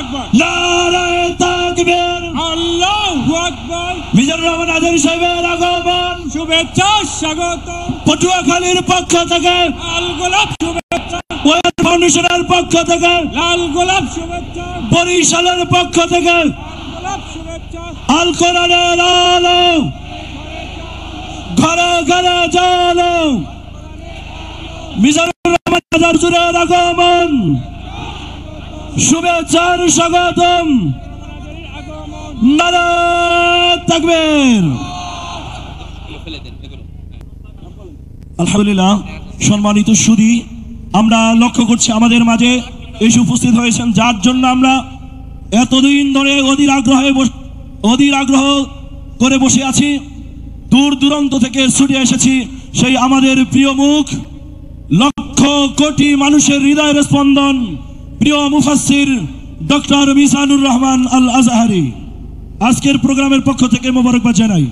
আকবার, নারায়ে তাকবীর, আল্লাহু আকবার। মিজানুর রহমান আজারি সাহেবের আগমন, শুভেচ্ছা স্বাগত। পটুয়াখালীর পক্ষ থেকে, লাল গোলাপ শুভেচ্ছা, ওয়ার ফাউন্ডেশনের পক্ষ থেকে, লাল গোলাপ শুভেচ্ছা, বরিশালের পক্ষ থেকে, লাল গোলাপ শুভেচ্ছা। আল কোরআনের আলো ঘরে ঘরে জালো, মিজানুর রহমান আজারি হুজুরের আগমন, শুভেচ্ছার স্বাগতম। নারায়ে তাকবীর। আলহামদুলিল্লাহ, সম্মানিত সুধী, আমরা লক্ষ্য করছি আমাদের মাঝে এসে উপস্থিত হয়েছেন, যার জন্য আমরা এতদিন ধরে অধীর আগ্রহ করে বসে আছি। দূর দূরান্ত থেকে ছুটে এসেছি সেই আমাদের প্রিয় মুখ, লক্ষ কোটি মানুষের হৃদয়ের স্পন্দন, প্রিয় মুফাসসির ডক্টর মিজানুর রহমান আল আজহারি। আজকের প্রোগ্রামের পক্ষ থেকে মোবারকবাদ জানাই।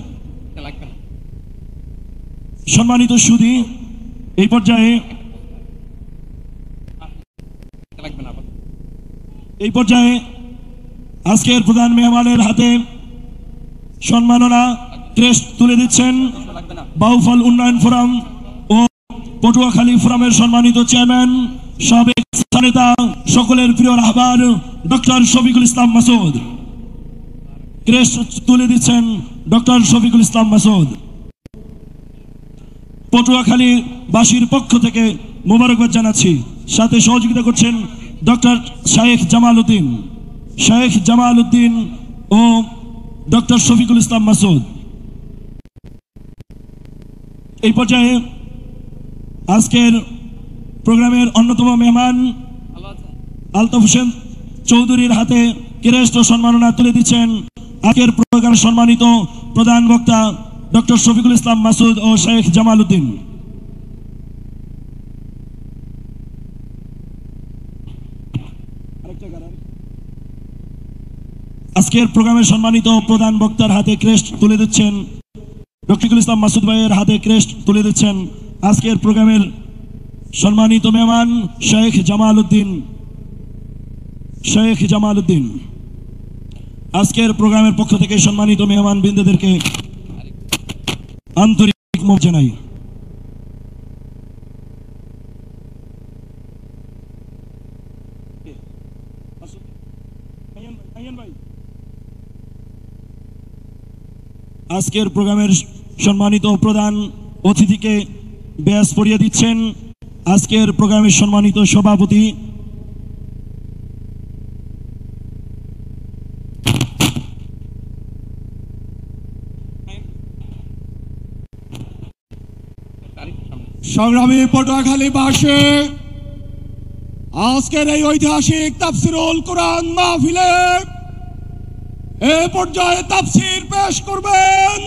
সম্মানিত সুধী, এই পর্যায়ে আজকের প্রধান মেহমানের হাতে সম্মাননা ক্রেস্ট তুলে দিচ্ছেন বাউফল উন্নয়ন ফোরাম ও পটুয়াখালী ফোরামের সম্মানিত চেয়ারম্যান, সাবেক নেতা, সকলের প্রিয় রাহবার ডক্টর শফিকুল ইসলাম মাসুদ। ক্রেস্ট তুলে দিচ্ছেন ডক্টর শফিকুল ইসলাম মাসুদ। পটুয়াখালী বাসীর পক্ষ থেকে মোবারকবাদ জানাচ্ছি। সাথে সহযোগিতা করছেন ডক্টর শেখ জামাল উদ্দিন ও ডক্টর শফিকুল ইসলাম মাসুদ। এই পর্যায়ে আজকের প্রোগ্রামের অন্যতম মেহমান আলতাফ হোসেন চৌধুরীর হাতে ক্রেস্ট সম্মাননা তুলে দিচ্ছেন আজকের প্রোগ্রামের সম্মানিত প্রধান বক্তা ডক্টর শফিকুল ইসলাম মাসুদ ও শেখ জামাল উদ্দিন। আজকের প্রোগ্রামের সম্মানিত প্রধান বক্তার হাতে ক্রেস্ট তুলে দিচ্ছেন ডক্টর ইসলাম মাসুদ ভাইয়ের হাতে ক্রেস্ট তুলে দিচ্ছেন আজকের প্রোগ্রামের সম্মানিত মেহমান শেখ জামাল উদ্দিন। আজকের প্রোগ্রামের পক্ষ থেকে সম্মানিত মেহমান বৃন্দদেরকে আন্তরিক মোবারক জানাই। আজকের প্রোগ্রামের সম্মানিত প্রধান অতিথিকে ব্যাজ পরিয়ে দিচ্ছেন আজকের প্রোগ্রামের সম্মানিত সভাপতি সংগ্রামী পটুয়াখালীবাসী, আজকের এই ঐতিহাসিক তাফসিরুল কোরআন মাহফিলে এ পর্যায়ে তাফসির পেশ করবেন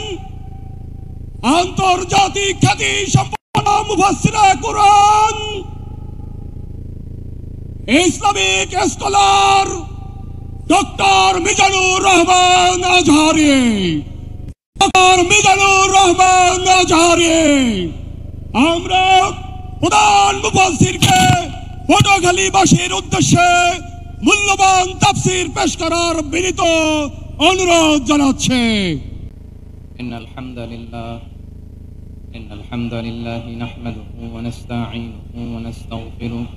আন্তর্জাতিক খ্যাতি সম্পন্ন মুফাসসিরে কোরআন, Islamic scholar doctor Mizanur Rahman Azhari. আমরা প্রধান মুফাসসিরকে পটুয়াখালীবাসীর উদ্দেশ্যে মূল্যবান তাফসির পেশ করার বিনীত অনুরোধ জানাচ্ছে। ইন্নাল হামদালিল্লাহ নাহমাদুহু ওয়া নাস্তাঈনুহু ওয়া নাস্তাগফিরুহু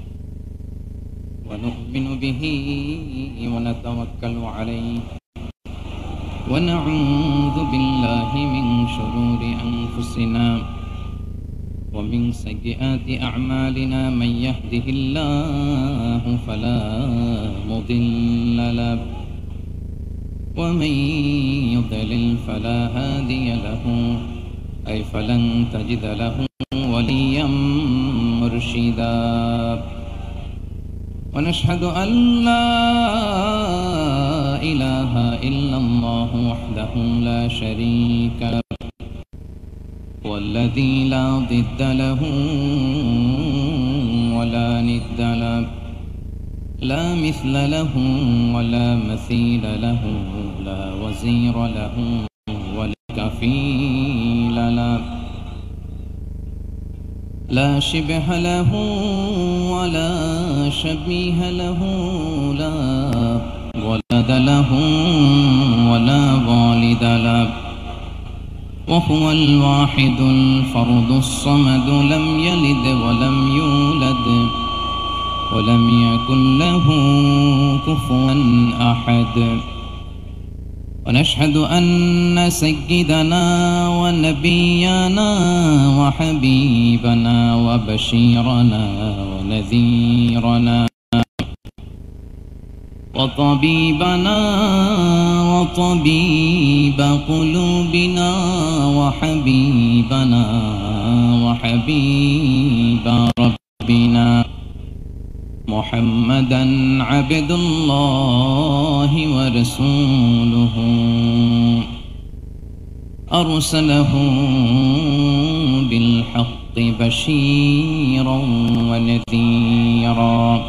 ওয়া নু'মিনু বিহি ওয়া নাতাওয়াক্কালু আলাইহি ওয়া না'উযু বিল্লাহি মিন শুরুরি আনফুসিনা ومن سيئات أعمالنا من يهده الله فلا مضل له ومن يضلل فلا هادي له أي فلن تجد له وليا مرشدا ونشهد أن لا إله إلا الله وحده لا شريك له والذي لا ضد له ولا ند له لا مثل له ولا مثيل له لا وزير له ولا كفيل له لا شبه له ولا شبيه له لا ولد له ولا والد له وهو الواحد الفرد الصمد لم يلد ولم يولد ولم يكن له كفوا أحد ونشهد أن سيدنا ونبينا وحبيبنا وبشيرنا ونذيرنا وطبيبنا وطبيب قلوبنا وحبيبنا وحبيب ربنا محمدا عبد الله ورسوله أرسله بالحق بشيرا ونذيرا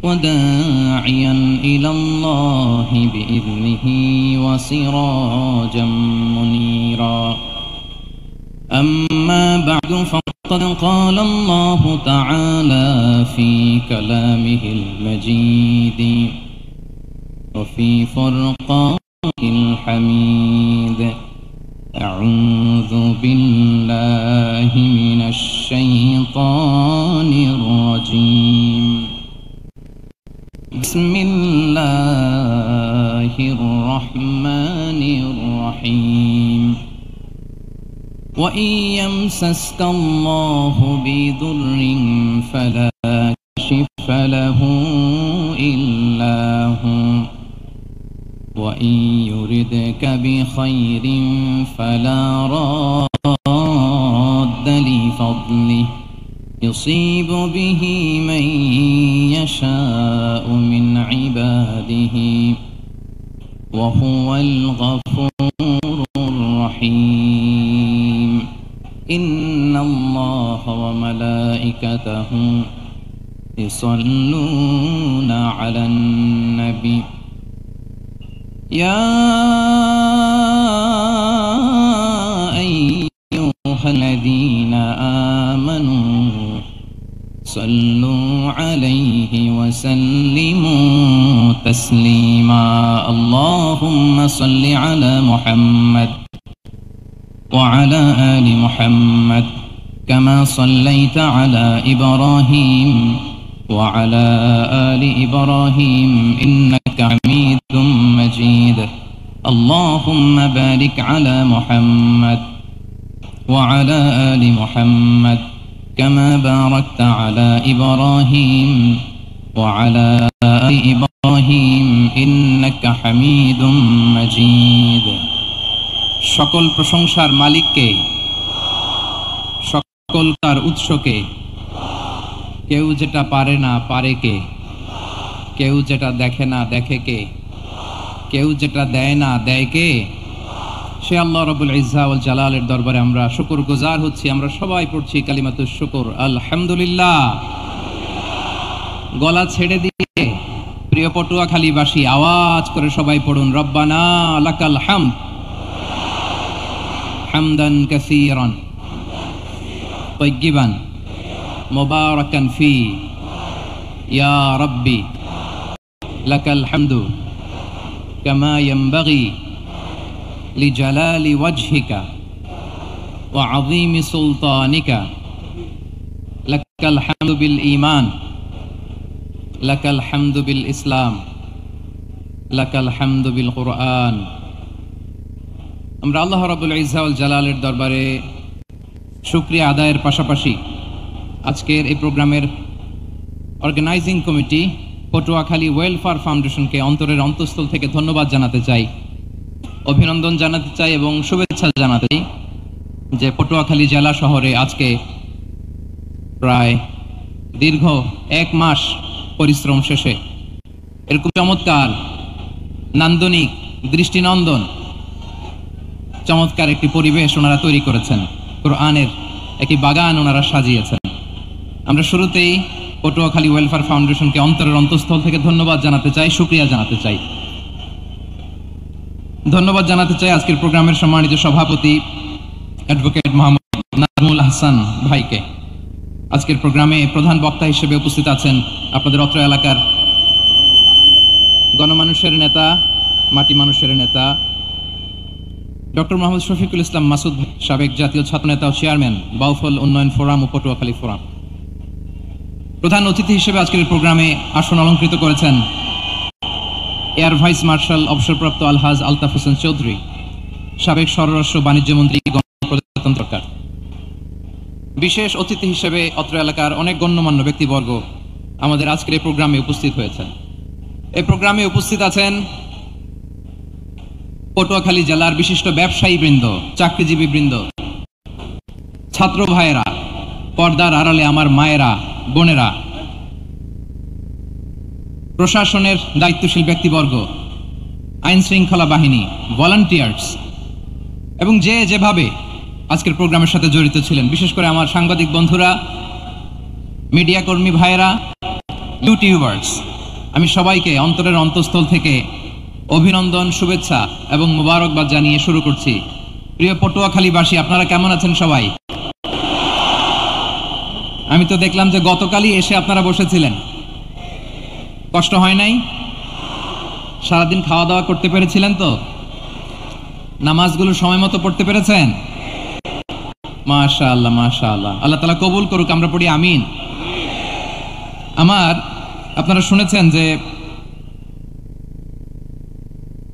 وداعيا إلى الله بإذنه وسراجا منيرا أما بعد فقد قال الله تعالى في كلامه المجيد وفي فرقانه الحميد أعوذ بالله من الشيطان الرجيم بسم الله الرحمن الرحيم وإن يمسسك الله بضر فلا كاشف له إلا هو وإن يردك بخير فلا راد لفضله يصيب به من يشاء من عباده وهو الغفور الرحيم إن الله وملائكته يصلون على النبي يا أيها الذين آمنوا صلوا عليه وسلموا تسليما اللهم صل على محمد وعلى آل محمد كما صليت على إبراهيم وعلى آل إبراهيم إنك حميد مجيد اللهم بارك على محمد وعلى آل محمد كما باركت على إبراهيم وعلى آل إبراهيم إنك حميد مجيد সকল প্রশংসার মালিককে সকল তার উৎসকে কেউ যেটা পারে না পারে কে কেউ যেটা দেখে না দেখে কে কেউ যেটা দেয় না দেয় কে সে আল্লাহ রাব্বুল ইজ্জা ওয়াল জালালের দরবারে আমরা শুকরগুজার হচ্ছি আমরা সবাই পড়ছি কালিমাতুশ শুকর আলহামদুলিল্লাহ গলা ছেড়ে দিয়ে প্রিয় পটুয়াখালীবাসী আওয়াজ করে সবাই পড়ুন রব্বানা লাকাল হামদ হামদান কাসীরান তাইয়্যিবান মুবারাকান ফি ইয়া রাব্বি লাকাল হামদু কামা ইয়ানবাগি লিজালালি ওয়াজহিকা ওয়া আযীমি সুলতানিকা লাকাল হামদু বিল ঈমান লাকাল হামদু বিল ইসলাম লাকাল হামদু বিল কুরআন আমরা আল্লাহ রাব্বুল ইজ্জা ওয়াল জালালের দরবারে শুকরিয়া আদায়ের পাশাপাশি আজকের এই প্রোগ্রামের অর্গানাইজিং কমিটি পটুয়াখালী ওয়েলফেয়ার ফাউন্ডেশনকে অন্তরের অন্তঃস্থল থেকে ধন্যবাদ জানাতে চাই অভিনন্দন জানাতে চাই এবং শুভেচ্ছা জানাতে চাই যে পটুয়াখালী জেলা শহরে আজকে প্রায় দীর্ঘ 1 মাস পরিশ্রম শেষে এরকম চমৎকার নান্দনিক দৃষ্টিনন্দন চমৎকার একটি পরিবেশ ওনারা তৈরি করেছেন কোরআনের একটি বাগান ওনারা সাজিয়েছেন আমরা শুরুতেই পটুয়াখালী ওয়েলফেয়ার ফাউন্ডেশনকে অন্তরের অন্তঃস্থল থেকে ধন্যবাদ জানাতে চাই শুকরিয়া জানাতে চাই ধন্যবাদ জানাতে চাই আজকের প্রোগ্রামের সম্মানিত সভাপতি অ্যাডভোকেট মোহাম্মদ নাজমুল হাসান ভাইকে আজকের প্রোগ্রামে প্রধান বক্তা হিসেবে উপস্থিত আছেন আপনাদের অত্র এলাকার গণমানুষের নেতা, মাটি মানুষের নেতা ডক্টর মোহাম্মদ শফিকুল ইসলাম মাসুদ, সাবেক জাতীয় ছাত্রনেতা ও চেয়ারম্যান বাউফল উন্নয়ন ফোরাম ও পটুয়াখালী ফোরাম। প্রধান অতিথি হিসেবে আজকের এই প্রোগ্রামে আসন অলঙ্কৃত করেছেন এয়ার ভাইস মার্শাল অবসরপ্রাপ্ত আলহাজ আলতাফ হোসেন চৌধুরী, সাবেক স্বরাষ্ট্র বাণিজ্য মন্ত্রী, গণপ্রজাতন্ত্র সরকার। বিশেষ অতিথি হিসেবে অত্র এলাকার অনেক গণ্যমান্য ব্যক্তিবর্গ আমাদের আজকের এই প্রোগ্রামে উপস্থিত হয়েছেন। এই প্রোগ্রামে উপস্থিত আছেন পটুয়াখালী জেলার বিশিষ্ট ব্যবসায়ী বৃন্দ, চাকরিজীবী বৃন্দ, ছাত্র ভাইয়েরা, পর্দার আড়ালে আমার মায়েরা, বোনেরা, প্রশাসনের দায়িত্বশীল ব্যক্তিবর্গ, আইন শৃঙ্খলা বাহিনী, ভলান্টিয়ার্স এবং যে যেভাবে আজকের প্রোগ্রামের সাথে জড়িত ছিলেন, বিশেষ করে আমার সাংবাদিক বন্ধুরা, মিডিয়া কর্মী ভাইয়েরা, ইউটিউবার্স, আমি সবাইকে অন্তরের অন্তঃস্থল থেকে অভিনন্দন, শুভেচ্ছা এবং মোবারকবাদ জানিয়ে শুরু করছি। প্রিয় পটুয়াখালীবাসী, আপনারা কেমন আছেন সবাই? আমি তো দেখলাম যে গতকালই এসে আপনারা বসেছিলেন, কষ্ট হয় নাই? সারাদিন খাওয়া দাওয়া করতে পেরেছিলেন তো? নামাজগুলো সময় মতো পড়তে পেরেছেন? মাশাআল্লাহ, মাশাআল্লাহ, আল্লাহ তাআলা কবুল করুক, আমরা পড়ি আমিন। আপনারা শুনেছেন যে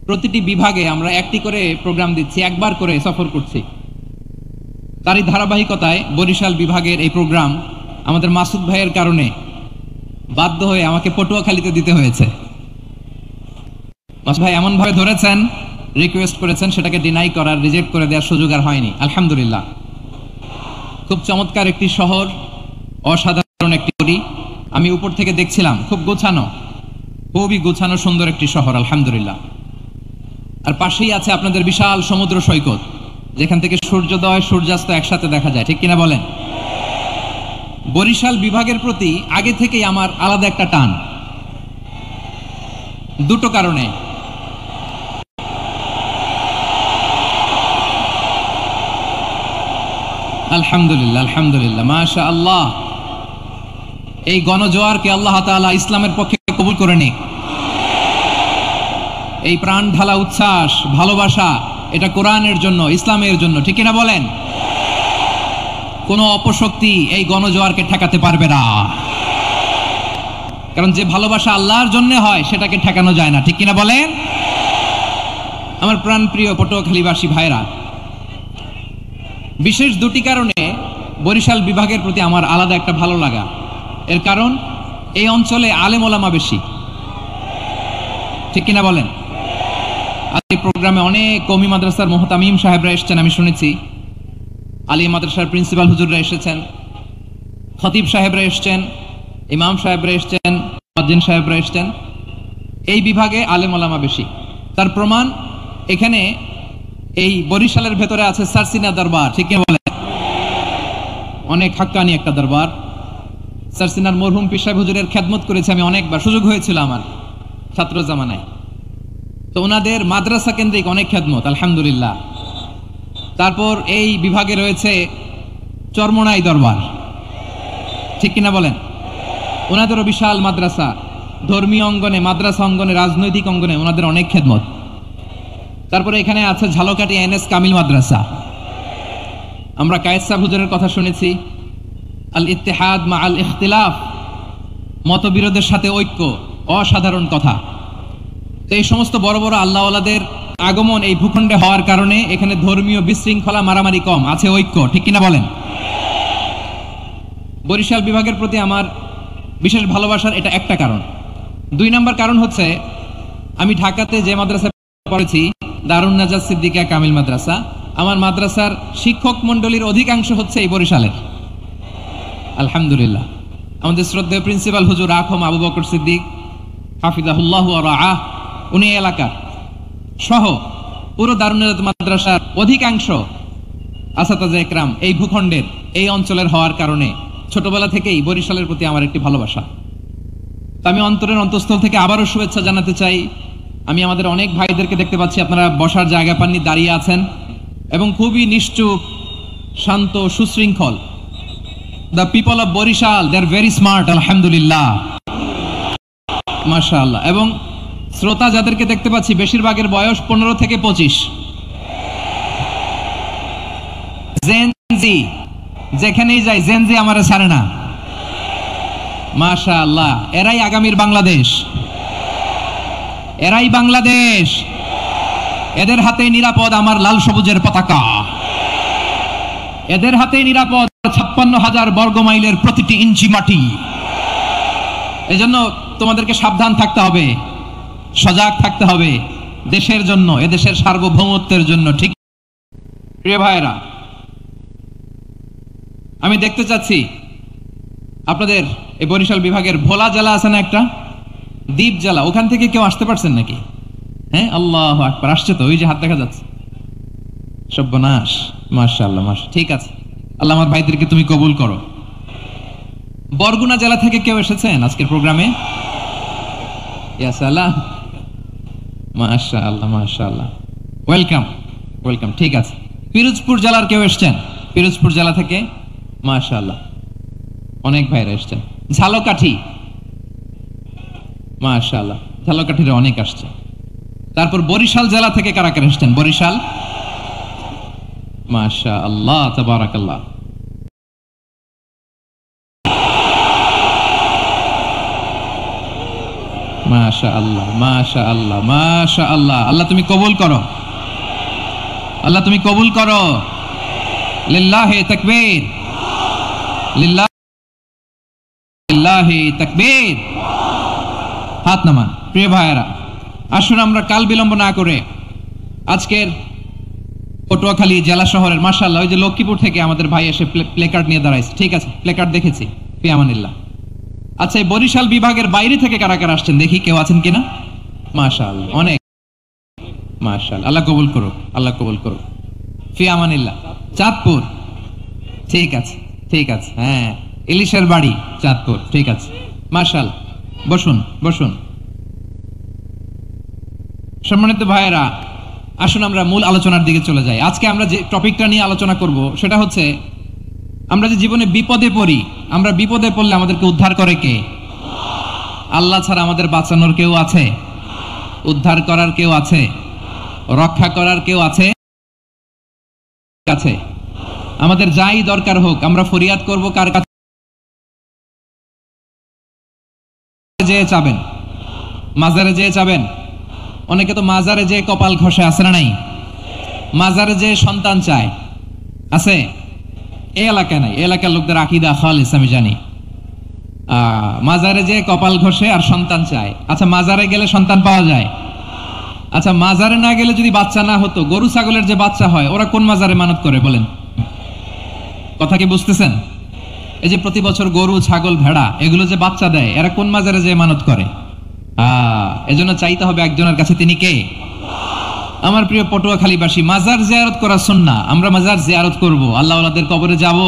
প্রতিটি বিভাগে আমরা একটি করে প্রোগ্রাম দিচ্ছি, একবার করে সফর করছি। তারই ধারাবাহিকতায় বরিশাল বিভাগের এই প্রোগ্রাম আমাদের মাসুদ ভাইয়ের কারণে বাধ্য হয়ে আমাকে পটুয়াখালীতে দিতে হয়েছে। মাসুদ ভাই এমন ভাবে ধরেছেন, রিকোয়েস্ট করেছেন, সেটাকে ডিনাই করার, রিজেক্ট করে দেওয়ার সুযোগ আর হয়নি। আলহামদুলিল্লাহ, খুব চমৎকার একটি শহর, অসাধারণ একটি গড়ি। আমি উপর থেকে দেখছিলাম, খুব গোছানো, খুবই গোছানো সুন্দর একটি শহর, আলহামদুলিল্লাহ। আর পাশেই আছে আপনাদের বিশাল সমুদ্র সৈকত, যেখান থেকে সূর্যোদয় সূর্যাস্ত একসাথে দেখা যায়, ঠিক কিনা বলেন? বরিশাল বিভাগের প্রতি আগে থেকেই আমার আলাদা একটা টান, দুটো কারণে। আলহামদুলিল্লাহ, আলহামদুলিল্লাহ, মাশাআল্লাহ। এই গণজোয়ারকে আল্লাহ তাআলা ইসলামের পক্ষে কবুল করে নিক। এই প্রাণ ঢালা উচ্ছ্বাস, ভালোবাসা, এটা কোরআনের জন্য, ইসলামের জন্য, ঠিক কিনা বলেন? কোনো অপশক্তি এই গণজোয়ারকে ঠেকাতে পারবে না, কারণ যে ভালোবাসা আল্লাহর জন্য হয় সেটাকে ঠেকানো যায় না, ঠিক কিনা বলেন? আমার প্রাণ প্রিয় পটুয়াখালীবাসী ভাইরা, বিশেষ দুটি কারণে বরিশাল বিভাগের প্রতি আমার আলাদা একটা ভালো লাগা। এর কারণ, এই অঞ্চলে আলেম ওলামা বেশি, ঠিক কিনা বলেন? আজ এই প্রোগ্রামে অনেক কওমি মাদ্রাসার মুহতামিম সাহেবরা এসেছেন, আমি শুনেছি। আলী মাদ্রাসার প্রিন্সিপাল হুজুররা এসেছেন, খতিব সাহেবরা এসেছেন, ইমাম সাহেবরা এসেছেন, মুয়াজ্জিন সাহেবরা এসেছেন। এই বিভাগে আলেম ওলামা বেশি। তার প্রমাণ, এখানে এই বরিশালের ভেতরে আছে সারসিনা দরবার, ঠিক কিনা বলেন? অনেক হাক্কানি একটা দরবার। সারসিনার মরহুম পীর সাহেব হুজুরের খেদমত করেছে আমি অনেকবার, সুযোগ হয়েছিল আমার ছাত্র জামানায়। তো ওনাদের মাদ্রাসা কেন্দ্রিক অনেক খেদমত, আলহামদুলিল্লাহ। তারপর এই বিভাগে রয়েছে চরমোনাই দরবার, ঠিক কিনা বলেন? ওনাদেরও বিশাল মাদ্রাসা, ধর্মীয় অঙ্গনে, মাদ্রাসা অঙ্গনে, রাজনৈতিক অঙ্গনে ওনাদের অনেক খেদমত। তারপরে এখানে আছে ঝালকাঠি এনএস কামিল মাদ্রাসা। আমরা কায়েদ সাহেব হুজুরের কথা শুনেছি, আল ইত্তেহাদ মা আল ইখতিলাফ, মতবিরোধের সাথে ঐক্য, অসাধারণ কথা। তো এই সমস্ত বড় বড় আল্লাহওয়ালাদের আগমন এই ভূখণ্ডে হওয়ার কারণে এখানে ধর্মীয় বিশৃঙ্খলা, মারামারি কম, আছে ঐক্য, ঠিক কিনা বলেন? বরিশাল বিভাগের প্রতি আমার বিশেষ ভালোবাসার এটা একটা কারণ। দুই নম্বর কারণ হচ্ছে, আমি ঢাকাতে যে মাদ্রাসায় পড়েছি, দারুন নাজাত সিদ্দিকিয়া কামিল মাদ্রাসা, আমার মাদ্রাসার শিক্ষক মন্ডলীর অধিকাংশ হচ্ছে এই বরিশালের, আলহামদুলিল্লাহ। আমাদের শ্রদ্ধেয় প্রিন্সিপাল হুজুর আখম আবু বকর সিদ্দিক হাফিজাহুল্লাহ ওয়া রাআহ, উনি এলাকার সহ পুরো দারুন নাজাত মাদ্রাসার অধিকাংশ আসাতাজে একরাম এই ভূখণ্ডের, এই অঞ্চলের হওয়ার কারণে ছোটবেলা থেকেই বরিশালের প্রতি আমার একটি ভালোবাসা। তা আমি অন্তরের অন্তঃস্থল থেকে আবারও শুভেচ্ছা জানাতে চাই। আমি আমাদের অনেক ভাইদেরকে দেখতে পাচ্ছি, আপনারা বসার জায়গা পাননি, দাঁড়িয়ে আছেন এবং খুবই নিশ্চুপ, শান্ত, সুশৃঙ্খল। The people of Barishal, they are very smart, আলহামদুলিল্লাহ, মাশাআল্লাহ। এবং শ্রোতা যাদেরকে দেখতে পাচ্ছি বেশিরভাগের বয়স 15 থেকে 25। জেনজি, যেখানেই যাই জেনজি আমারে ছাড়ে না। মাশাআল্লাহ, এরাই আগামীর বাংলাদেশ, এরাই বাংলাদেশ। এদের হাতে নিরাপদ আমার লাল সবুজের পতাকা, এদের হাতে নিরাপদ 56,000 বর্গ মাইলের প্রতিটি ইঞ্চি মাটি। এজন্য তোমাদেরকে সাবধান থাকতে হবে, সজাগ থাকতে হবে দেশের জন্য, এদেশের সার্বভৌমত্বের জন্য। ঠিক প্রিয় ভাইরা, আমি দেখতে চাচ্ছি আপনাদের এই বরিশাল বিভাগের ভোলা জেলা আছে না একটা, দ্বীপ জেলা, ওখান থেকে কেউ আসতে পারছেন নাকি? হ্যাঁ, আল্লাহু আকবার, আসছে তো, ওই যে হাত দেখা যাচ্ছে। সর্বনাশ, মাশাআল্লাহ, ঠিক আছে, আল্লাহ আমার ভাইদেরকে তুমি কবুল করো। বরগুনা জেলা থেকে কেউ এসেছেন আজকের প্রোগ্রামে? ইয়া সালাম, মাশাআল্লাহ মাশাআল্লাহ, ওয়েলকাম ওয়েলকাম। ঠিক আছে, পিরোজপুর জেলার কেউ এসেছেন? পিরোজপুর জেলা থেকে মাশাআল্লাহ অনেক ভাইরা এসেছেন। ঝালকাঠি, মাশাআল্লাহ, ঝালকাঠির অনেক আসছে। তারপর বরিশাল জেলা থেকে কারা কারা এসেছেন? বরিশাল, মাশাআল্লাহ তাবারাকাল্লাহ। মাশাআল্লাহ মাশাআল্লাহ মাশাআল্লাহ, আল্লাহ তুমি কবুল করো, আল্লাহ তুমি কবুল করো। লিল্লাহি তাকবীর, লিল্লাহি তাকবীর। হাত নামান। প্রিয় ভাইয়েরা, আসুন আমরা কাল বিলম্ব না করে আজকের পটুয়াখালী জেলা শহরের, মাশাআল্লাহ, ওই যে লক্ষ্মীপুর থেকে আমাদের ভাই এসে প্লেকার্ড নিয়ে দাঁড়াইছে। ঠিক আছে, প্লেকার্ড দেখেছি, ফি আমানিল্লাহ। আচ্ছা, এই বরিশাল বিভাগের বাইরে থেকে কারা কারা আসছেন দেখি, কেউ আছেন কিনা? মাশাআল্লাহ অনেক, মাশাআল্লাহ, আল্লাহ কবুল করুক, আল্লাহ কবুল করুক, ফি আমানিল্লাহ। চাঁদপুর, ঠিক আছে ঠিক আছে, হ্যাঁ, ইলিশের বাড়ি চাঁদপুর, ঠিক আছে, মাশাআল্লাহ। বসুন বসুন। সম্মানিত ভাইয়েরা, আসুন আমরা মূল আলোচনার দিকে চলে যাই। আজকে আমরা যে টপিকটা নিয়ে আলোচনা করব সেটা হচ্ছে, আমরা যে জীবনে বিপদে পড়ি, আমরা বিপদে পড়লে আমাদেরকে উদ্ধার করে কে? আল্লাহ ছাড়া আমাদের বাঁচানোর কেউ আছে? উদ্ধার করার কেউ আছে? রক্ষা করার কেউ আছে? কাছে আমাদের যাই দরকার হোক, আমরা ফরিয়াদ করব কার কাছে? যেয়ে চাবেন, মাজারে যেয়ে চাবেন। অনেকে তো মাজারে যেয়ে কপাল ঘষে, আছে না নাই? মাজারে যেয়ে সন্তান চায়, আছে? এই এলাকায় নাই, এলাকার লোকদের আকীদা খালিস আমি জানি। মাজারে যেয়ে কপাল ঘষে আর সন্তান চায়। আচ্ছা, মাজারে গেলে সন্তান পাওয়া যায়? আচ্ছা, মাজারে না গেলে যদি বাচ্চা না হতো, গরু ছাগলের যে বাচ্চা হয়, ওরা কোন মাজারে মানত করে বলেন? কথা কি বুঝতেছেন? এই যে প্রতি বছর গরু ছাগল ভেড়া এগুলো যে বাচ্চা দেয়, এরা কোন মাজারে যে মানত করে? এজন্য চাইতে হবে একজনের কাছে, তিনি কে? আমার প্রিয় পটুয়াখালীবাসী, মাজার জিয়ারত করা সুন্নাহ। আমরা মাজার জিয়ারত করব, আল্লাহ ওয়ালাদের কবরে যাব,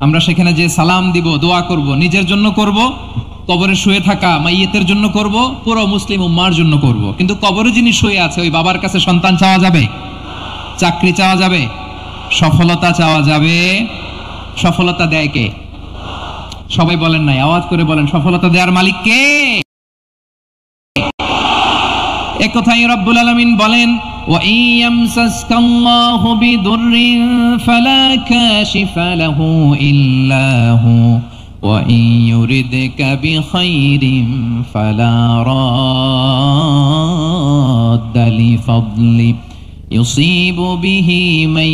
আমরা সেখানে যে সালাম দিব, দোয়া করব, নিজের জন্য করব, কবরে শুয়ে থাকা মাইয়েতের জন্য করব, পুরো মুসলিম উম্মার জন্য করব। কিন্তু কবরে যিনি শুয়ে আছে, ওই বাবার কাছে সন্তান চাওয়া যাবে? চাকরি চাওয়া যাবে? সফলতা চাওয়া যাবে? সফলতা দেয় কে? সবাই বলেন নাই, আওয়াজ করে বলেন, সফলতা দেওয়ার মালিক কে? একথাই রব্বুল আলামিন বলেন, ওয়া ইয়ামসাসকাল্লাহু বিদুররিন ফালা কাশিফা লাহু ইল্লা হু ওয়া ইয়ুরিদকা বিখাইরিন ফালা রাদ্দা লিফাদলি ইউসিবু বিহি মান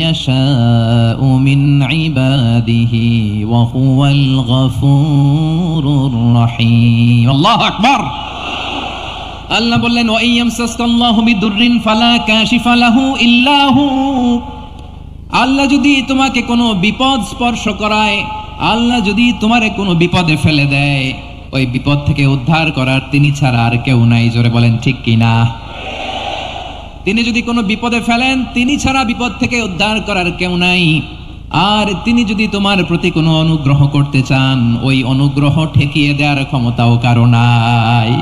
ইয়াশাউ মিন ইবাদিহি ওয়া হুয়াল গফুরুর রহিম। আল্লাহু আকবার। আল্লাহ বললেন, ওয়া ইয়ামসাসকাল্লাহু বিদুররিন ফালা কাশিফা লাহু ইল্লা হু। আল্লাহ যদি তোমাকে কোনো বিপদ স্পর্শ করায়, আল্লাহ যদি তোমারে কোনো বিপদে ফেলে দেয়, ওই বিপদ থেকে উদ্ধার করার তিনি ছাড়া আর কেউ নাই। জোরে বলেন ঠিক কিনা? তিনি যদি কোনো বিপদে ফেলেন, তিনি ছাড়া বিপদ থেকে উদ্ধার করার কেউ নাই। আর তিনি যদি তোমার প্রতি কোনো অনুগ্রহ করতে চান, ওই অনুগ্রহ ঠেকিয়ে দেওয়ার ক্ষমতাও কারো নাই।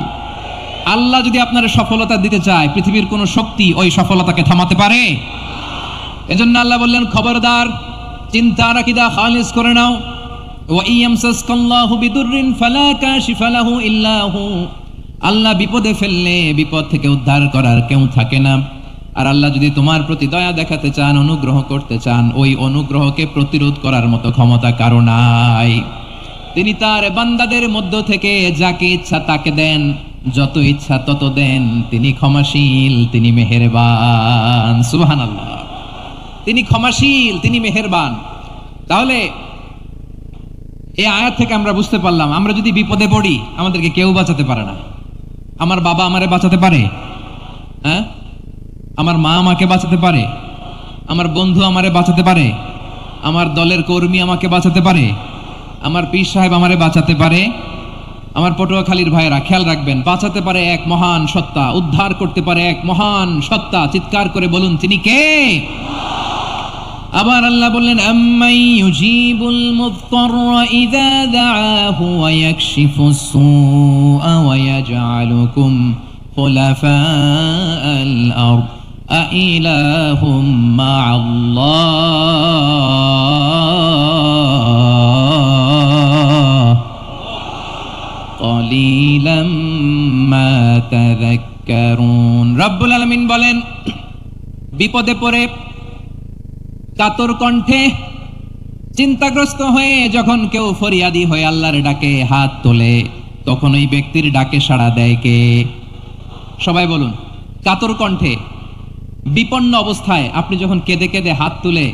আল্লাহ যদি আপনার সফলতা দিতে চায়, পৃথিবীর কোন শক্তি ওই সফলতাকে থামাতে পারে? এজন্য আল্লাহ বললেন, খবরদার, চিন্তার আকীদা খালিস করে নাও। ওয়া ইয়ামসাসকাল্লাহু বিদুররিন ফালা কাশিফা লাহু ইল্লা হু আল্লাহ বিপদে ফেললে বিপদ থেকে উদ্ধার করার কেউ থাকে না। আর আল্লাহ যদি তোমার প্রতি দয়া দেখাতে চান, অনুগ্রহ করতে চান, ওই অনুগ্রহকে প্রতিরোধ করার মতো ক্ষমতা কারো নাই। তিনি তার বান্দাদের মধ্য থেকে যাকে ইচ্ছা তাকে দেন, যত ইচ্ছা তত দেন। তিনি ক্ষমাশীল, তিনি মেহেরবান। সুবহানাল্লাহ। তিনি ক্ষমাশীল, তিনি মেহেরবান। তাহলে এই আয়াত থেকে আমরা বুঝতে পারলাম, আমরা যদি বিপদে পড়ি আমাদেরকে কেউ বাঁচাতে পারে না। আমার বাবা আমারে বাঁচাতে পারে? হ্যাঁ? আমার মা আমাকে বাঁচাতে পারে? আমার বন্ধু আমারে বাঁচাতে পারে? আমার দলের কর্মী আমাকে বাঁচাতে পারে? আমার পীর সাহেব আমারে বাঁচাতে পারে? আমার পটুয়াখালীর ভাইয়েরা খেয়াল রাখবেন, বাঁচাতে পারে এক মহান সত্তা, উদ্ধার করতে পারে এক মহান সত্তা। চিৎকার করে বলুন, তিনি কে? আবার আল্লাহ বললেন, আম্মাই ইউজিবুল মুফতাররা ইযা দাআহু ওয়া ইয়াকশিফুস সুআ ওয়া ইয়াজআলুকুম খুলাফাআল আরদ আইলাহুম মা'আল্লাহ ক্বালিলাম মা তাযাক্কারুন। রব্বুল আলামিন বলেন, বিপদে পড়ে কাতর কণ্ঠে চিন্তাগ্রস্ত হয়ে যখন কেউ ফরিয়াদি হয়ে আল্লাহর ডাকে হাত তোলে, তখন ওই ব্যক্তির ডাকে সাড়া দেয় কে? সবাই বলুন। কাতর কণ্ঠে বিপন্ন অবস্থায় আপনি যখন কেঁদে কেঁদে হাত তুলে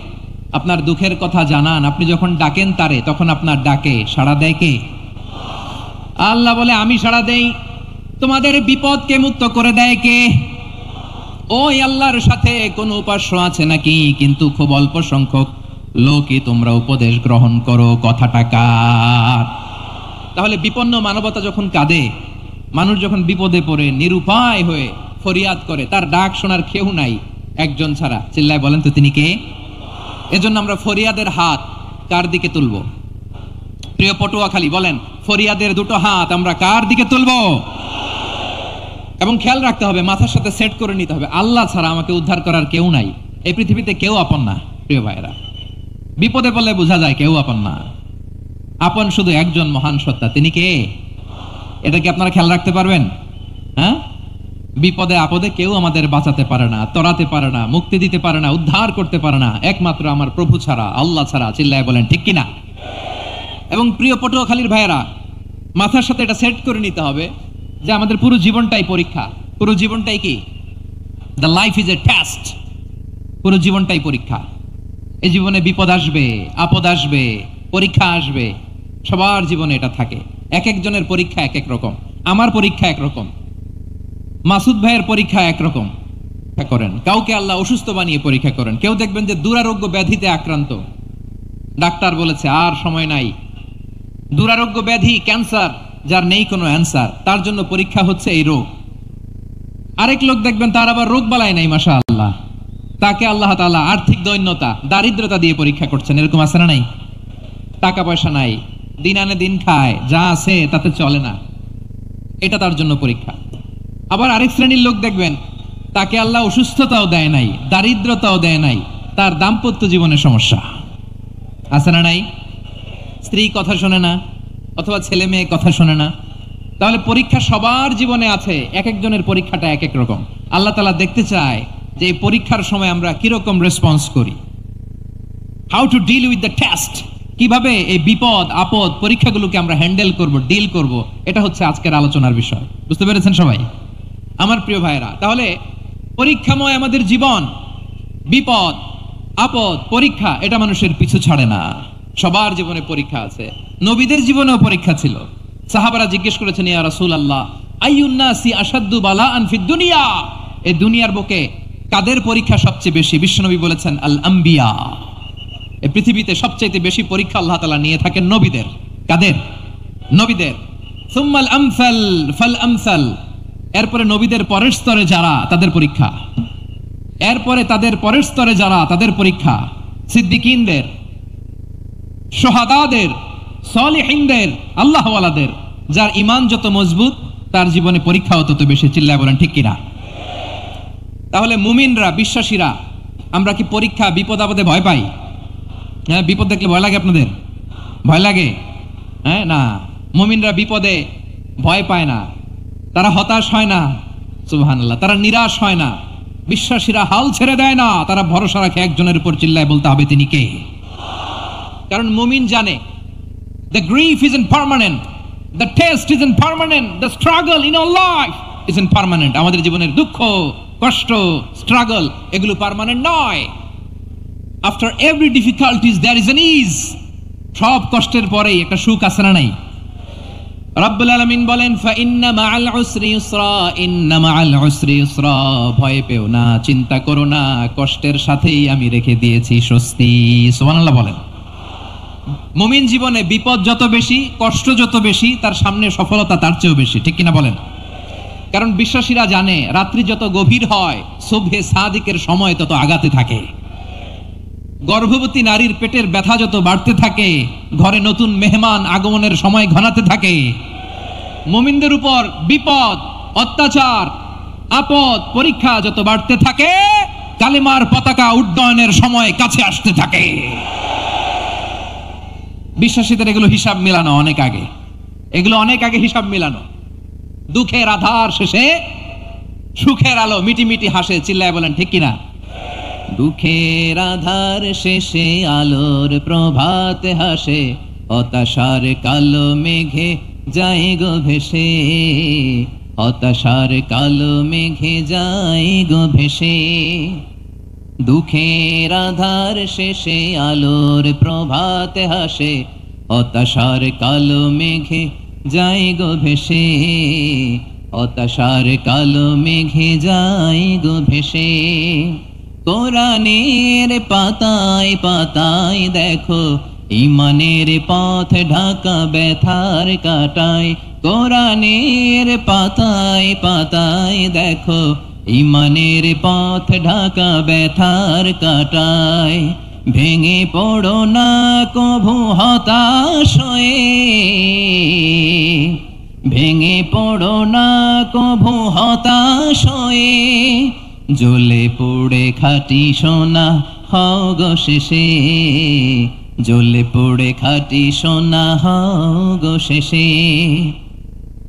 আপনার দুঃখের কথা জানান, আপনি যখন ডাকেন তারে, তখন আপনার ডাকে সাড়া দেয় কে? আল্লাহ বলে, আমি সাড়া দেই। তোমাদের বিপদকে মুক্ত করে দেয় কে? ওই আল্লাহর সাথে কোন উপাস্য আছে নাকি? কিন্তু খুব অল্প সংখ্যক লোকই তোমরা উপদেশ গ্রহণ করো। কথাটা কার? তাহলে বিপন্ন মানবতা যখন কাঁদে, মানুষ যখন বিপদে পড়ে নিরুপায় হয়ে ফরিয়াদ করে, তার ডাক শোনার কেউ নাই একজন ছাড়া। চিল্লায় বলেন তো, তিনি কে? এজন্য আমরা ফরিয়াদের হাত কার দিকে তুলবো? প্রিয় পটুয়াখালী বলেন, ফরিয়াদের দুটো হাত আমরা কার দিকে তুলবো? এবং খেয়াল রাখতে হবে, মাথার সাথে সেট করে নিতে হবে, আল্লাহ ছাড়া আমাকে উদ্ধার করার কেউ নাই। এই পৃথিবীতে কেউ আপন না। প্রিয় ভাইরা, বিপদে পড়লে বোঝা যায় কেউ আপন না। আপন শুধু একজন মহান সত্তা, তিনি কে? এটা কি আপনারা খেয়াল রাখতে পারবেন? হ্যাঁ, বিপদে আপদে কেউ আমাদের বাঁচাতে পারে না, তরাতে পারে না, মুক্তি দিতে পারে না, উদ্ধার করতে পারে না, একমাত্র আমার প্রভু ছাড়া, আল্লাহ ছাড়া। চিল্লায় বলেন ঠিক কিনা? এবং প্রিয় পটুয়াখালীর ভাইয়েরা, মাথার সাথে এটা সেট করে নিতে হবে যে আমাদের পুরো জীবনটাই পরীক্ষা। পুরো জীবনটাই কি? The life is a test. পুরো জীবনটাই পরীক্ষা। এই জীবনে বিপদ আসবে, আপদ আসবে, পরীক্ষা আসবে, সবার জীবনে এটা থাকে। এক একজনের পরীক্ষা এক এক রকম। আমার পরীক্ষা একরকম, মাসুদ ভাইয়ের পরীক্ষা একরকম করেন। কাউকে আল্লাহ অসুস্থ বানিয়ে পরীক্ষা করেন। কেউ দেখবেন যে দুরারোগ্য ব্যাধিতে আক্রান্ত, ডাক্তার বলেছে আর সময় নাই, দুরারোগ্য ব্যাধি, ক্যান্সার, যার নেই কোনো অ্যান্সার, তার জন্য পরীক্ষা হচ্ছে এই রোগ। আরেক লোক দেখবেন তার আবার রোগ বালাই নাই, মাশাআল্লাহ, তাকে আল্লাহ তাআলা আর্থিক দৈন্যতা, দারিদ্রতা দিয়ে পরীক্ষা করছেন। এরকম আছে না নাই? টাকা পয়সা নাই, দিন আনে দিন খায়, যা আছে তাতে চলে না, এটা তার জন্য পরীক্ষা। আবার আরেক শ্রেণীর লোক দেখবেন তাকে আল্লাহ অসুস্থতাও দেয় নাই, দারিদ্রতাও দেয় নাই, তার দাম্পত্য জীবনে সমস্যা আছে না নাই? স্ত্রী কথা শোনে না, অথবা ছেলে মেয়ে কথা শোনে না। তাহলে পরীক্ষা সবার জীবনে আছে, এক একজনের পরীক্ষাটা এক এক রকম। আল্লাহ তাআলা দেখতে চায় যে এই পরীক্ষার সময় আমরা কিরকম রেসপন্স করি, how to deal with the test. কিভাবে এই বিপদ আপদ পরীক্ষাগুলোকে আমরা হ্যান্ডেল করব, ডিল করব, এটা হচ্ছে আজকের আলোচনার বিষয়। বুঝতে পেরেছেন সবাই আমার প্রিয় ভাইরা? তাহলে পরীক্ষাময় আমাদের জীবন, বিপদ আপদ পরীক্ষা, এটা মানুষের পিছু ছাড়ে না। সবার জীবনে পরীক্ষা আছে। নবীদের জীবনেও পরীক্ষা ছিল। সাহাবারা জিজ্ঞেস করেছেন, ইয়া রাসূলুল্লাহ, আইয়ুন নাসি আশাদ্দু বালাআন ফিদ দুনিয়া, এই দুনিয়ার বুকে কাদের পরীক্ষা সবচেয়ে বেশি? বিশ্বনবী বলেছেন, আল আম্বিয়া। এই পৃথিবীতে সবচেয়ে বেশি পরীক্ষা আল্লাহ তাআলা নিয়ে থাকেন নবীদের। কাদের? নবীদের। সুম্মাল আমসাল ফাল আমসাল, এরপরে নবীদের পরের স্তরে যারা, তাদের পরীক্ষা। এরপরে তাদের পরের স্তরে যারা, তাদের পরীক্ষা। সিদ্দিকিনদের, শহাদাদের, সলিহিনদের, আল্লাহওয়ালাদের, যার ঈমান যত মজবুত তার জীবনে পরীক্ষাও তত বেশি। চিল্লায় বলেন ঠিক কিনা? তাহলে মুমিনরা, বিশ্বাসীরা, আমরা কি পরীক্ষা বিপদ আপদে ভয় পাই? হ্যাঁ, বিপদ দেখলে ভয় লাগে আপনাদের? ভয় লাগে? হ্যাঁ না, মুমিনরা বিপদে ভয় পায় না। তারা হতাশ হয় না, সুবহানাল্লাহ, তারা নিরাশ হয় না, বিশ্বাসীরা হাল ছেড়ে দেয় না, তারা ভরসা রাখে একজনের উপর, চিল্লায় বলতে হবে তিনি কে। কারণ মুমিন জানে the grief isn't permanent, the test isn't permanent, the struggle in our life isn't permanent. আমাদের জীবনের দুঃখ, কষ্ট, স্ট্রাগল এগুলো পার্মানেন্ট নয়। After every difficulties there is an ease. সব কষ্টের পরেই একটা সুখ আছে না নাই? রব্বুল আলামিন বলেন ফাইন্না মাআল উসরি ইউসরা, ইন্না মাআল উসরি ইউসরা, ভয় পেও না, চিন্তা করো না, কষ্টের সাথেই আমি রেখে দিয়েছি স্বস্তি। সুবহানাল্লাহ বলেন। মুমিন জীবনে বিপদ যত বেশি, কষ্ট যত বেশি, তার সামনে সফলতা তার চেয়েও বেশি, ঠিক কিনা বলেন? কারণ বিশ্বাসীরা জানে রাত্রি যত গভীর হয় সুবহে সাদিকের সময় তত আগাতে থাকে, গর্ভবতী নারীর পেটের ব্যথা যত বাড়তে থাকে ঘরে নতুন মেহমান আগমনের সময় ঘনাতে থাকে। মুমিনদের উপর বিপদ, অত্যাচার, আপদ, পরীক্ষা যত বাড়তে থাকে কালেমার পতাকা উড্ডয়নের সময় কাছে আসতে থাকে। বিশ্বাসীদের এগুলো হিসাব মিলানো অনেক আগে, এগুলো অনেক আগে হিসাব মিলানো। দুঃখের আধার শেষে সুখের আলো মিটি মিটি হাসে, চিল্লায় বলেন ঠিক কিনা? দুঃখের আধার শেষে আলোর প্রভাত হাসে, হতাশার কালো মেঘে যায় গো ভেসে, হতাশার কালো মেঘে যায় গো ভেসে। দুঃখের আধার শেষে আলোর প্রভাত হাসে, হতাশার কালো মেঘে যায় গো ভেসে, হতাশার কালো মেঘে যায় গো ভেসে। কোরআনের পাতায় পাতায় দেখো ইমানের পথ ঢাকা ব্যথার কাটায়, কোরআনের পাতায় পাতায় দেখো ইমানের পথ ঢাকা ব্যথার কাটায়। ভেঙে পড়ো না কভু হতাশ হয়ে, ভেঙে পড়ো না কভু হতাশ হয়ে, জ্বলে পুড়ে খাঁটি সোনা হও গো শেষে, জ্বলে পুড়ে খাঁটি সোনা হও গো শেষে।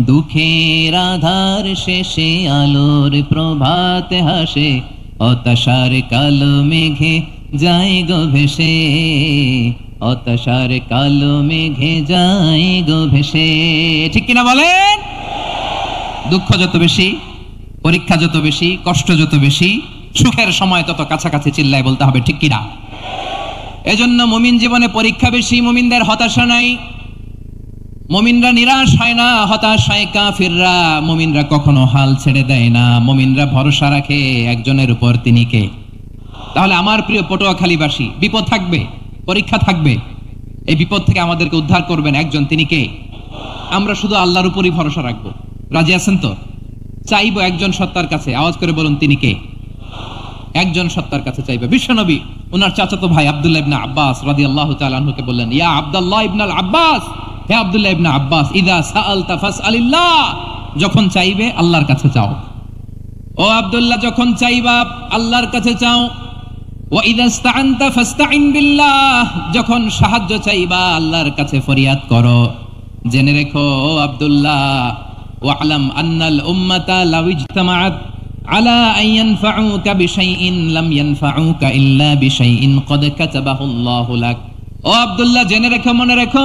দুঃখের আধার শেষে আলোর প্রভাত হাসে, হতাশার কালো মেঘে যায় গো ভেসে, হতাশার কালো মেঘে যায় গো ভেসে। ঠিক কিনা বলেন? দুঃখ যত বেশি, পরীক্ষা যত বেশি, কষ্ট যত বেশি, সুখের সময় তত কাছাকাছি, চিল্লায় বলতে হবে ঠিক কিনা? এজন্য মুমিন জীবনে পরীক্ষা বেশি, মুমিনদের হতাশা নাই, মুমিনরা নিরাশ হয় না, হতাশ হয় কাফিররা। মুমিনরা কখনো হাল ছেড়ে দেয় না, মুমিনরা ভরসা রাখে একজনের উপর, তিনি কে? তাহলে আমার প্রিয় পটুয়াখালীবাসী, বিপদ থাকবে, পরীক্ষা থাকবে, এই বিপদ থেকে আমাদেরকে উদ্ধার করবেন একজন, তিনি কে? আমরা শুধু আল্লাহর উপরই ভরসা রাখবো। রাজি আছেন তো? চাইবো একজন সত্তার কাছে, আওয়াজ করে বলুন তিনি কে? একজন সত্তার কাছে চাইবে। বিশ্বনবী ওনার চাচাতো ভাই আব্দুল্লাহ ইবনে আব্বাস রাদিয়াল্লাহু তাআলা আনহুকে বললেন, ইয়া আব্দুল্লাহ ইবনুল আব্বাস, হে আব্দুল্লাহ ইবনে আব্বাস, ইযা সাআলতা ফাসআলিল্লাহ, যখন চাইবে আল্লাহর কাছে চাও। ও আব্দুল্লাহ, যখন চাইবা আল্লাহর কাছে চাও। ওয়া ইযা ইসতাআনতা ফাসতাইন বিল্লাহ, যখন সাহায্য চাইবা আল্লাহর কাছে ফরিয়াদ করো। জেনে রেখো ও আব্দুল্লাহ, ওয়া'লাম আন্নাল উম্মাতা লাউ ইজতামাআত আলা আন ইয়ানফাউকা বিশাইইন লাম ইয়ানফাউকা ইল্লা বিশাইইন ক্বাদ কাতাবাহু আল্লাহু লাক। ও আব্দুল্লাহ, জেনে রেখো, মনে রেখো,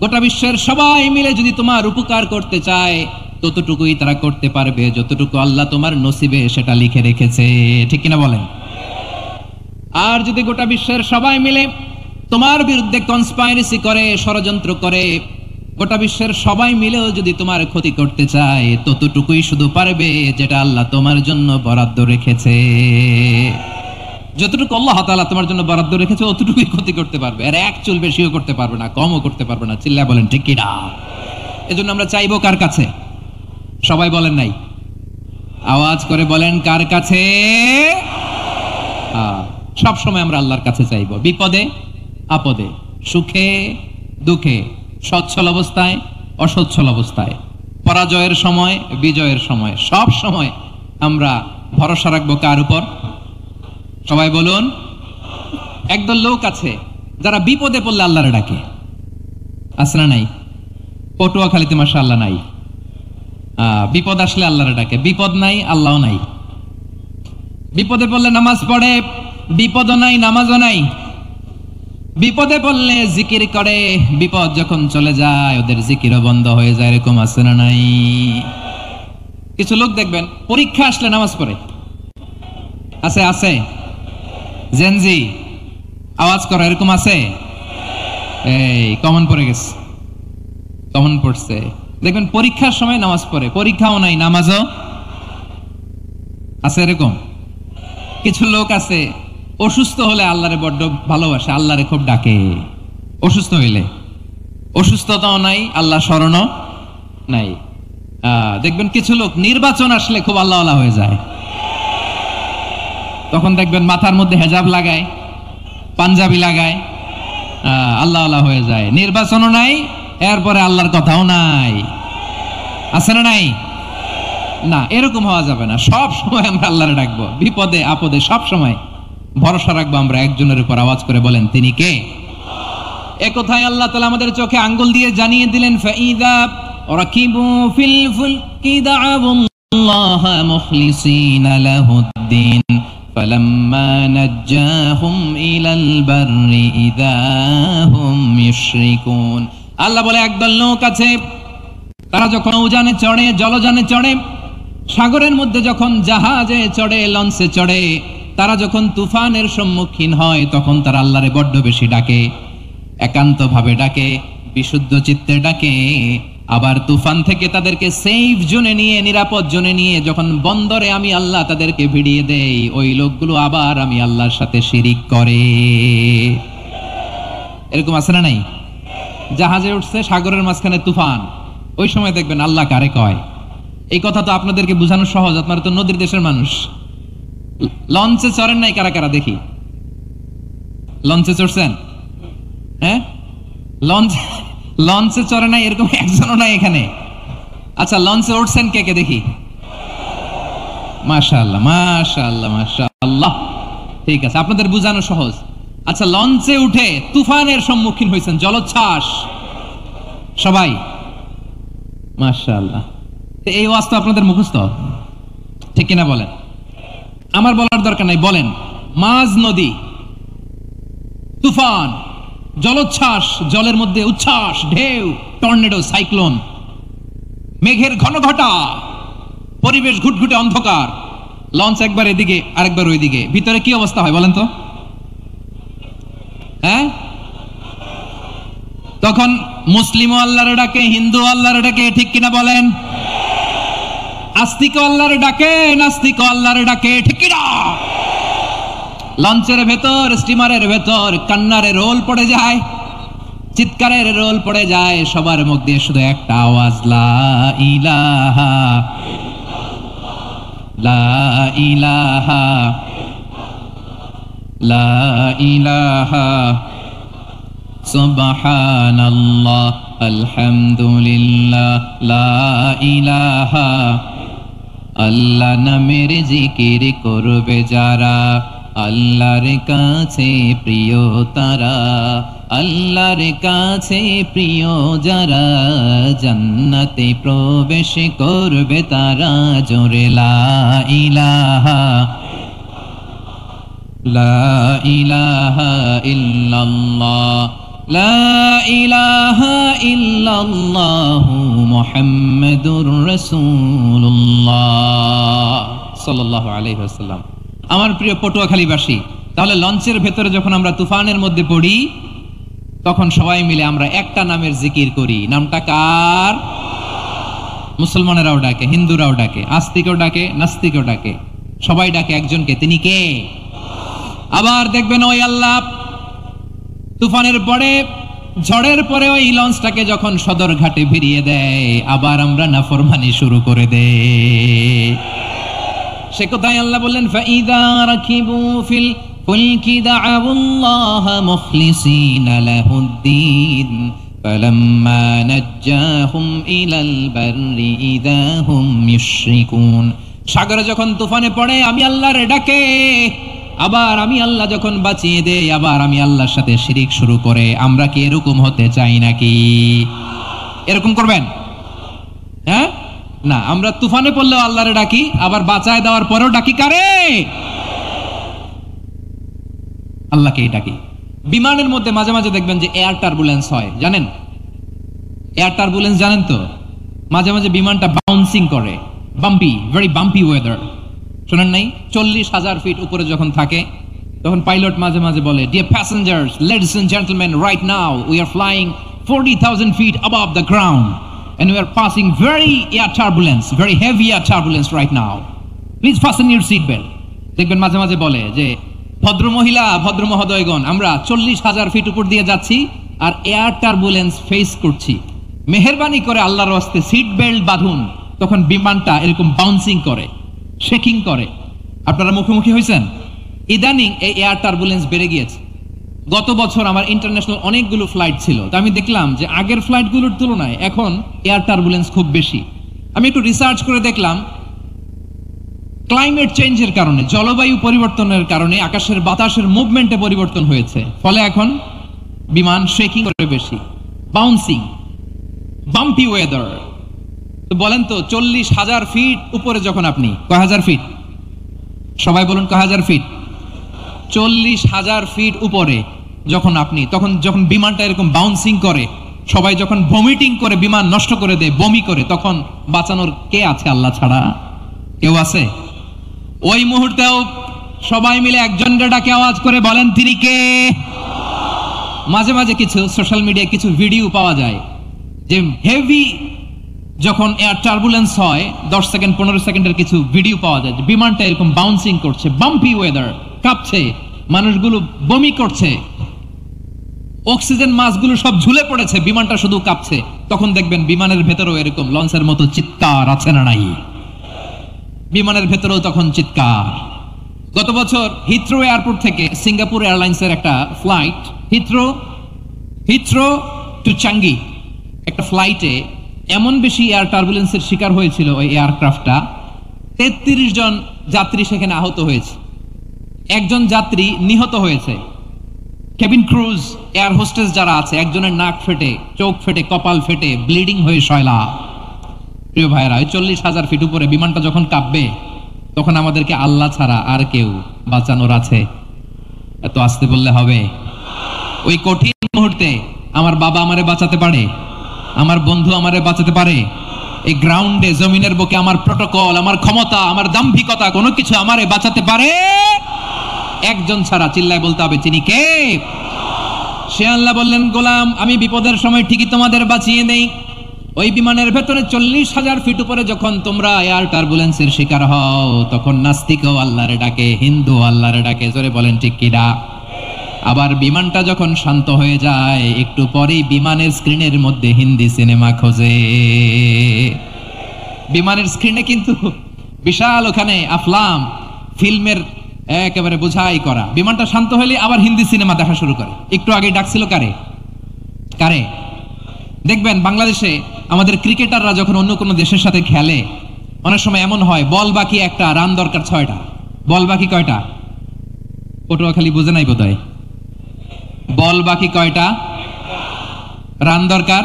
গোটা বিশ্বের সবাই মিলে যদি তোমার উপকার করতে চায় ততটুকুই তারা করতে পারবে যতটুকু আল্লাহ তোমার নসিবে সেটা লিখে রেখেছে। ঠিক কিনা বলেন? আর যদি গোটা বিশ্বের সবাই মিলে তোমার বিরুদ্ধে কনস্পাইরেসি করে, ষড়যন্ত্র করে, গোটা বিশ্বের সবাই মিলেও যদি তোমার ক্ষতি করতে চায় ততটুকুই শুধু পারবে যেটা আল্লাহ তোমার জন্য বরাদ্দ রেখেছে। যতটুকু আল্লাহ তাআলা তোমার জন্য বরাদ্দ রেখেছে অতটুকুই ক্ষতি করতে পারবে, আর এক চুল বেশিও করতে পারবে না, কমও করতে পারবে না। চিল্লায় বলেন ঠিক কিনা? এজন্য আমরা চাইবো কার কাছে? সবাই বলেন নাই, আওয়াজ করে বলেন কার কাছে? সব সময় আমরা আল্লাহর কাছে চাইবো, বিপদে আপদে, সুখে দুঃখে, সচ্ছল অবস্থায় অসচ্ছল অবস্থায়, পরাজয়ের সময় বিজয়ের সময়, সব সময় আমরা ভরসা রাখবো কার উপর? সবাই বলুন। একদল লোক আছে যারা বিপদে পড়লে আল্লাহরে ডাকে, আছে না নাই? পটুয়াখালীতে মাশাআল্লাহ নাই, বিপদ আসলে আল্লাহরে ডাকে, বিপদ নাই আল্লাহও নাই। বিপদে পড়লে নামাজ পড়ে, বিপদও নাই নামাজও নাই। বিপদে পড়লে জিকির করে, বিপদ যখন চলে যায় ওদের জিকিরও বন্ধ হয়ে যায়। এরকম আছে না নাই? কিছু লোক দেখবেন পরীক্ষা আসলে নামাজ পড়ে। আছে আছে, জেনজি আওয়াজ করো, এরকম আছে? এই কমন পড়ে গেছে, কমন পড়ছে। দেখবেন পরীক্ষার সময় নামাজ পড়ে, পরীক্ষাও নাই নামাজও আছে। এরকম কিছু লোক আছে অসুস্থ হলে আল্লাহরে বড্ড ভালোবাসে, আল্লাহরে খুব ডাকে। অসুস্থ হইলে অসুস্থতাও নাই, আল্লাহ স্মরণও নাই। দেখবেন কিছু লোক নির্বাচন আসলে খুব আল্লাহওয়ালা হয়ে যায়। তখন দেখবেন মাথার মধ্যে হেজাব লাগায়, পাঞ্জাবি লাগায়, আল্লাহওয়ালা হয়ে যায়। নির্বাচনও নাই, এরপরে আল্লাহর কথাও নাই। আছে না নাই? না, এরকম হওয়া যাবে না। সব সময় আমরা আল্লাহরে ডাকবো, বিপদে আপদে সব সময় ভরসা রাখবো আমরা একজনের উপর। আওয়াজ করে বলেন তিনি কে? এ কথায় আল্লাহ তাআলা আমাদের চোখে আঙ্গুল দিয়ে জানিয়ে দিলেন, ফাইদা রাকিবু ফিল ফুলকি দা'আবুল্লাহ মুখলিসিনা লাহুদ্দিন ফালাম্মা নাজ্জাহুম ইলাল বাররি ইযা হুম ইউশরিকুন। আল্লাহ বলে একদল লোক আছে, তারা যখন উজানে চড়ে, জলযানে চড়ে, সাগরের মধ্যে যখন জাহাজে চড়ে, লঞ্চে চড়ে, তারা যখন তুফানের সম্মুখীন হয় তখন তারা আল্লাহরে বড্ড বেশি ডাকে, একান্ত ভাবে ডাকে, বিশুদ্ধ চিত্তে ডাকে। আবার তুফান থেকে তাদেরকে সেফ জোনে নিয়ে, নিরাপদ জোনে নিয়ে যখন বন্দরে আমি আল্লাহ তাদেরকে ভিড়িয়ে দেই, ওই লোকগুলো আবার আমি আল্লাহর সাথে শিরিক করে। এরকম আছে না নাই? জাহাজে উঠছে, সাগরের মাঝখানে তুফান, ওই সময় দেখবেন আল্লাহ কারে কয়। এই কথা তো আপনাদেরকে বোঝানো সহজ, আপনারা তো নদীর দেশের মানুষ। লঞ্চে চড়েন নাই কারা কারা দেখি? লঞ্চে চড়ছেন? হ্যাঁ, লঞ্চে চড়ে নাই এরকম একজনও নাই এখানে। আচ্ছা, লঞ্চে উঠছেন কে কে দেখি? মাশাআল্লাহ মাশাআল্লাহ মাশাআল্লাহ, ঠিক আছে, আপনাদের বোঝানো সহজ। আচ্ছা, লঞ্চে উঠে তুফানের সম্মুখীন হয়েছেন, জলোচ্ছ্বাস সবাই, মাশাআল্লাহ। এই ওয়াজ তো আপনাদের মুখস্থ, ঠিক কিনা বলেন? আমার বলার দরকার নাই, বলেন। মাঝ নদী, তুফান, জলোচ্ছ্বাস, জলের মধ্যে উচ্ছ্বাস, ঢেউ, টর্নেডো, সাইক্লোন, মেঘের ঘনঘটা, পরিবেশ ঘুটঘুটে অন্ধকার, লঞ্চ একবার এদিকে আরেকবার ওইদিকে, ভিতরে কি অবস্থা হয় বলেন তো? হ্যাঁ, তখন মুসলিম আল্লাহর ডাকে, হিন্দু আল্লাহর ডাকে, ঠিক কিনা বলেন? আস্তিক আল্লাহর ডাকে, নাস্তিক আল্লাহর ডাকে, ঠিক কিনা? লঞ্চের ভেতর, স্টিমারের ভেতর কান্নারে রোল পড়ে যায়, চিৎকারের রোল পড়ে যায়, সবার মুখ দিয়ে শুধু একটা আওয়াজ, লা ইলাহা লা ইলাহা লা ইলাহা সুবহানাল্লাহ আলহামদুলিল্লাহ লা ইলাহা। আল্লাহ নামের জিকির করবে যারা, আল্লাহর কাছে প্রিয় তারা, আল্লাহর কাছে প্রিয় যারা, জান্নাতে প্রবেশ করবে তারা। জোরে লা ইলাহা লা ইলাহা ইল্লাল্লাহ লা ইলাহা ইল্লাল্লাহু মুহাম্মাদুর রাসূলুল্লাহ সাল্লাল্লাহু আলাইহি ওয়াসাল্লাম। আমার প্রিয় পটুয়াখালীবাসী, তাহলে লঞ্চের ভেতরে যখন আমরা তুফানের মধ্যে পড়ি তখন সবাই মিলে আমরা একটা নামের জিকির করি। নামটা কার? মুসলমানেরাও ডাকে, হিন্দুরাও ডাকে, আস্তিকও ডাকে, নাস্তিকও ডাকে, সবাই ডাকে একজনকে, তিনি কে? আবার দেখবেন ওই আল্লাহ তুফানের পরে, ঝড়ের পরে ওই লঞ্চটাকে যখন সদর ঘাটে ভিড়িয়ে দেয়, আবার আমরা নাফরমানি শুরু করে দেই। সে কথায় আল্লাহ বললেন, ফাইদা রাকিবু ফিল ফুলকি দা'আবুল্লাহ মুখলিসিনা লাহুদ্দিন ফালাম্মা নাজ্জাহুম ইলাল বাররি ইযা হুম ইউশরিকুন। সাগরে যখন তুফানে পড়ে আমি আল্লাহর ডাকে, আবার আমি আল্লাহ যখন বাঁচিয়ে দেই, আবার আমি আল্লাহর সাথে শিরিক শুরু করে। আমরা কি এরকম হতে চাই নাকি? এরকম করবেন? হ্যাঁ, না, আমরা তুফানে পড়লেও আল্লাহরে ডাকি, আবার বাঁচায় দেওয়ার পরেও ডাকি কারে? আল্লাহকেই ডাকি। বিমানের মধ্যে মাঝে মাঝে দেখবেন যে এয়ার টার্বুলেন্স হয়, জানেন? এয়ার টার্বুলেন্স জানেন তো? মাঝে মাঝে বিমানটা বাউন্সিং করে, বাম্পি, ভেরি বাম্পি ওয়েদার। শোনেন নাই? 40,000 ফিট উপরে যখন থাকে তখন পাইলট মাঝে মাঝে বলে, dear passengers, ladies and gentleman, right now we are flying 40,000 feet above the ground and we are passing very air turbulence, very heavy air turbulence right now. Please fasten your seat belt. দেখবেন মাঝে মাঝে বলে যে ভদ্র মহিলা, ভদ্র মহোদয়গণ, আমরা 40,000 ফিট উপর দিয়ে যাচ্ছি আর এয়ার টার্বুলেন্স ফেস করছি, মেহেরবানি করে আল্লাহর ওয়াস্তে সিট বেল্ট বাঁধুন। তখন বিমানটা এরকম বাউন্সিং করে, শেকিং করে। আপনারা মুখোমুখি হয়েছেন? ইদানিং এই এয়ার টার্বুলেন্স বেড়ে গিয়েছে। গত বছর আমার ইন্টারন্যাশনাল অনেকগুলো ফ্লাইট ছিল, তো আমি দেখলাম যে আগের ফ্লাইটগুলোর তুলনায় এখন এয়ার টার্বুলেন্স খুব বেশি। আমি একটু রিসার্চ করে দেখলাম, ক্লাইমেট চেঞ্জের কারণে, জলবায়ু পরিবর্তনের কারণে আকাশের বাতাসের মুভমেন্টে পরিবর্তন হয়েছে, ফলে এখন বিমান শেকিং করে বেশি, বাউন্সিং, বাম্পি ওয়েদার। তো বলেন তো 40,000 ফিট উপরে যখন আপনি, কয় হাজার ফিট? সবাই বলুন কয় হাজার ফিট? 40,000 ফিট উপরে যখন আপনি, তখন যখন বিমানটা এরকম বাউন্সিং করে, সবাই যখন ভমিটিং করে বিমান নষ্ট করে দেয়, বমি করে, তখন বাঁচানোর কে আছে আল্লাহ ছাড়া? কেউ আছে? ওই মুহূর্তেও সবাই মিলে একজনের ডাকে আওয়াজ করে বলেন তিনি কে? মাঝে মাঝে কিছু সোশ্যাল মিডিয়ায় কিছু ভিডিও পাওয়া যায় যে হেভি যখন এয়ার টার্বুলেন্স হয় 10 সেকেন্ড 15 সেকেন্ডের কিছু ভিডিও পাওয়া যায়, বিমানটা এরকম বাউন্সিং করছে, বাম্পি ওয়েদার, কাঁপছে, মানুষগুলো বমি করছে, অক্সিজেন মাসগুলো সব ঝুলে পড়েছে, বিমানটা শুধু কাঁপছে। তখন দেখবেন বিমানের ভেতরেও এরকম লঞ্চের মতো চিৎকার আছে না নাই? বিমানের ভেতরেও তখন চিৎকার। গত বছর হিথ্রো এয়ারপোর্ট থেকে সিঙ্গাপুর এয়ারলাইন্সের একটা ফ্লাইট, হিথ্রো টু চাঙ্গি, একটা ফ্লাইটে এমন বেশি এয়ার টার্বুলেন্সের শিকার হয়েছিল ওই এয়ারক্রাফটটা, 33 জন যাত্রী সেখানে আহত হয়েছে, একজন যাত্রী নিহত হয়েছে। কেবিন ক্রুজ, এয়ার হোস্টেস যারা আছে, একজনের নাক ফেটে, চোখ ফেটে, কপাল ফেটে, ব্লিডিং হয়ে শয়লা। প্রিয় ভাইরা, ওই 40,000 ফিট উপরে বিমানটা যখন কাঁপবে, তখন আমাদেরকে আল্লাহ ছাড়া আর কেউ বাঁচানোর আছে? এত আসতে বললে হবে? ওই কঠিন মুহূর্তে আমার বাবা আমারে বাঁচাতে পারে, আমার বন্ধু আমারে বাঁচাতে পারে। এই গ্রাউন্ডে, জমিনের বুকে আমার প্রটোকল, আমার ক্ষমতা, আমার দাম্ভিকতা, কোনো কিছু আমারে বাঁচাতে পারে? একজন ছাড়া। চিল্লায় বলতে হবে তিনি কে? সে আল্লাহ বললেন, গোলাম আমি বিপদের সময় ঠিকই তোমাদের বাঁচিয়ে নেই। ওই বিমানের ভেতরে 40,000 ফিট উপরে যখন তোমরা এয়ার টার্বুলেন্সের শিকার হও, তখন নাস্তিকও আল্লাহরে ডাকে, হিন্দু আল্লাহরে ডাকে। জোরে বলেন ঠিক কিনা? আবার বিমানটা যখন শান্ত হয়ে যায়, একটু পরেই বিমানের স্ক্রিনের মধ্যে হিন্দি সিনেমা খোঁজে। বিমানের স্ক্রিনে কিন্তু বিশাল ওখানে আফলাম ফিল্মের একেবারে বোঝাই করা। বিমানটা শান্ত হলে আবার হিন্দি সিনেমা দেখা শুরু করে। একটু আগে ডাকছিল কারে? কারে? দেখবেন বাংলাদেশে আমাদের ক্রিকেটাররা যখন অন্য কোনো দেশের সাথে খেলে, অনেক সময় এমন হয় বল বাকি একটা, রান দরকার 6টা। বল বাকি কয়টা? পটুয়াখালী বুঝে নাই বোধহয়। বল বাকি কয়টা? রান দরকার।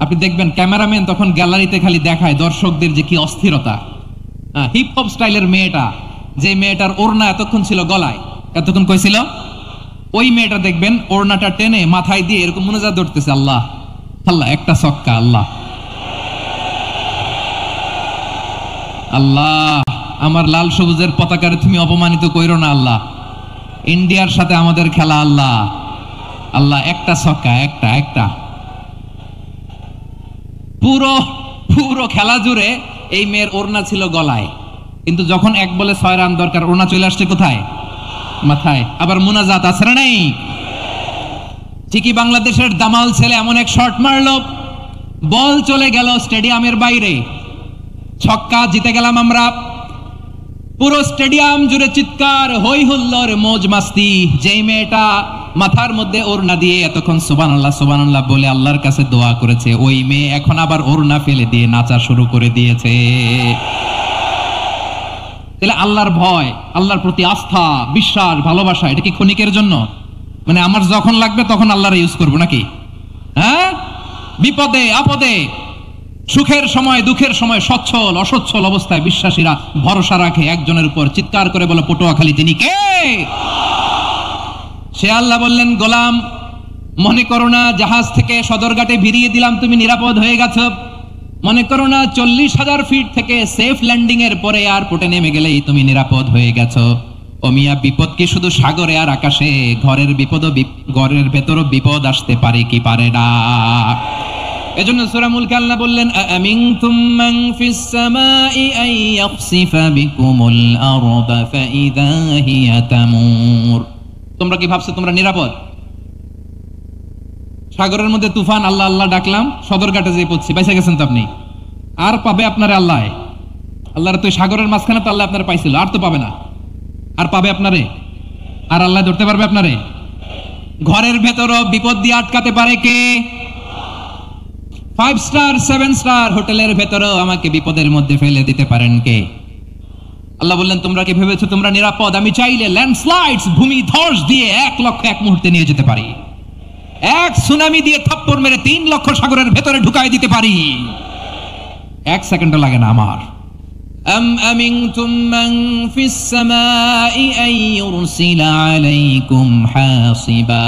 আপনি দেখবেন ক্যামেরাম্যান তখন গ্যালারিতে খালি দেখায় দর্শকদের যে কি অস্থিরতা। হিপ হপ স্টাইলের মেয়েটা, যে মেয়েটার ওড়না এতক্ষণ ছিল গলায়, এতক্ষণ কই ছিল, ওই মেয়েটা দেখবেন ওড়নাটা টেনে মাথায় দিয়ে এরকম মুনাজাত ধরতেছে, আল্লাহ আল্লাহ, একটা ছক্কা, আল্লাহ আল্লাহ, আমার লাল সবুজের পতাকারে তুমি অপমানিত কইরো না আল্লাহ, ইন্ডিয়ার সাথে আমাদের খেলা, আল্লাহ আল্লাহ, একটা ছক্কা, একটা। পুরো পুরো খেলা জুড়ে এই মেয়ের ওড়না ছিল গলায়, কিন্তু যখন এক বলে 6 রান দরকার, ওড়না চলে আসছে কোথায়? মাথায়। আবার মুনাজাত আছে না নেই? ঠিকই বাংলাদেশের দামাল ছেলে এমন এক শট মারলো, বল চলে গেল স্টেডিয়ামের বাইরে, ছক্কা, জিতে গেলাম আমরা। পুরো স্টেডিয়াম জুড়ে চিৎকার, হই হুল্লোড়, মৌজ মাস্তি। যেই মেয়েটা মাথার মধ্যে ওড়না দিয়ে এতক্ষণ সুবহানাল্লাহ সুবহানাল্লাহ বলে আল্লাহর কাছে দোয়া করেছে, ওই মেয়ে এখন আবার ওড়না ফেলে দিয়ে নাচা শুরু করে দিয়েছে। তাহলে আল্লাহর ভয়, আল্লাহর প্রতি আস্থা, বিশ্বাস, ভালোবাসা, এটা কি ক্ষণিকের জন্য? মানে আমার যখন লাগবে তখন আল্লাহর ইউজ করবো নাকি? হ্যাঁ, বিপদে আপদে সুখের সময় দুঃখের সময় সচ্ছল অসচ্ছল অবস্থায় বিশ্বাসীরা ভরসা রাখে একজনের উপর, চিৎকার করে বলে পটুয়াখালী তিনি কে? সে আল্লাহ বললেন, গোলাম মনে করো না জাহাজ থেকে সদরঘাটে ভিড়িয়ে দিলাম তুমি নিরাপদ হয়ে গেছো, মনে করো না 40,000 ফিট থেকে সেফ ল্যান্ডিং এর পরে এয়ারপোর্টে নেমে গেলেই তুমি নিরাপদ হয়ে গেছো। ও মিয়া, বিপদ কি শুধু সাগরে আর আকাশে? ঘরের ঘরের ভেতরও বিপদ আসতে পারে কি পারে না? এজন্য সূরা মুলকে আল্লাহ বললেন, আমিনতুম মান ফিস সামাই আন ইয়াখসিফা বিকুমুল আরদা ফাইযা হিয়া তামুর। তোমরা কি ভাবছো তোমরা নিরাপদ? সাগরের মধ্যে তুফান, আল্লাহ আল্লাহ ডাকলাম, সদরঘাটে যেয়ে পড়ছি, বাইসা গেছেন তো আপনি। আর পাবে আপনারে আল্লাহ? আল্লাহর তো সাগরের মাঝখানে তো আল্লাহ আপনার পাইছিল, আর তো পাবে না। আর পাবে আপনারে? আর আল্লাহ ধরতে পারবে আপনারে? ঘরের ভেতরও বিপদ দিয়ে আটকাতে পারে কে? 5 স্টার 7 স্টার হোটেলের ভেতরেও আমাকে বিপদের মধ্যে ফেলে দিতে পারেন কে? আল্লাহ বললেন, তোমরা কি ভেবেছো তোমরা নিরাপদ? আমি চাইলে ল্যান্ডস্লাইডস, ভূমি ধস দিয়ে 1 লক্ষ এক মুহূর্তে নিয়ে যেতে পারি। এক সুনামি দিয়ে থাপ্পড় মেরে 3 লক্ষ সাগরের ভেতরে ঢুকাই দিতে পারি, 1 সেকেন্ডও লাগে না আমার। আম আমিনতুম মান ফিস সামাই আন ইউরসিলা আলাইকুম হাসিবা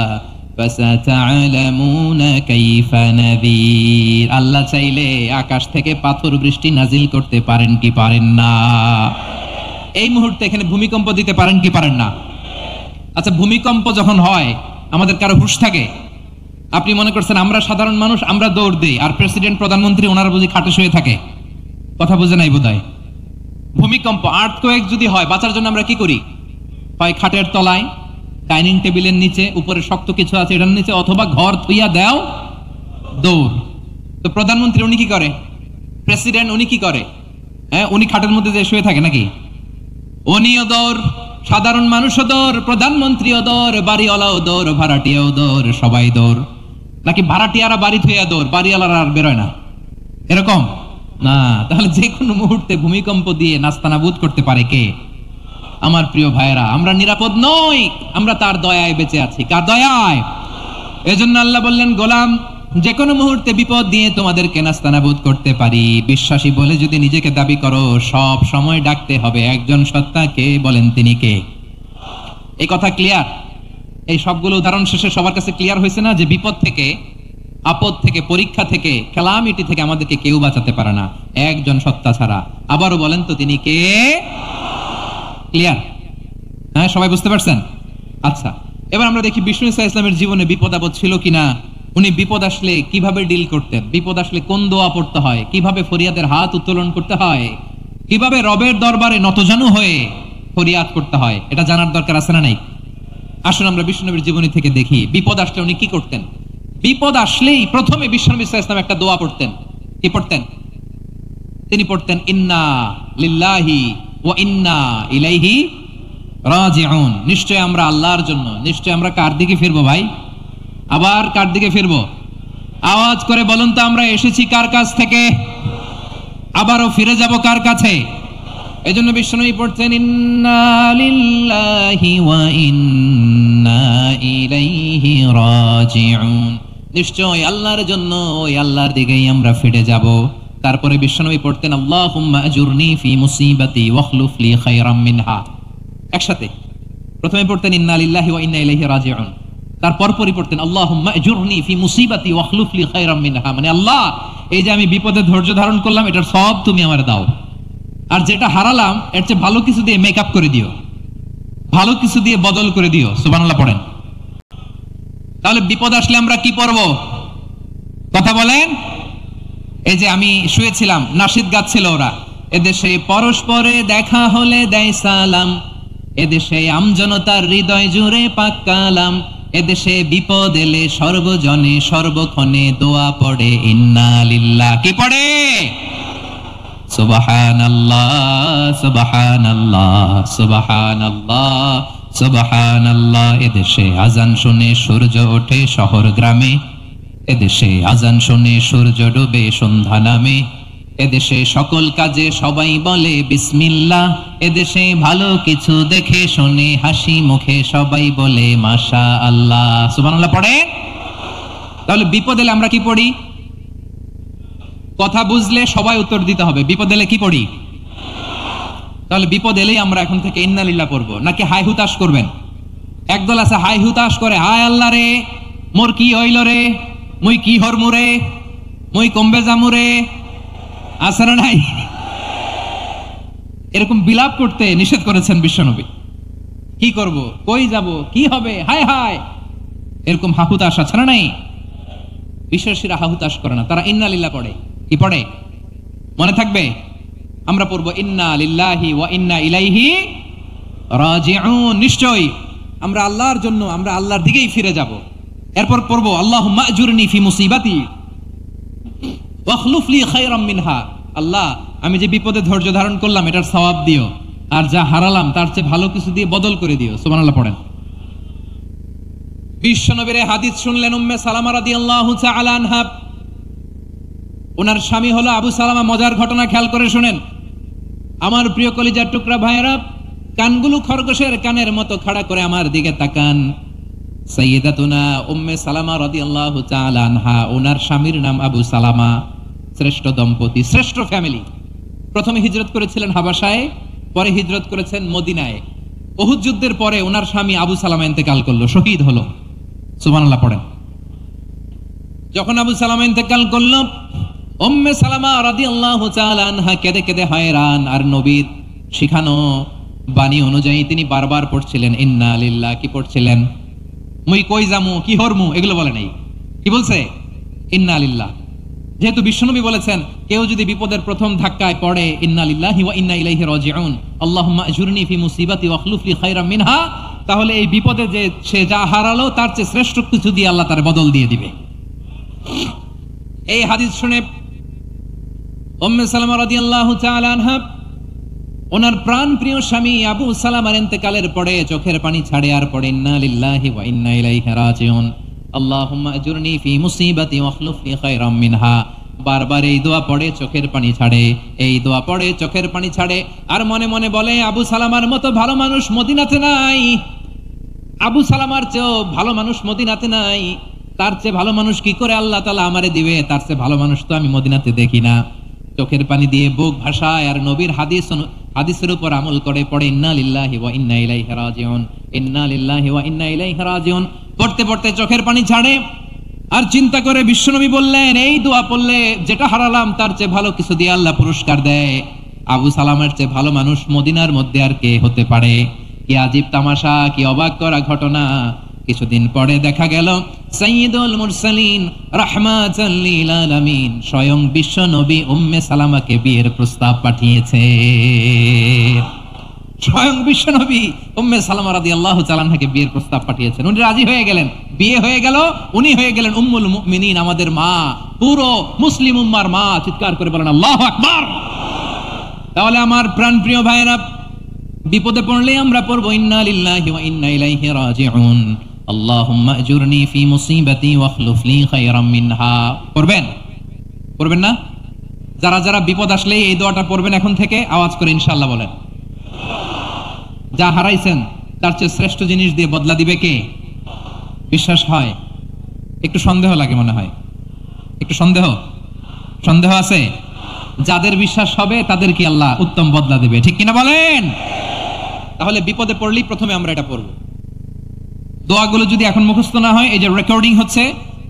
ফাসাতা'লামুনা কাইফা নাযীর। আল্লাহ চাইলে আকাশ থেকে পাথর বৃষ্টি নাজিল করতে পারেন কি পারেন না? এই মুহূর্তে এখানে ভূমিকম্প দিতে পারেন কি পারেন না? আচ্ছা, ভূমিকম্প যখন হয় আমাদের কারো হুঁশ থাকে? আপনি মনে করছেন আমরা সাধারণ মানুষ, আমরা দৌড় দিই, আর প্রেসিডেন্ট প্রধানমন্ত্রী ওনারা বুঝি খাটে শুয়ে থাকে? কথা বুঝে নাই বোধহয়। ভূমিকম্প, আর্থকোয়েক যদি হয় বাঁচার জন্য আমরা কি করি? হয় খাটের তলায়, ডাইনিং টেবিলের নিচে, উপরে শক্ত কিছু আছে এটার নিচে, অথবা ঘর থুইয়া দাও দৌড়। তো প্রধানমন্ত্রী উনি কি করে? প্রেসিডেন্ট উনি কি করে? হ্যাঁ, উনি খাটের মধ্যে যে শুয়ে থাকে নাকি? উনিও দৌড়, সাধারণ মানুষও দৌড়, প্রধানমন্ত্রীও দৌড়, বাড়িওয়ালাও দৌড়, ভাড়াটিয়াও দৌড়, সবাই দৌড়। নাকি ভাড়াটিয়ারা বাড়ি থুইয়া দৌড়, বাড়িওয়ালারা আর বেরোয় না? এরকম না। তাহলে যে কোনো মুহূর্তে ভূমিকম্প দিয়ে নাস্তানাবুদ করতে পারে কে? আমার প্রিয় ভাইয়েরা, আমরা নিরাপদ নই, আমরা তার দয়ায় বেঁচে আছি। কার দয়ায়? এজন্য আল্লাহ বললেন, গোলাম যে কোনো মুহূর্তে বিপদ দিয়ে তোমাদেরকে নাস্তানাবুদ করতে পারি। বিশ্বাসী বলে যদি নিজেকে দাবি করো, সব সময় ডাকতে হবে একজন সত্তাকে। বলেন তিনি কে? এই কথা ক্লিয়ার? এই সবগুলো উদাহরণ শেষে সবার কাছে ক্লিয়ার হয়েছে না যে বিপদ থেকে, আপদ থেকে, পরীক্ষা থেকে, ক্যালামিটি থেকে আমাদেরকে কেউ বাঁচাতে পারে না একজন সত্তা ছাড়া। আবারও বলেন তো তিনি কে? ক্লিয়ার? হ্যাঁ, সবাই বুঝতে পারছেন? আচ্ছা, এবার আমরা দেখি বিষ্ণু ইসা ইসলামের জীবনে বিপদ আপদ ছিল কিনা। উনি বিপদ আসলে কিভাবে ডিল করতেন, বিপদ আসলে কোন দোয়া পড়তে হয়, কিভাবে ফরিয়াদের হাত উত্তোলন করতে হয়, কিভাবে রবের দরবারে নতজানু হয়ে ফরিয়াদ করতে হয়, এটা জানার দরকার আছে না নাই? আসুন আমরা বিষ্ণুনবীর জীবনী থেকে দেখি বিপদ আসলে উনি কি করতেন। বিপদ আসলেই প্রথমে বিষ্ণু ইসা ইসলাম একটা দোয়া পড়তেন। কি পড়তেন? তিনি পড়তেন, ইন্না লিল্লাহি ওয়া ইন্না ইলাইহি রাজিউন। নিশ্চয় আমরা আল্লাহর জন্য, নিশ্চয় আমরা কার দিকে ফিরবো ভাই? আবার কার দিকে ফিরবো? আওয়াজ করে বলুন তো, আমরা এসেছি কার কাছ থেকে, আবারও ফিরে যাব কার কাছে? এজন্য বিষ্ণুই পড়তেন, ইন্না লিল্লাহি ওয়া ইন্না ইলাইহি রাজিউন। নিশ্চয় আল্লাহর জন্য, ওই আল্লাহর দিকেই আমরা ফিরে যাব। তারপরে বিষ্ণুই পড়তেন, আল্লাহুম্মা আজুরনি ফি মুসিবাতি ওয়াখলুফ লি খায়রাম মিনহা। একসাথে প্রথমে পড়তেন ইন্না লিল্লাহি ওয়া ইন্না ইলাইহি রাজিউন, তারপর পড়তেন আল্লাহুম্মা আজুরনি ফি মুসিবাতি ওয়াখলুফ লি খায়রাম মিনহা। মানে আল্লাহ, এই যে আমি বিপদে ধৈর্য ধারণ করলাম, এটার সব তুমি আমারে দাও, আর যেটা হারালাম এর চেয়ে ভালো কিছু দিয়ে মেকআপ করে দিও, ভালো কিছু দিয়ে বদল করে দিও। সুবহানাল্লাহ পড়েন। তাহলে বিপদ আসলে আমরা কি পড়ব? কথা বলেন। এই যে আমি শুয়েছিলাম, নাশিদ গাচ্ছিল ওরা, এদেশে পরস্পরে দেখা হলে দেয় সালাম, এদেশে আমজনতার হৃদয় জুড়ে পাক কালাম, এদেশে বিপদ এলে সর্বজনে সর্বক্ষণে দোয়া পড়ে ইন্না লিল্লাহ। কি পড়ে? সুবহানাল্লাহ সুবহানাল্লাহ সুবহানাল্লাহ সুবহানাল্লাহ। এদেশে আজান শুনে সূর্য ওঠে শহর গ্রামে, এদেশে আজান শুনে সূর্য ডুবে সন্ধ্যা নামে, এদেশে সকল কাজে সবাই বলে বিসমিল্লাহ, এদেশে ভালো কিছু দেখে শুনে হাসি মুখে সবাই বলে মাশা আল্লাহ। সুবহানাল্লাহ পড়ে। তাহলে বিপদ এলে আমরা কি পড়ি? কথা বুঝলে সবাই উত্তর দিতে হবে। বিপদ এলে কি পড়ি? তাহলে বিপদ এলেই আমরা এখন থেকে ইন্না লিল্লাহ পড়বো, নাকি হাই হুতাশ করবেন? একদল আছে হাই হুতাশ করে, হায় আল্লাহ রে মোর কি হইল রে, মুই কি হরমু রে, মুই কমবে জামু রে, আছে না নাই? এরকম বিলাপ করতে নিষেধ করেছেন বিশ্বনবী। কি করব, কই যাব, কি হবে, হায় হায়, এরকম হাহুতাশ আছে না নাই? বিশ্বাসীরা হাহুতাশ করে না, তারা ইন্না লিল্লাহ পড়ে। কি পড়ে মনে থাকবে? আমরা পড়বো ইন্না লিল্লাহি ওয়া ইন্না ইলাইহি রাজিউন। নিশ্চয়ই আমরা আল্লাহর জন্য, আমরা আল্লাহর দিকেই ফিরে যাব। এরপর পড়বো আল্লাহুম্মা আজুরনি ফি মুসিবাতি ওয়াখলুফ লি খায়রাম মিনহা। আল্লাহ, আমি যে বিপদে ধৈর্য ধারণ করলাম এটার সওয়াব দিও, আর যা হারালাম তার চেয়ে ভালো কিছু দিয়ে বদল করে দিও। সুবহানাল্লাহ পড়েন। বিশ্বনবীর হাদিস শুনলেন উম্মে সালামা রাদিয়াল্লাহু তাআলা আনহা। ওনার স্বামী হলো আবু সালামা। মজার ঘটনা খেয়াল করে শুনেন আমার প্রিয় কলিজার টুকরা ভাইয়েরা। কানগুলো খরগোশের কানের মতো খাড়া করে আমার দিকে তাকান। সাইয়্যিদাতুনা উম্মে সালামা রাদিয়াল্লাহু তাআলা আনহা, ওনার স্বামীর নাম আবু সালামা। শ্রেষ্ঠ দম্পতি, শ্রেষ্ঠ ফ্যামিলি। প্রথমে হিজরত করেছিলেন হাবাসায়, পরে হিজরত করেছেন মদিনায়। উহুদ যুদ্ধের পরে ওনার স্বামী আবু সালামা ইন্তেকাল করলো, শহীদ হলো। সুবহানাল্লাহ পড়েন। যখন আবু সালামা ইন্তেকাল করলো, উম্মে সালামা রাদিয়াল্লাহু তাআলা আনহা কেঁদে কেঁদে হয়রান। আর নবীর শিখানো বাণী অনুযায়ী তিনি বারবার পড়ছিলেন ইন্না লিল্লাহ। কি পড়ছিলেন? মুই কই জামু, কি হরমু, এগুলো বলে নাই। কি বলছে? ইন্না লিল্লাহ। যেহেতু বিশ্বনবী বলেছেন কেউ যদি বিপদের প্রথম ধাক্কায় পড়ে ইন্না লিল্লাহি ওয়া ইন্না ইলাইহি রাজিউন, আল্লাহুম্মা আজুরনি ফি মুসিবাতি ওয়াখলুফ লি খায়রাম মিনহা, তাহলে এই বিপদে যে সে যা হারালো তার চেয়ে শ্রেষ্ঠ কিছু দিয়ে আল্লাহ তার বদল দিয়ে দিবে। এই হাদিস শুনে উম্মে সালামা রাদিয়াল্লাহু তাআলা আনহা ওনার প্রাণ প্রিয় স্বামী আবু সালামার ইন্তেকালের পরে চোখের পানি ছাড়ে আর পড়ে ইন্না লিল্লাহি ওয়া ইন্না ইলাইহি রাজিউন, আল্লাহুম্মা আজুরনি ফি মুসিবাতি ওয়াখলুফ লি খায়রাম মিনহা। বারবার এই দোয়া পড়ে চোখের পানি ছাড়ে, এই দোয়া পড়ে চোখের পানি ছাড়ে। আর মনে মনে বলে আবু সালামার মতো ভালো মানুষ মদিনাতে নাই, আবু সালামার চেয়েও ভালো মানুষ মদিনাতে নাই। তার চেয়ে ভালো মানুষ কি করে আল্লাহ তাআলা আমারে দিবে, তার চেয়ে ভালো মানুষ তো আমি মদিনাতে দেখি না। চোখের পানি দিয়ে বুক ভাসায় আর নবীর হাদিসের উপর আমল করে পড়ে ইন্না লিল্লাহি ওয়া ইন্না ইলাইহি রাজিউন, ইন্না লিল্লাহি ওয়া ইন্না ইলাইহি রাজিউন। পড়তে পড়তে চোখের পানি ছাড়ে আর চিন্তা করে বিশ্বনবী বললেন এই দোয়া পড়লে যেটা হারালাম তার চেয়ে ভালো কিছু দিয়ে আল্লাহ পুরস্কার দেয়। আবু সালামের চেয়ে ভালো মানুষ মদিনার মধ্যে আর কে হতে পারে? কি আজীব তামাশা, কি অবাক করা ঘটনা। কিছুদিন পরে দেখা গেল সাইয়্যিদুল মুরসালিন রাহমাতাল লিল আলামিন স্বয়ং বিশ্ব নবী উম্মে সালামাকে বিয়ের প্রস্তাব পাঠিয়েছে। স্বয়ং বিশ্ব নবী উম্মে সালামা রাদিয়াল্লাহু তাআলা আনহাকে বিয়ের প্রস্তাব পাঠিয়েছেন। উনি রাজি হয়ে গেলেন, বিয়ে হয়ে গেল। উনি হয়ে গেলেন উম্মুল মুমিনিন, আমাদের মা, পুরো মুসলিম উম্মার মা। চিৎকার করে বলেন আল্লাহু আকবার। তাহলে আমার প্রাণপ্রিয় ভাইরা, বিপদে পড়লে আমরা পড়বো ইন্না লিল্লাহি ওয়া ইন্না ইলাইহি রাজিউন, আল্লাহুম্মা আজুরনি ফি মুসিবাতি ওয়াখলুফ লি খায়রাম মিনহা। পড়বেন? পড়বেন না? যারা যারা বিপদ আসলে এই দোয়াটা পড়বেন এখন থেকে আওয়াজ করে ইনশাআল্লাহ বলেন। যা হারাইছেন তার চেয়ে শ্রেষ্ঠ জিনিস দিয়ে বদলা দিবে কে? বিশ্বাস হয়? একটু সন্দেহ লাগে মনে হয়, একটু সন্দেহ আছে? যাদের বিশ্বাস হবে তাদের কি আল্লাহ উত্তম বদলা দেবে, ঠিক কিনা বলেন? তাহলে বিপদে পড়লেই প্রথমে আমরা এটা পড়ব। দোয়াগুলো যদি এখন মুখস্থ না হয়, এই যে রেকর্ডিং হচ্ছে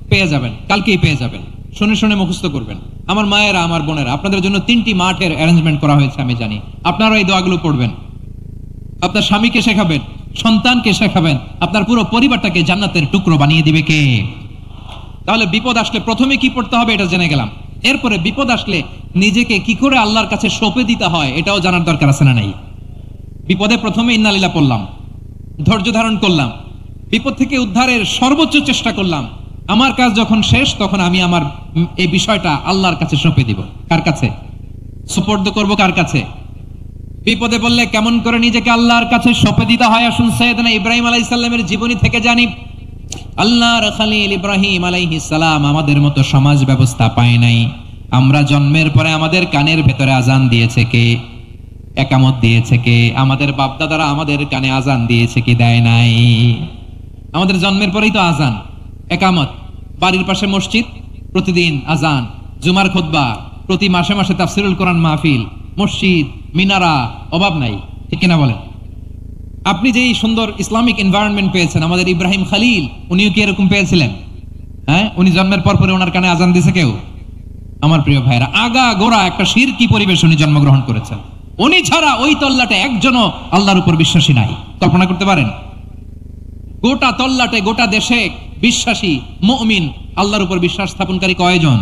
পেয়ে যাবেন, কালকেই পেয়ে যাবেন। শুনে শুনে মুখস্থ করবেন। আমার মায়েরা, আমার বোনেরা, আপনাদের জন্য 3টি মাঠের অ্যারেঞ্জমেন্ট করা হয়েছে, আমি জানি। আপনারা এই দোয়াগুলো পড়বেন, আপনার স্বামীকে শেখাবেন, সন্তানকে শেখাবেন, আপনার পুরো পরিবারটাকে জান্নাতের টুকরো বানিয়ে দিবে কে? তাহলে বিপদ আসলে প্রথমে কি পড়তে হবে এটা জেনে গেলাম। এরপরে বিপদ আসলে নিজেকে কি করে আল্লাহর কাছে সঁপে দিতে হয় এটাও জানার দরকার আছে না নাই? বিপদে প্রথমে ইন্না লিল্লাহ পড়লাম, ধৈর্য ধারণ করলাম, বিপদ থেকে উদ্ধারের সর্বোচ্চ চেষ্টা করলাম। আমার কাজ যখন শেষ তখন আমি আমার এই বিষয়টা আল্লাহর কাছে সঁপে দিব। কার কাছে সুপর্দ করব? কার কাছে? বিপদে বললে কেমন করে নিজেকে আল্লাহর কাছে সঁপে দিতে হয় আসুন সাইয়েদনা ইব্রাহিম আলাইহিস সালামের জীবনী থেকে জানি। আল্লাহর খলিল ইব্রাহিম আলাইহিস সালাম আমাদের মতো সমাজ ব্যবস্থা পায় নাই। আমরা জন্মের পরে আমাদের কানের ভেতরে আজান দিয়েছে কে? একামত দিয়েছে কে? আমাদের বাপদাদারা আমাদের কানে আজান দিয়েছে কি? দেয় নাই। আমাদের জন্মের পরেই তো আজান, একামত, বাড়ির পাশে মসজিদ, প্রতিদিন আজান, জুমার খুতবা, প্রতি মাসে মাসে তাফসিরুল কোরআন মাহফিল, মসজিদ, মিনারা, অভাব নাই, ঠিক কিনা বলেন? আপনি যে এই সুন্দর ইসলামিক এনভায়রনমেন্ট পেয়েছেন, আমাদের ইব্রাহিম খালিল উনিও কি এরকম পেয়েছিলেন? হ্যাঁ, উনি জন্মের পর পরে ওনার কানে আজান দিছে কেউ? আমার প্রিয় ভাইরা, আগা গোড়া একটা শিরকি পরিবেশ উনি জন্মগ্রহণ করেছেন। উনি ছাড়া ওই তল্লাটে একজনও আল্লাহর উপর বিশ্বাসী নাই। কল্পনা করতে পারেন? গোটা তল্লাটে, গোটা দেশে বিশ্বাসী মুমিন, আল্লাহর উপর বিশ্বাস স্থাপনকারী কয়জন?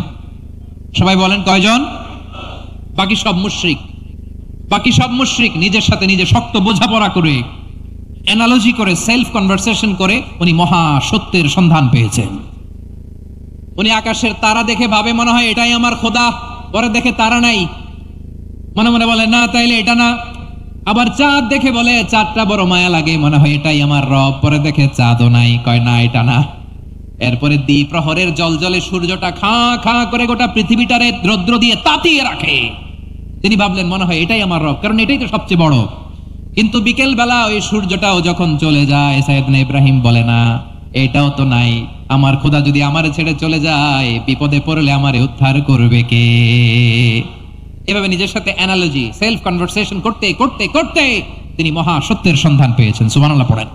সবাই বলেন কয়জন? বাকি সব মুশরিক। বাকি সব মুশরিক। নিজের সাথে নিজে শক্ত বোঝাপড়া করে, অ্যানালজি করে, সেলফ কনভারসেশন করে উনি মহা সত্যের সন্ধান পেয়েছেন। উনি আকাশের তারা দেখে ভাবে মনে হয় এটাই আমার খোদা, পরে দেখে তারা নাই, মনে মনে বলে না তাইলে এটা না। আবার চাঁদ দেখে বলে চাঁদটা বড় মায়া লাগে, মনে হয় এটাই আমার রব, পরে দেখে চাঁদও নাই, কয় না এটা না। এরপরে দ্বিপ্রহরের জলজলে সূর্যটা খাঁ খাঁ করে গোটা পৃথিবীটারে রৌদ্র দিয়ে তাতিয়ে রাখে। তিনি ভাবলেন মনে হয় এটাই আমার রব, কারণ এটাই তো সবচেয়ে বড়। কিন্তু বিকেল বেলা ওই সূর্যটাও যখন চলে যায়, সাইয়েদনা ইব্রাহিম বলে না এটাও তো নাই, আমার খোদা যদি আমারে ছেড়ে চলে যায়, বিপদে পড়লে আমারে উদ্ধার করবে কে? এভাবে নিজের সাথে অ্যানালজি, সেলফ কনভারসেশন করতে করতে করতে তিনি মহা সত্যের সন্ধান পেয়েছেন। সুবহানাল্লাহ পড়েন।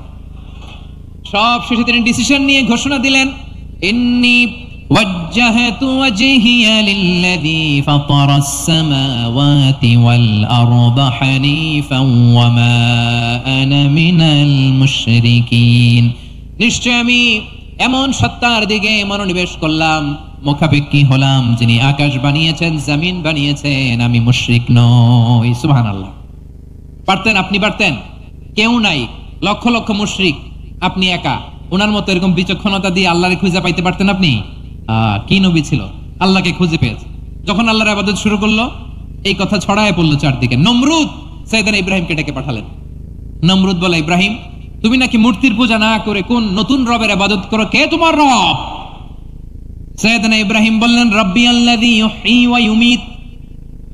সব শেষে তিনি ডিসিশন নিয়ে ঘোষণা দিলেন, ইন্নী ওয়াজ্জাহতু ওয়াজহিয়া লিল্লাযী ফাতারাস সামাওয়াতি ওয়াল আরদা হানিফান ওয়া মা আনা মিনাল মুশরিকিন। নিশ্চয় আমি এমন সত্তার দিকে মনোনিবেশ করলাম, মুখাপেক্ষী হলাম, যিনি আকাশ বানিয়েছেন, জমিন বানিয়েছেন, আমি মুশরিক নই। সুবহানাল্লাহ। পারতেন? আপনি পারতেন? কেউ নাই, লক্ষ লক্ষ মুশরিক, আপনি একা। ওনার মতো এরকম বিচক্ষণতা দিয়ে আল্লাহরে খুঁজে পাইতে পারতেন আপনি? কি নবী ছিল, আল্লাহকে খুঁজে পেয়েছে। যখন আল্লাহর ইবাদত শুরু করলো, এই কথা ছড়ায় পড়লো চারদিকে। নমরুদ সাইয়েদনা ইব্রাহিমকে ডেকে পাঠালেন। নমরুদ বলে, ইব্রাহিম তুমি নাকি মূর্তির পূজা না করে কোন নতুন রবের ইবাদত করো, কে তোমার রব? সাইয়েদনা ইব্রাহিম বললেন, রব্বি আল্লাযী ইউহয়ী ওয়া ইউমীত,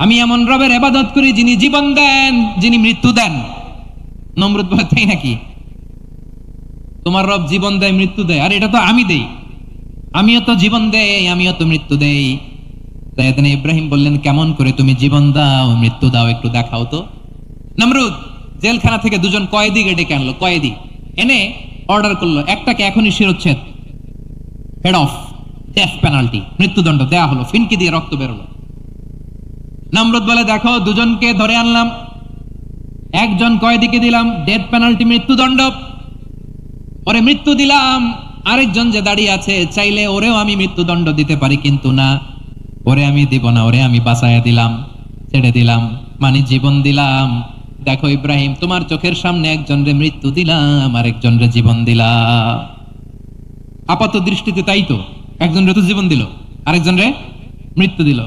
আমি এমন রবের ইবাদত করি যিনি জীবন দেন, যিনি মৃত্যু দেন। নমরুদ বলে, তাই নাকি? তোমার রব জীবন দেয়, মৃত্যু দেয়, আর এটা তো আমি দেই, আমিও তো জীবন দেই, আমিও তো মৃত্যু দেই। সাইয়েদনা ইব্রাহিম বললেন, কেমন করে তুমি জীবন দাও, মৃত্যু দাও, একটু দেখাও তো। নমরুদ জেলখানা থেকে দুজন কয়েদিকে ডেকে আনলো। কয়েদি এনে অর্ডার করলো, একটাকে এখনই শিরোচ্ছেদ, হেড অফ, ডেথ পেনাল্টি, মৃত্যুদণ্ড দেয়া হলো। ফিনকি দিয়ে রক্ত বেরোলো। নমরুদ বলে, দেখো দুজনকে ধরে আনলাম, একজন কয়েদিকে দিলাম ডেথ পেনাল্টি, মৃত্যুদণ্ড, ওরে মৃত্যু দিলাম। আরেকজন যে দাঁড়িয়ে আছে, চাইলে ওরেও আমি মৃত্যুদণ্ড দিতে পারি, কিন্তু না, ওরে আমি দিব না, ওরে আমি বাঁচাইয়া দিলাম, ছেড়ে দিলাম, মানে জীবন দিলাম। দেখো ইব্রাহিম, তোমার চোখের সামনে একজন রে মৃত্যু দিলাম, আরেকজন রে জীবন দিলাম। আপাত দৃষ্টিতে তাই তো, একজন রে তো জীবন দিল, আরেকজন রে মৃত্যু দিল।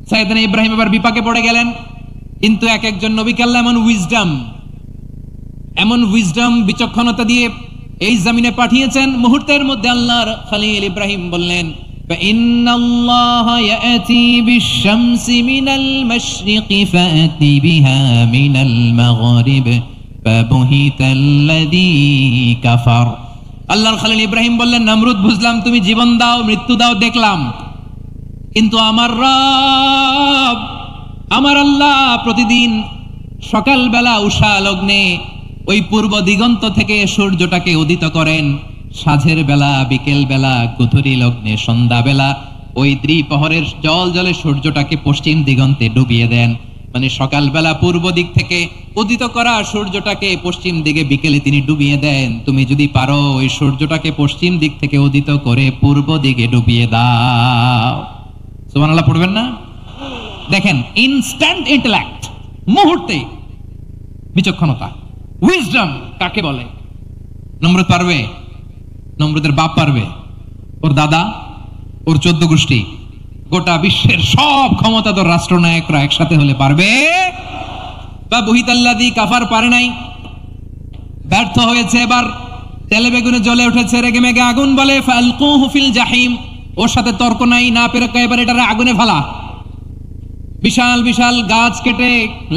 সাইয়েদনা ইব্রাহিম এবার বিপাকে পড়ে গেলেন। কিন্তু এক একজন নবীকে আল্লাহ এমন উইজডম বিচক্ষণতা দিয়ে এই জমিনে পাঠিয়েছেন, মুহূর্তের মধ্যে আল্লাহর খলিল ইব্রাহিম বললেন, ইন্নাল্লাহা ইয়াতি বিশ-শামসি মিনাল মাশরিকি ফাতি বিহা মিনাল মাগরিব ফাবুহিতাল্লাযী কাফার। আল্লাহর খলিল ইব্রাহিম বললেন, নমরুদ বুঝলাম তুমি জীবন দাও, মৃত্যু দাও, দেখলাম, কিন্তু আমার রব, আমার আল্লাহ প্রতিদিন সকালবেলা উষা লগ্নে ওই পূর্ব দিগন্ত থেকে সূর্যটাকে উদিত করেন, সাঁঝের বেলা, বিকেল বেলা, গধূলি লগ্নে, সন্ধ্যা বেলা ওই দ্বিপ্রহরের জল জলে সূর্যটাকে পশ্চিম দিগন্তে ডুবিয়ে দেন। মানে সকালবেলা পূর্ব দিক থেকে উদিত করা সূর্যটাকে পশ্চিম দিকে বিকেলে তিনি ডুবিয়ে দেন। তুমি যদি পারো ওই সূর্যটাকে পশ্চিম দিক থেকে উদিত করে পূর্ব দিকে ডুবিয়ে দাও। সুবহানাল্লাহ পড়বেন না? দেখেন, ইনস্ট্যান্ট ইন্টেলেক্ট, মুহূর্তে বিচক্ষণতা, উইজডম কাকে বলে? নমরুদ পারবে? নমরুদের বাপ পারবে, ওর দাদা, ওর 14 গোষ্ঠী, গোটা বিশ্বের সব ক্ষমতাধর রাষ্ট্রনায়করা একসাথে হলে পারবে? বা বুহিতাল্লাযী কাফার পারে নাই, ব্যর্থ হয়েছে। এবার তেলে বেগুনে জ্বলে উঠেছে, রেগে মেগে আগুন বলে, ফালকুহু ফিল জাহিম, ওর সাথে তর্ক নাই, না পেরে এবার এটারে আগুনে ফেলা। বিশাল বিশাল গাছ কেটে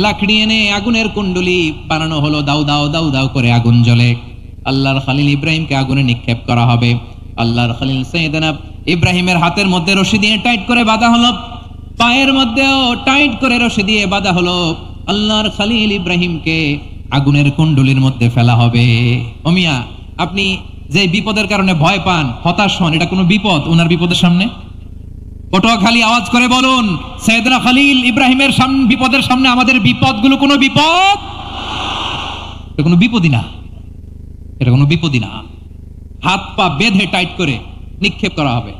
লাকড়ি এনে আগুনের কুণ্ডলি বানানো হলো, দাউ দাউ দাউ দাউ করে আগুন জ্বলে। আল্লাহর খলিল ইব্রাহিমকে আগুনে নিক্ষেপ করা হবে। আল্লাহর খলিল সাইয়েদনা ইব্রাহিমের হাতের মধ্যে রশি দিয়ে টাইট করে বাঁধা হলো। পায়ের মধ্যেও টাইট করে রশি দিয়ে বাঁধা হলো। আল্লাহর খলিল ইব্রাহিমকে আগুনের কুণ্ডলীর মধ্যে ফেলা হবে। ও মিয়া, আপনি যে বিপদের কারণে ভয় পান, হতাশ হন, এটা কোনো বিপদ ওনার বিপদের সামনে? পটুয়াখালী আওয়াজ করে বলুন, সাইয়েদনা খলিল ইব্রাহিমের সামনে বিপদের সামনে আমাদের বিপদগুলো কোনো বিপদ? এটা কোনো বিপদই না, এটা কোনো বিপদই না। হাত পা বেঁধে টাইট করে নিক্ষেপ করা হবে,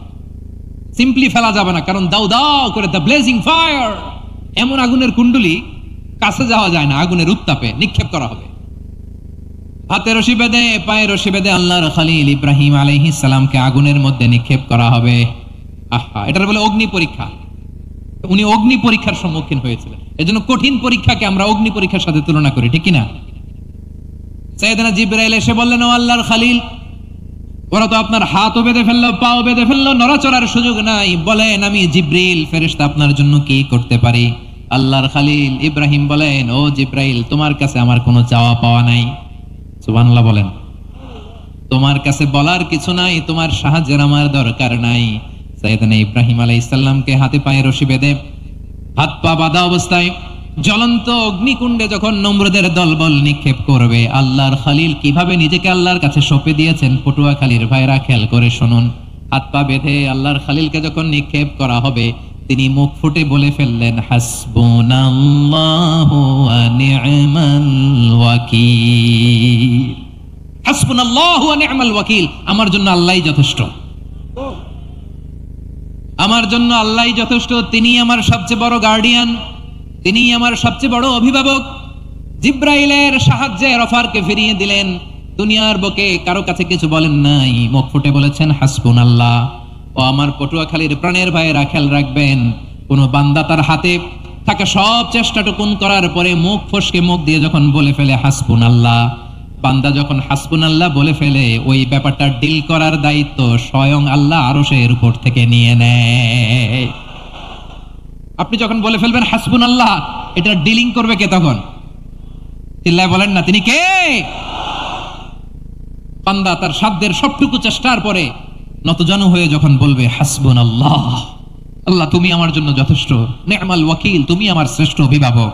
সিম্পলি ফেলা যাবে না, কারণ দাও দাও করে দ্য ব্লেজিং ফায়ার, এমন আগুনের কুণ্ডলী, কাছে যাওয়া যায় না, আগুনের উত্তাপে নিক্ষেপ করা হবে। হাতে রশি বেঁধে পায়ে রশি বেঁধে আল্লাহর খলিল ইব্রাহিম আলাইহিস সালামকে আগুনের মধ্যে নিক্ষেপ করা হবে। আহা, এটার বলে অগ্নি পরীক্ষা। উনি অগ্নি পরীক্ষার সম্মুখীন হয়েছিলেন, এজন্য কঠিন পরীক্ষাকে আমরা অগ্নি পরীক্ষার সাথে তুলনা করি, ঠিক কিনা? সাইয়েদনা জিবরাইল এসে বললেন, ও আল্লাহর খলিল, ওরা তো আপনার হাতও বেঁধে ফেললো, পাও বেঁধে ফেললো, নড়াচড়ার সুযোগ নাই, বলেন আমি জিবরিল ফেরেশতা আপনার জন্য কি করতে পারি? আল্লাহর খলিল ইব্রাহিম বলেন, ও জিবরাইল, তোমার কাছে আমার কোনো চাওয়া পাওয়া নাই। সুবহানাল্লাহ বলেন। তোমার কাছে বলার কিছু নাই, তোমার সাহায্যের আমার দরকার নাই। সাইয়েদনা ইব্রাহিম আলাইহিস সালামকে হাতে পায়ে রশি বেঁধে হাত পা বাঁধা অবস্থায় জ্বলন্ত অগ্নিকুণ্ডে যখন নমরুদের দলবল নিক্ষেপ করবে, আল্লাহর খলিল কিভাবে নিজেকে আল্লাহর কাছে সঁপে দিয়েছেন পটুয়াখালীর ভাইরা খেয়াল করে শুনুন। হাত পা বেঁধে আল্লাহর খলিলকে যখন নিক্ষেপ করা হবে, তিনি মুখ ফুটে বলে ফেললেন, হাসবুনাল্লাহু ওয়া নি'মাল ওয়াকিল। হাসবুনাল্লাহু ওয়া নি'মাল ওয়াকিল, আমার জন্য আল্লাহই যথেষ্ট, আমার জন্য আল্লাহই যথেষ্ট। তিনি আমার সবচেয়ে বড় গার্ডিয়ান, তিনি আমার সবচেয়ে বড় অভিভাবক। জিব্রাইলের সাহায্যে অফারকে ফিরিয়ে দিলেন, দুনিয়ার বুকে কারো কাছে কিছু বলেন নাই, মুখ ফুটে বলেছেন হাসবুনাল্লাহ। ও আমার পটুয়াখালীর প্রাণের ভাইয়েরা খেয়াল রাখবেন, কোন বান্দা তার হাতে থাকা সব চেষ্টাটুকুন করার পরে মুখ ফসকে মুখ দিয়ে যখন বলে ফেলে হাসবুনাল্লাহ, বান্দা যখন হাসবুনাল্লাহ বলে ফেলে, ওই ব্যাপারটা ডিল করার দায়িত্ব স্বয়ং আল্লাহ আরশের উপর থেকে নিয়ে নেয়। আপনি যখন বলে ফেলবেন হাসবুনাল্লাহ, এটা ডিলিং করবে কে তখন? চিল্লায় বলেন না, তিনি কে? বান্দা তার সাধ্যের সবটুকু চেষ্টার পরে নতজানু হয়ে যখন বলবে হাসবুনাল্লাহ, আল্লাহ তুমি আমার জন্য যথেষ্ট, নি'মাল ওয়াকিল, তুমি আমার শ্রেষ্ঠ অভিভাবক,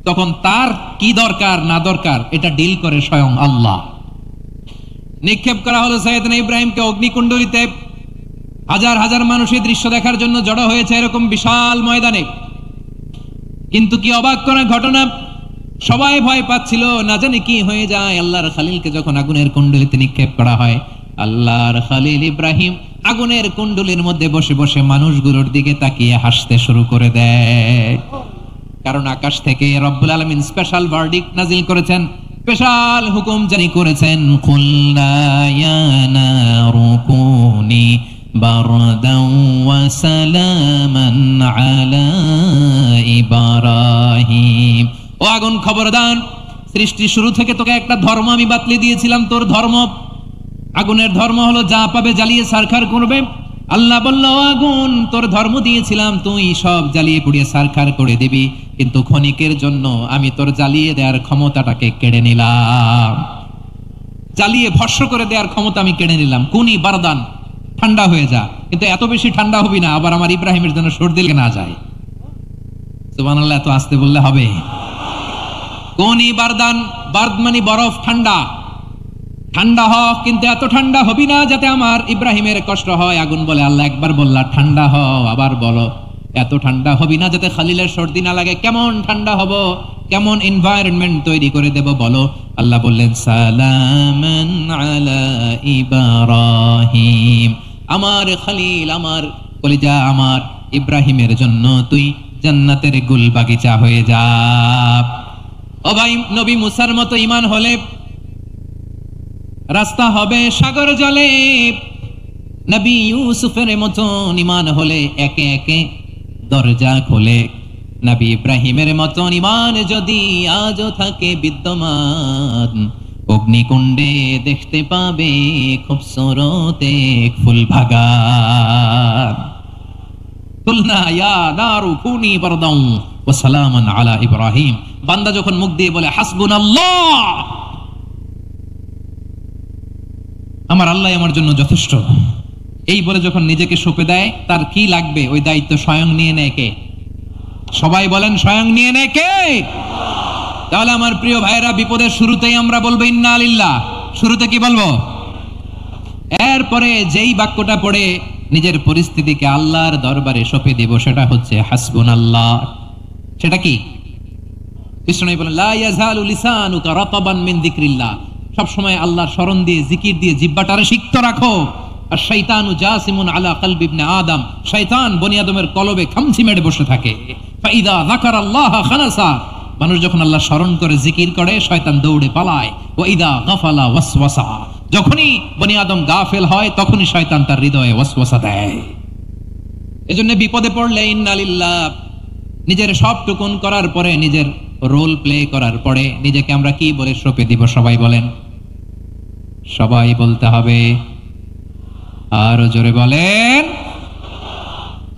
তখন তার কি দরকার না দরকার এটা ডিল করে স্বয়ং আল্লাহ। নিক্ষেপ করা হলো সাইয়েদনা ইব্রাহিমকে অগ্নিকুণ্ডলীতে। হাজার হাজার মানুষ এই দৃশ্য দেখার জন্য জড়ো হয়েছে এরকম বিশাল ময়দানে। কিন্তু কি অবাক করা ঘটনা, সবাই ভয় পাচ্ছিল, না জানি কি হয়ে যায়। আল্লাহর খলিলকে যখন আগুনের কুণ্ডলীতে নিক্ষেপ করা হয়, আল্লাহর খলিল ইব্রাহিম আগুনের কুণ্ডলীর মধ্যে বসে বসে মানুষগুলোর দিকে তাকিয়ে হাসতে শুরু করে দেয়। কারণ আকাশ থেকে রব্বুল আলামিন স্পেশাল ভার্ডিক্ট নাজিল করেছেন, স্পেশাল হুকুম জারি করেছেন, কুল্লা ইয়া নারু কুনি বারদান ওয়া সালামান আলা ইব্রাহিম। ও আগুন খবরদার, সৃষ্টির শুরু থেকে তোকে একটা ধর্ম আমি বাতলে দিয়েছিলাম, তোর ধর্ম, আগুনের ধর্ম হলো যা পাবে জ্বালিয়ে সারখার করবে। আল্লাহ বলল, আগুন তোর ধর্ম দিয়েছিলাম, তুই সব জ্বালিয়ে পুড়িয়ে সারখার করে দিবি, কিন্তু ক্ষণিকের জন্য আমি তোর জ্বালিয়ে দেওয়ার ক্ষমতাটাকে কেড়ে নিলাম, জ্বালিয়ে ভস্ম করে দেওয়ার ক্ষমতা আমি কেড়ে নিলাম। কুনি বারদান, ঠান্ডা হয়ে যা, কিন্তু এত বেশি ঠান্ডা হবি না আবার আমার ইব্রাহিমের জন্য সর্দি লেগে না যায়। সুবহানাল্লাহ, এত আসতে বললে হবে? কুনি বারদান, বার্দ মানে বরফ, ঠান্ডা, ঠান্ডা হ, কিন্তু এত ঠান্ডা হবি না যাতে আমার ইব্রাহিমের কষ্ট হয়। আগুন বলে, আল্লাহ একবার বললা ঠান্ডা হ, আবার বলো এত ঠান্ডা হবি না যাতে খালিলের সর্দি না লাগে। কেমন ঠান্ডা হব, কেমন এনভায়রনমেন্ট তৈরি করে দেব বলো? আল্লাহ বললেন, সালামান আলা ইব্রাহিম, আমার খলিল, আমার কলিজা, আমার ইব্রাহিমের জন্য তুই জান্নাতের গুল বাগিচা হয়ে যা। ও ভাই, নবী মুসার মতো ঈমান হলে রাস্তা হবে সাগর জলে, নবী ইউসুফের মতন ঈমান হলে একে একে দরজা খোলে, নবী ইব্রাহিমের মতন ঈমান যদি আজও থাকে বিদ্যমান, অগ্নিকুণ্ডে দেখতে পাবে খুবসুরত এক ফুল বাগান। কুলনা ইয়া নারু কুনি বারদান ওয়া সালামান আলা ইব্রাহিম। বান্দা যখন মুখ দিয়ে বলে হাসবুনাল্লাহ, আমার আল্লাহ আমার জন্য যথেষ্ট, এই বলে যখন নিজেকে সঁপে দেয়, তার কি লাগবে ওই দায়িত্ব স্বয়ং নিয়ে নেয় কে? সবাই বলেন স্বয়ং নিয়ে নেয় কে? তাহলে আমার প্রিয় ভাইরা, বিপদের শুরুতেই আমরা বলবো ইন্না লিল্লাহ। শুরুতে কি বলবো? এরপরে যেই বাক্যটা পড়ে নিজের পরিস্থিতিকে আল্লাহর দরবারে সঁপে দিব, সেটা হচ্ছে হাসবুনাল্লাহ। সেটা কি? কৃষ্ণই বলেন লা ইয়াজালু লিসানুকা রাতাবান মিন যিকরিল্লাহ। সব সময় আল্লাহর স্মরণ দিয়ে, জিকির দিয়ে জিহ্বাটারে সিক্ত রাখো। আর শয়তানু জাসিমুন আলা কলবি ইবনে আদম, শয়তান বনি আদমের কলবে খামচি মেরে বসে থাকে। ফাইদা যাকারাল্লাহ খানাসা, মানুষ যখন আল্লাহ স্মরণ করে, জিকির করে, শয়তান দৌড়ে পালায়। ওয়া ইদা গাফালা ওয়াসওয়াসা, যখনই বনি আদম গাফেল হয় তখনই শয়তান তার হৃদয়ে ওয়াসওয়াসা দেয়। এজন্য বিপদে পড়লে ইন্না লিল্লাহ, নিজের সব টুকুন করার পরে, নিজের রোল প্লে করার পরে নিজেকে আমরা কি বলে সঁপে দিব? সবাই বলেন, সবাই বলতে হবে, আরো জোরে বলেন,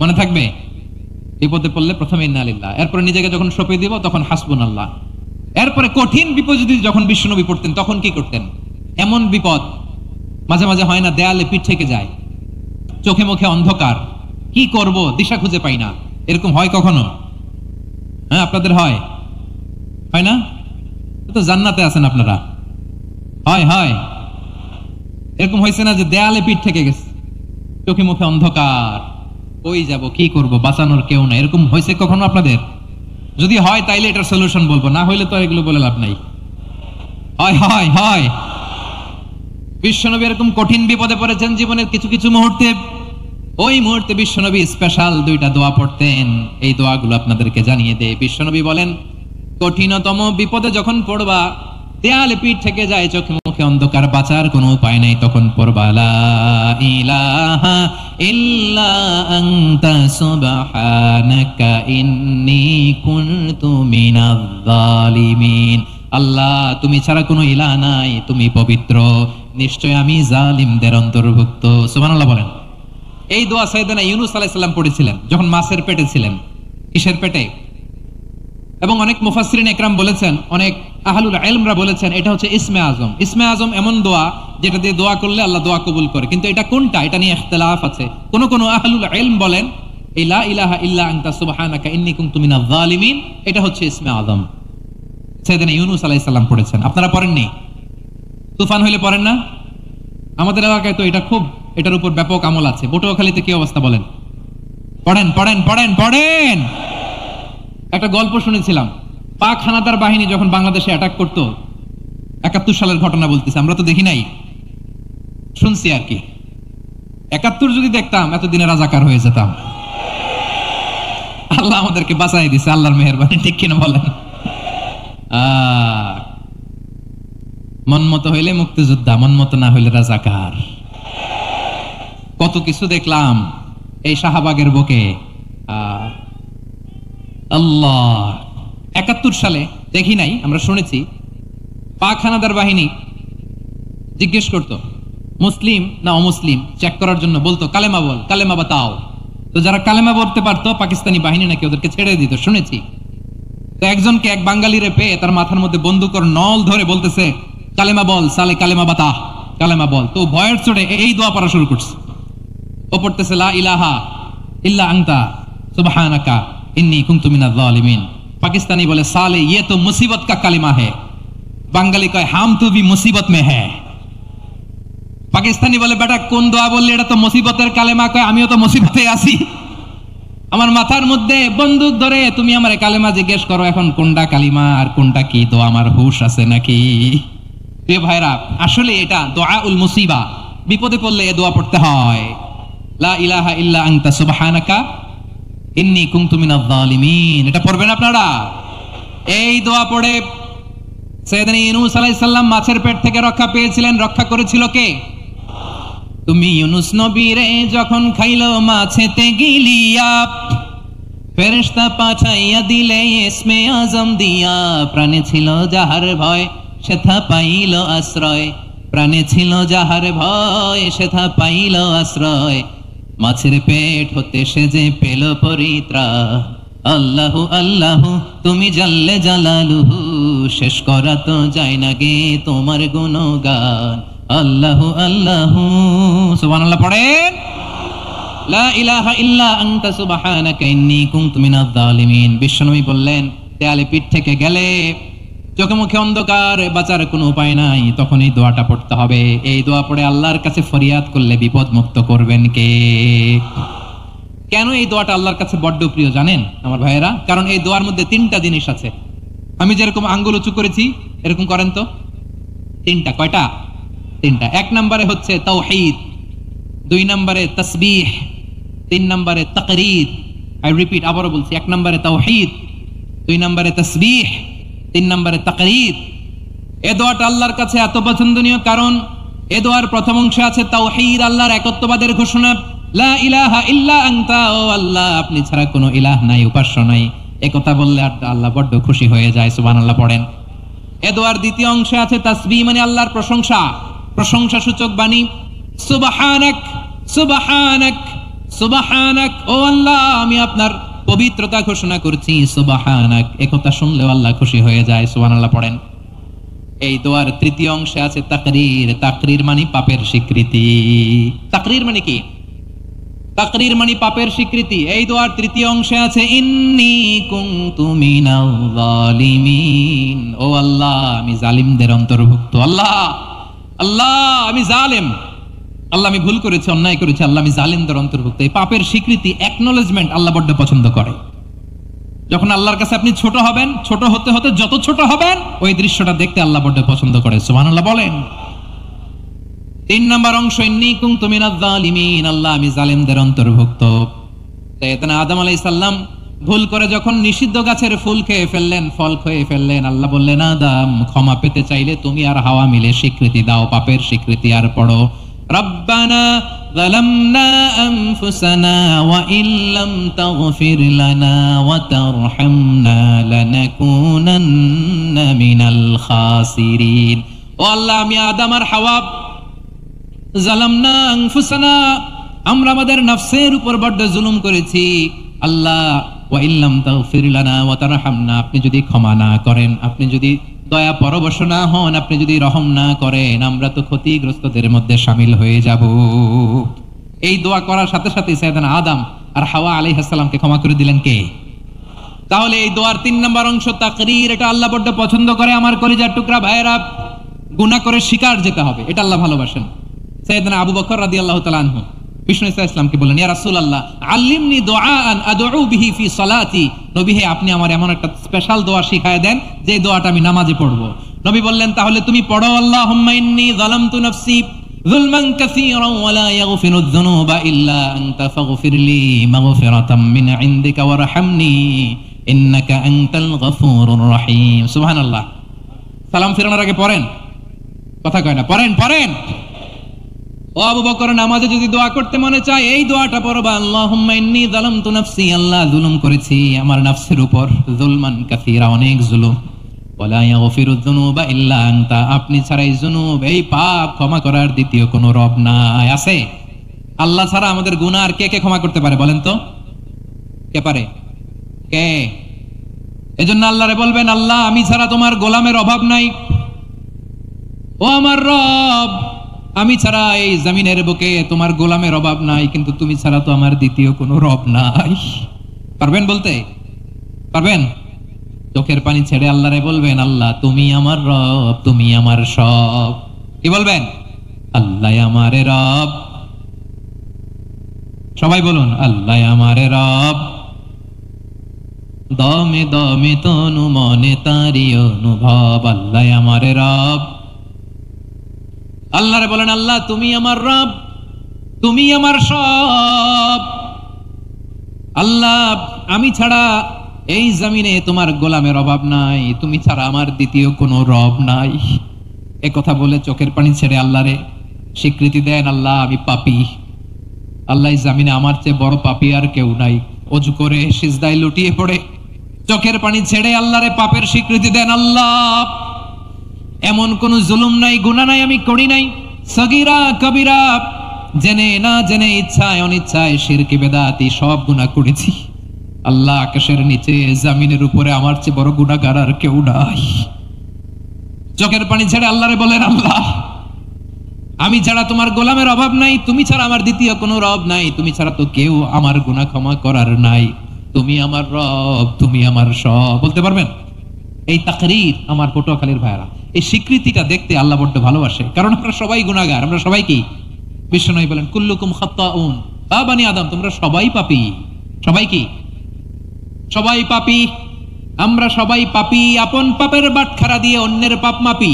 মনে থাকবে। বিপদে পড়লে প্রথমে ইন্না লিল্লাহ, এরপরে নিজেকে যখন সঁপে দিব তখন হাসবুনাল্লাহ। এরপরে কঠিন বিপদ যদি যখন বিশ্বনবী পড়তেন তখন কি করতেন? এমন বিপদ মাঝে মাঝে হয় না, দেয়ালে পিঠ থেকে যায়, চোখে মুখে অন্ধকার, কি করব দিশা খুঁজে পাই না, এরকম হয় কখনো? হ্যাঁ, আপনাদের হয়? হয় না? তো জান্নাতে আছেন আপনারা। হয় হয়, এরকম হয়েছে না যে দেয়ালে পিঠ থেকে গেছে, চোখে মুখে অন্ধকার, কই যাব, কি করব, বাঁচানোর কেউ না, এরকম হয়েছে কখনো আপনাদের? যদি হয় তাইলে এটার সলিউশন বলবো, না হইলে তো এগুলো বলে লাভ নাই। হয় হয় হয়। বিশ্বনবী এরকম কঠিন বিপদে পড়েছেন জীবনের কিছু কিছু মুহূর্তে। ওই মুহূর্তে বিশ্বনবী স্পেশাল দুইটা দোয়া পড়তেন। এই দোয়াগুলো আপনাদেরকে জানিয়ে দেয়। বিশ্বনবী বলেন, কঠিনতম বিপদে যখন পড়বা, দেয়ালে পিঠ থেকে যায়, চোখে মুখে অন্ধকার, বাঁচার কোনো উপায় নেই, তখন পড়বা লা ইলাহা ইল্লা আনতা সুবহানাকা ইন্নী কুনতু মিনাজ জালিমিন। আল্লাহ, তুমি ছাড়া কোনো ইলাহ নাই, তুমি পবিত্র, নিশ্চয় আমি জালিমদের অন্তর্ভুক্ত। সুবহানাল্লাহ বলেন। এই দোয়া সাইয়েদনা ইউনূস আলাইহিস সালাম পড়েছিলেন যখন মাছের পেটে ছিলেন। কিসের পেটে? এবং অনেক মুফাসসিরিন একরাম বলেছেন, অনেক আহলুল ইলমরা বলেছেন, এটা হচ্ছে ইসমে আজম। ইসমে আজম এমন দোয়া যেটা দিয়ে দোয়া করলে আল্লাহ দোয়া কবুল করে। কিন্তু এটা কোনটা, এটা নিয়ে ইখতিলাফ আছে। কোন কোন আহলুল ইলম বলেন এই লা ইলাহা ইল্লা আনতা সুবহানাকা ইন্নী কুনতু মিনাজ জালিমিন, এটা হচ্ছে ইসমে আজম। সাইয়েদনা ইউনূস আলাইহিস সালাম পড়েছেন। আপনারা পড়েননি? তুফান হইলে পড়েন না? আমাদের এলাকায় তো এটা খুব, এটার উপর ব্যাপক আমল আছে। পটুয়াখালীতে কি অবস্থা বলেন? পড়েন পড়েন পড়েন পড়েন। একটা গল্প শুনেছিলাম, পাক হানাদার বাহিনী যখন বাংলাদেশে অ্যাটাক করতো, ৭১ সালের ঘটনা বলতেছে, আমরা তো দেখি নাই, শুনছি আর কি। ৭১ যদি দেখতাম এতদিনে রাজাকার হয়ে যেতাম। আল্লাহ আমাদেরকে বাঁচাই দিছে, আল্লাহর মেহেরবানি, ঠিক কিনা বলেন? মনমত হইলে মুক্তিযোদ্ধা, মনমত না হইলে রাজাকার। কত কিছু দেখলাম এই শাহবাগের বুকে। আল্লাহ, ৭১ সালে দেখি নাই, আমরা শুনেছি পাক হানাদার বাহিনী জিজ্ঞেস করত মুসলিম না অমুসলিম চেক করার জন্য, বলতো কালেমা বল, কালেমা বাতাও। তো যারা কালেমা বলতে পারতো পাকিস্তানি বাহিনী নাকি ওদেরকে ছেড়ে দিত, শুনেছি। তো একজনকে, এক বাঙালিরে পেয়ে তার মাথার মধ্যে বন্দুকর নল ধরে বলতেছে কালেমা বল সালে, কালেমা বাতা, কালেমা বল। তো ভয়ের চড়ে এই দোয়া পড়া শুরু করছে। ও পড়তেছে লা ইলাহা ইল্লা আনতা সুবহানাকা ইন্নী কুনতু মিনাজ জালিমিন। পাকিস্তানি বলে সালে ये तो मुसीबत का कलिमा है। বাঙালি কয় হাম তো ভি মুসিবত মে হ্যায়। পাকিস্তানি বলে বেটা কোন দোয়া বললি, এটা তো মুসিবতের কালেমা। কয় আমিও তো মুসিবতে আছি। আমার মাথার মধ্যে বন্দুক ধরে তুমি আমার কালেমা জিজ্ঞেস করো, এখন কোনটা কালিমা আর কোনটা কি দোয়া, আমার হুশ আছে নাকি? প্রিয় ভাইরা, আসলে এটা দোয়াউল মুসিবা, বিপদে পড়লে এই দোয়া পড়তে হয়। লা ইলাহা ইল্লা আনতা সুবহানাকা ইন্নী কুনতু মিনাজ জালিমিন। এটা পড়বেন আপনারা। এই দোয়া পড়ে সাইয়েদনা ইউনূস আলাইহিস সালাম মাছের পেট থেকে রক্ষা পেয়েছিলেন। রক্ষা করেছিল কে? তুমি ইউনূস নবীরে যখন খাইলো মাছেতে গিলিয়া, ফেরেশতা পাঠাইয়া দিলে ইসমে আজম দিয়া। প্রাণে ছিল যাহার ভয় সেথা পাইল আশ্রয়, প্রাণে ছিল যাহার ভয় সেথা পাইল আশ্রয়। মাছের পেট হতে সে যে পেল পরিত্রাণ। আল্লাহু আল্লাহু তুমি জাল্লে জালালুহু, শেষ করা তো যায় না গে তোমার গুণগান। আল্লাহু আল্লাহু, সুবহানাল্লাহ পড়েন। লা ইলাহা ইল্লা আনতা সুবহানাকা ইন্নী কুনতু মিনাজ জালিমিন। বিশ্বনবী বললেন, দেয়ালে পিঠ থেকে গেলে, চোখে মুখে অন্ধকার, বাঁচার কোনো উপায় নাই, তখন এই দোয়াটা পড়তে হবে। এই দোয়া পড়ে আল্লাহর কাছে ফরিয়াদ করলে বিপদ মুক্ত করবেন কে? কেন এই দোয়াটা আল্লাহর কাছে বড্ড প্রিয় জানেন আমার ভাইয়েরা? কারণ এই দোয়ার মধ্যে তিনটা জিনিস আছে। আমি যেরকম আঙ্গুল উঁচু করেছি এরকম করেন তো। তিনটা। কয়টা? তিনটা। এক নম্বরে হচ্ছে তাওহীদ, দুই নম্বরে তাসবিহ, তিন নম্বরে তাকরীর। আই রিপিট, আবারও বলছি, এক নম্বরে তাওহীদ, দুই নম্বরে তাসবিহ, তিন নম্বরে তাকরীর। এ দোয়াটা আল্লাহর কাছে এত পছন্দনীয় কারণ এ দোয়ার প্রথম অংশে আছে তাওহীদ, আল্লাহর একত্ববাদের ঘোষণা। লা ইলাহা ইল্লা আনতা, ও আল্লাহ আপনি ছাড়া কোনো ইলাহ নাই, উপাস্য নাই। এ কথা বললে আল্লাহ বড্ড খুশি হয়ে যায়। সুবহানাল্লাহ পড়েন। এ দোয়ার দ্বিতীয় অংশে আছে তাসবিহ, মানে আল্লাহর প্রশংসা, প্রশংসা সূচক বাণী। সুবহানাক, সুবহানাক, সুবহানাক, ও আল্লাহ আমি আপনার পবিত্রতা ঘোষণা করছি। সুবহানাক, এ কথা শুনলেও আল্লাহ খুশি হয়ে যায়। সুবহানাল্লাহ পড়েন। এই দোয়ার তৃতীয় অংশে আছে তাকরীর, তাকরীর মানে পাপের স্বীকৃতি। তাকরীর মানে কি? তাকরীর মানে পাপের স্বীকৃতি। এই দোয়ার তৃতীয় অংশে আছে ইন্নী কুনতু মিনাল জালিমিন, ও আল্লাহ আমি জালিমদের অন্তর্ভুক্ত। আল্লাহ, আল্লাহ আমি জালেম, আল্লাহ আমি ভুল করেছি, অন্যায় করেছি, আল্লাহ আমি জালিমদের অন্তর্ভুক্ত। এই পাপের স্বীকৃতি, অ্যাকনলেজমেন্ট আল্লাহ বড্ড পছন্দ করে। যখন আল্লাহর কাছে আপনি ছোট হবেন, ছোট হতে হতে যত ছোট হবেন ওই দৃশ্যটা দেখতে আল্লাহ বড্ড পছন্দ করে। সুবহানাল্লাহ বলেন। তিন নম্বর অংশ ইন্নী কুনতু মিনাজ জালিমিন, আল্লাহ আমি জালিমদের অন্তর্ভুক্ত। সাইয়েদনা আদম আলাইহিস সালাম ভুল করে যখন নিষিদ্ধ গাছের ফুল খেয়ে ফেললেন, ফল খেয়ে ফেললেন, আল্লাহ বললেন আদম ক্ষমা পেতে চাইলে তুমি আর হাওয়া মিলে স্বীকৃতি দাও, পাপের স্বীকৃতি। আর পড়ো রব্বানা যালামনা আনফুসানা ওয়া ইল্লাম তাগফির লানা ওয়া তারহামনা লানাকুনান্না মিনাল খাসিরিন। ও আল্লাহ আমি আদম আর হাওয়া যালামনা আনফুসানা, আমরা আমাদের নফসের উপর বড্ড জুলুম করেছি। আল্লাহ ওয়া ইল্লাম তাগফির লানা ওয়া তারহামনা, আপনি যদি ক্ষমা না করেন, আপনি যদি দয়া পরবশ না হন, আপনি যদি রহম না করেন, আমরা তো ক্ষতিগ্রস্তদের মধ্যে শামিল হয়ে যাব। এই দোয়া করার সাথে সাথে সাইয়েদনা আদম আর হাওয়া আলাইহিস সালামকে ক্ষমা করে দিলেন কে? তাহলে এই দোয়ার তিন নম্বর অংশ তাকরীর, এটা আল্লাহ বড্ড পছন্দ করে। আমার কলিজার টুকরা ভাইয়েরা, গুনাহ করে শিকার যেতে হবে, এটা আল্লাহ ভালোবাসেন। সাইয়েদনা আবু বকর রাদিয়াল্লাহু তাআলা আনহু বিষ্ণু ইসলামকে বললেন, ইয়া রাসূলুল্লাহ আল্লিমনি দুআআন আদউ বিহি ফি সালাতি, নবী হে আপনি আমার এমন একটা স্পেশাল দোয়া শিখায় দেন যে দোয়াটা আমি নামাজে পড়ব। নবী বললেন, তাহলে তুমি পড়ো আল্লাহুম্মা ইন্নী যালামতু নাফসি যুলমান কাসীরান ওয়া লা ইয়াগফিরুয যুনুবা ইল্লা আনতা ফাগফিরলি মাগফিরাতাম মিন ইনদিকা ওয়ারহামনি ইন্নাকা আনতাল গফুরুর রহিম। সুবহানাল্লাহ। সালাম ফিরানোর আগে পড়েন, কথা কয় না, পড়েন পড়েন। ও আবু বকর, নামাজে যদি দোয়া করতে মনে চায় এই দোয়াটা পড়বা, আল্লাহুম্মা ইন্নী যালামতু নাফসি, আল্লাহ জুলুম করেছি আমার নফসের উপর, যুলমান কাসীরা, অনেক জুলুম, ওয়া লা ইয়াগফিরুয যুনুবা ইল্লা আনতা, আপনি ছাড়া এই যুনুব, এই পাপ ক্ষমা করার দ্বিতীয় কোনো রব নাই। আছে? আল্লাহ ছাড়া আমাদের গুনাহ আর কে কে ক্ষমা করতে পারে বলেন তো? কে পারে? কে? এজন্য আল্লাহরে বলবেন, আল্লাহ আমি ছাড়া তোমার গোলামের অভাব নাই, ও আমার রব আমি ছাড়া এই জমিনের বুকে তোমার গোলামের অভাব নাই, কিন্তু তুমি ছাড়া তো আমার দ্বিতীয় কোনো রব নাই। পারবেন বলতে? পারবেন? চোখের পানি ছেড়ে আল্লাহরে বলবেন, আল্লাহ তুমি আমার রব, তুমি আমার সব। কি বলবেন? আল্লাহ আমারে রব। সবাই বলুন, আল্লাহ আমারে রব, দমে দমে তনু মনে তারি অনুভব, আল্লাহ আমারে রব। আল্লাহরে বলেন, আল্লাহ তুমি আমার রব, তুমি আমার সব। আল্লাহ আমি ছাড়া এই জমিনে তোমার গোলামের অভাব নাই, তুমি ছাড়া আমার দ্বিতীয় কোনো রব নাই। এ কথা বলে চোখের পানি ছেড়ে আল্লাহরে স্বীকৃতি দেন, আল্লাহ আমি পাপী, আল্লাহ এই জমিনে আমার চেয়ে বড় পাপী আর কেউ নাই। ওযু করে সিজদায় লুটিয়ে পড়ে চোখের পানি ছেড়ে আল্লাহরে পাপের স্বীকৃতি দেন, আল্লাহ এমন কোন জুলুম নাই, গুনাহ নাই আমি করি নাই, সগীরা কবিরা, জেনে না জেনে, ইচ্ছায় অনিচ্ছায়, শিরকি বেদাতি সব গুনাহ করেছি। আল্লাহ আকাশের নিচে জমিনের উপরে আমার চেয়ে বড় গুনাহগার আর কেউ নাই। চোখের পানি ছেড়ে আল্লাহরে বলেন, আল্লাহ আমি ছাড়া তোমার গোলামের অভাব নাই, তুমি ছাড়া আমার দ্বিতীয় কোনো রব নাই, তুমি ছাড়া তো কেউ আমার গুনাহ ক্ষমা করার নাই, তুমি আমার রব, তুমি আমার সব। বলতে পারবেন? এই তাকরীর আমার পটুয়াখালীর ভাইরা, এই স্বীকৃতিটা দেখতে আল্লাহ বড্ড ভালোবাসে, কারণ আমরা সবাই গুনাহগার। আমরা সবাই কি? বিশ্বনবী বলেন কুল্লুকুম খাত্তাউন, বা বানি আদম, তোমরা সবাই পাপী। সবাই কি? সবাই পাপী। আমরা সবাই পাপী, আপন পাপের বাটখারা দিয়ে অন্যের পাপ মাপি।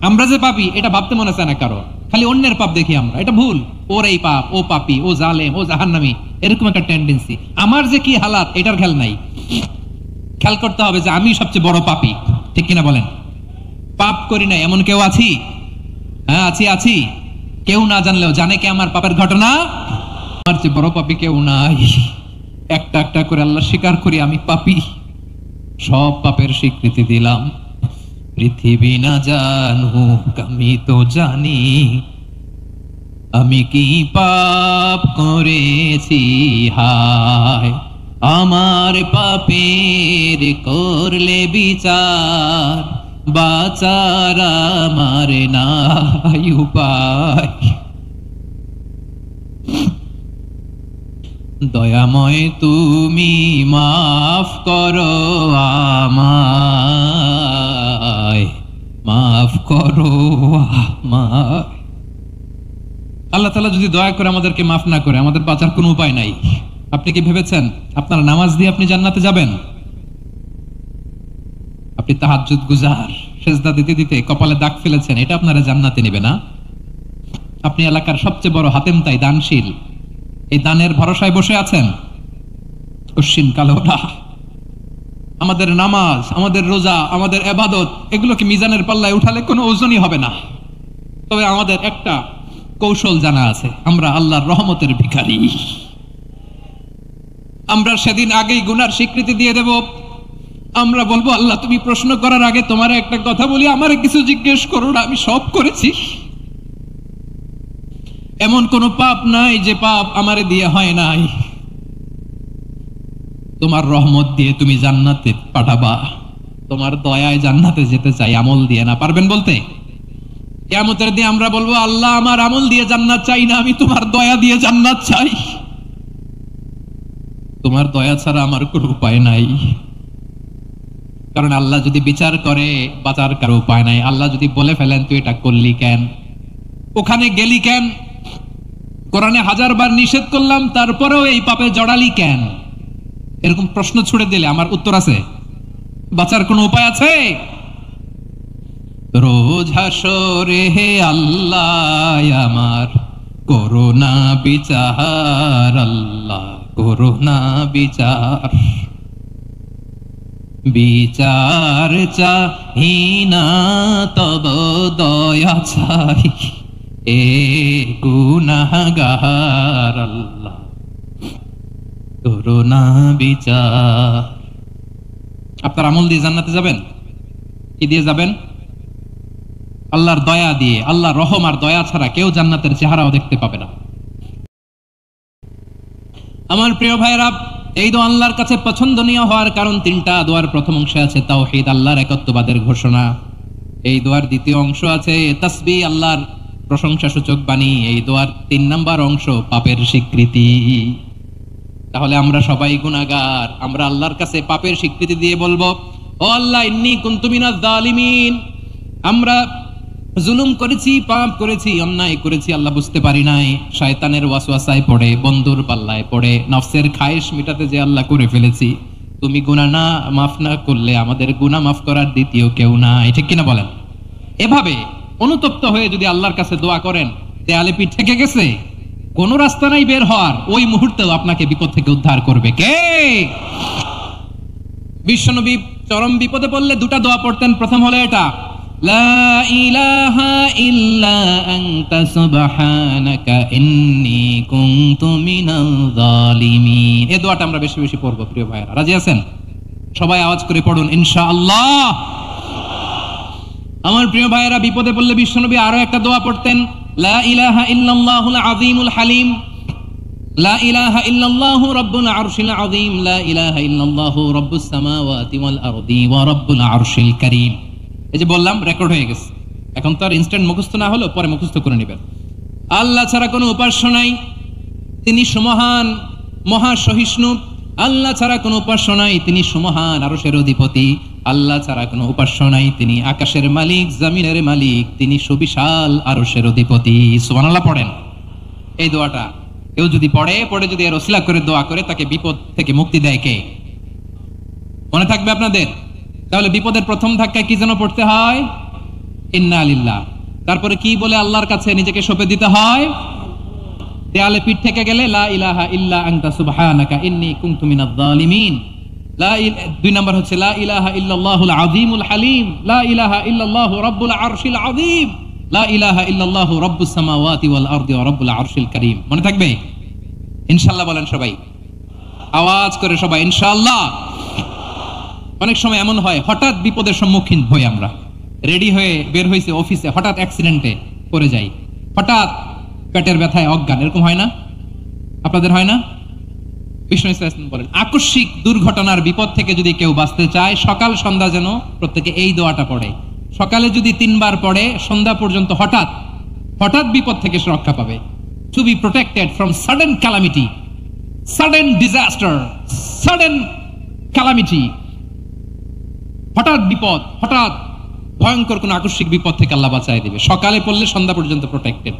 আমরা যে পাপী এটা ভাবতে মনে চায় না কারো, খালি অন্যের পাপ দেখি আমরা, এটা ভুল। ওর এই পাপ, ও পাপী, ও জালেম, ও জাহান্নামী, এরকম একটা টেন্ডেন্সি। আমার যে কি হালাত এটার খেয়াল নাই। খেয়াল করতে হবে যে আমি সবচেয়ে বড় পাপী, ঠিক কিনা বলেন? পাপ করি না এমন কেউ আছি? হ্যাঁ আছি। কেউ না জানলেও জানে কে আমার পাপের ঘটনা? আমার চেয়ে বড় পাপী কেউ নাই। একটা একটা করে আল্লাহ স্বীকার করি আমি পাপী, সব পাপের স্বীকৃতি দিলাম। পৃথিবী না জানুক আমি তো জানি, আমি কি পাপ করেছি, হায় আমার পাপের করলে বিচার, বাঁচার আমার নাই উপায়। দয়াময় তুমি মাফ করো আমায়, মাফ করো আমায়। আল্লাহ তাআলা যদি দয়া করে আমাদেরকে মাফ না করে, আমাদের বাঁচার কোনো উপায় নাই। আপনি কি ভেবেছেন আপনার নামাজ দিয়ে আপনি জান্নাতে যাবেন? আপনি তাহাজ্জুদ গুজার, সেজদা দিতে দিতে কপালে দাগ ফেলেছেন, এটা আপনারা জান্নাতে নেবে না? আপনি এলাকার সবচেয়ে বড় হাতেম তাই দানশীল, এই দানের ভরসায় বসে আছেন, কশিন কালো না। আমাদের নামাজ, আমাদের রোজা, আমাদের ইবাদত, এগুলোকে মিজানের পাল্লায় উঠালে কোনো ওজনই হবে না। তবে আমাদের একটা কৌশল জানা আছে, আমরা আল্লাহর রহমতের ভিখারি। আমরা সেদিন আগেই গুনার স্বীকৃতি দিয়ে দেব। আমরা বলবো আল্লাহ তুমি প্রশ্ন করার আগে তোমার একটা কথা বলি, আমারে কিছু জিজ্ঞেস করো না, আমি সব করেছি। এমন কোন পাপ নাই যে পাপ আমারে দিয়ে হয় নাই। তোমার রহমত দিয়ে তুমি জান্নাতে পাঠাবা, তোমার দয়ায় জান্নাতে যেতে চাই, আমল দিয়ে না। পারবেন বলতে? কিয়ামতের দিন আমরা বলবো আল্লাহ আমার আমল দিয়ে জান্নাত চাই না, আমি তোমার দয়া দিয়ে জান্নাত চাই। তোমার দয়া ছাড়া আমার কোনো উপায় নাই। কারণ আল্লাহ যদি বিচার করে বাঁচার কারো উপায় নাই। আল্লাহ যদি বলে ফেলেন তুই এটা করলি কেন, ওখানে গেলি কেন, কোরআনে 1000 বার নিষেধ করলাম তারপরেও এই পাপে জড়ালি কেন, এরকম প্রশ্ন ছুড়ে দিলে আমার উত্তর আছে? বাঁচার কোনো উপায় আছে? রোজ হাসরে হে আল্লাহ আমার করোনা বিচার, আল্লাহ করোনা বিচার, বিচার চাহি না তব দয়া চাই, এ গুনাহগার আল্লাহ করোনা বিচার। আপনার আমল দিয়ে জান্নাতে যাবেন? কি দিয়ে যাবেন? আল্লাহর দয়া দিয়ে। আল্লাহর রহম আর দয়া ছাড়া কেউ জান্নাতের চেহারাও দেখতে পাবে না। আমার প্রিয় ভাইরা, এই দোয়া আল্লাহর কাছে পছন্দনীয় হওয়ার কারণ 3টা। দোয়ার প্রথম অংশে আছে তাওহীদ, আল্লাহর একত্ববাদের ঘোষণা। এই দোয়ার দ্বিতীয় অংশ আছে তাসবিহ, আল্লাহর প্রশংসাসূচক বাণী। এই দোয়ার 3 নাম্বার অংশ পাপের স্বীকৃতি। তাহলে আমরা সবাই গুনাহগার। আমরা আল্লাহর কাছে পাপের স্বীকৃতি দিয়ে বলবো, ও আল্লাহ ইন্নী কুনতু মিনাজ জালিমিন, আমরা জুলুম করেছি, পাপ করেছি, অন্যায় করেছি, আল্লাহ বুঝতে পারি নাই, শয়তানের ওয়াসওয়াসায় পড়ে, বন্ধুর পাল্লায় পড়ে, নফসের খায়েশ মিটাতে যে আল্লাহ করে ফেলেছি। তুমি গুনাহ না মাফ না করলে আমাদের গুনাহ মাফ করার দ্বিতীয় কেউ নাই, ঠিক কিনা বলেন? এভাবে অনুতপ্ত হয়ে যদি আল্লাহর কাছে দোয়া করেন, দেয়ালে পিঠ থেকে গেছে, কোনো রাস্তা নাই বের হওয়ার, ওই মুহূর্তেও আপনাকে বিপদ থেকে উদ্ধার করবে কে? বিশ্বনবী চরম বিপদে পড়লে 2টা দোয়া পড়তেন। প্রথম হলো এটা, লা ইলাহা ইল্লা আনতা সুবহানাকা ইন্নী কুনতু মিনাল জালিমিন। এই দোয়াটা আমরা বেশি বেশি পড়ব প্রিয় ভাইরা। রাজি আছেন? সবাই আওয়াজ করে পড়ুন ইনশাআল্লাহ। আমার প্রিয় ভাইরা, বিপদে পড়লে বিশ্বনবী আরো একটা দোয়া পড়তেন, লা ইলাহা ইল্লাল্লাহুল আযীমুল হালিম, লা ইলাহা ইল্লাল্লাহু রাব্বুল আরশিল আযীম, লা ইলাহা ইল্লাল্লাহু রাব্বুস সামাওয়াতি ওয়াল আরদি ওয়া রাব্বুল আরশিল কারীম। এই যে বললাম, রেকর্ড হয়ে গেছে। এখন তো আর ইনস্ট্যান্ট মুখস্থ না হলো, পরে মুখস্থ করে নেবেন। আল্লাহ ছাড়া কোনো উপাস্য নাই, তিনি সুমহান মহাসহিষ্ণু। আল্লাহ ছাড়া কোনো উপাস্য নাই, তিনি সুমহান আরশের অধিপতি। আল্লাহ ছাড়া কোনো উপাস্য নাই, তিনি আকাশের মালিক, জমিনের মালিক, তিনি সুবিশাল আরশের অধিপতি। সুবহানাল্লাহ পড়েন। এই দোয়াটা কেউ যদি পড়ে যদি এর ওসিলা করে দোয়া করে, তাকে বিপদ থেকে মুক্তি দেয় কে? মনে থাকবে আপনাদের? তাহলে বিপদের প্রথম ধাক্কায় কি যেন পড়তে হয়? ইন্না লিল্লাহ। তারপরে কি বলে আল্লাহর কাছে নিজেকে সঁপে দিতে হয়? দেয়ালে পিঠ থেকে গেলে লা ইলাহা ইল্লা আনতা সুবহানাকা ইন্নী কুনতু মিনাজ জালিমিন। দুই নাম্বার হচ্ছে লা ইলাহা ইল্লাল্লাহুল আযীমুল হালিম, লা ইলাহা ইল্লাল্লাহু রাব্বুল আরশিল আযীম, লা ইলাহা ইল্লাল্লাহু রাব্বুস সামাওয়াতি ওয়াল আরদি ওয়া রাব্বুল আরশিল কারীম। মনে থাকবে? ইনশাআল্লাহ বলেন সবাই, আওয়াজ করে সবাই ইনশাআল্লাহ। অনেক সময় এমন হয়, হঠাৎ বিপদের সম্মুখীন হই আমরা, রেডি হয়ে বের হয়েছে অফিসে, হঠাৎ অ্যাক্সিডেন্টে পড়ে যাই, হঠাৎ পেটের ব্যথায় অজ্ঞান, এরকম হয় না? আপনাদের হয় না? বিষ্ণু ইসলাম বলেন, আকস্মিক দুর্ঘটনার বিপদ থেকে যদি কেউ বাঁচতে চায়, সকাল সন্ধ্যা যেন প্রত্যেকে এই দোয়াটা পড়ে। সকালে যদি 3 বার পড়ে, সন্ধ্যা পর্যন্ত হঠাৎ বিপদ থেকে সে রক্ষা পাবে। To be protected from sudden calamity, sudden disaster, sudden calamity, হঠাৎ বিপদ, হঠাৎ ভয়ঙ্কর কোন আকস্মিক বিপদ থেকে আল্লাহ বাঁচায় দিবে। সকালে পড়লে সন্ধ্যা পর্যন্ত প্রোটেক্টেড,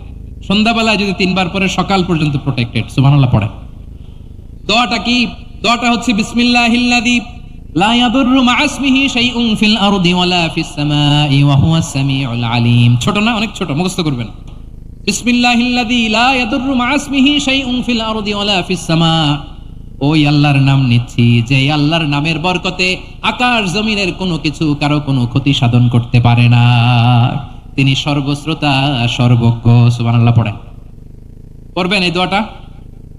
সন্ধ্যাবেলায় যদি 3 বার পরে সকাল পর্যন্ত প্রোটেক্টেড। সুবহানাল্লাহ পড়ে। দোয়াটা কি? দোয়াটা হচ্ছে বিসমিল্লাহিল্লাযী লা ইয়াদুররু মা ইসমিহি শাইউন ফিল আরদি ওয়ালা ফিস সামাই ওয়া হুয়াস সামিউল আলিম। ছোট না? অনেক ছোট, মুখস্থ করবেন। বিসমিল্লাহিল্লাযী লা ইয়াদুররু মা ইসমিহি শাইউন ফিল আরদি ওয়ালা ফিস সামা। ওই আল্লাহর নাম নিচ্ছি, যে আল্লাহর নামের বরকতে আকাশ জমিনের কোনো কিছু কারো কোনো ক্ষতি সাধন করতে পারে না। তিনি সর্বশ্রোতা, সর্বজ্ঞ। সুবহানাল্লাহ পড়েন। পড়বেন এই দোয়াটা,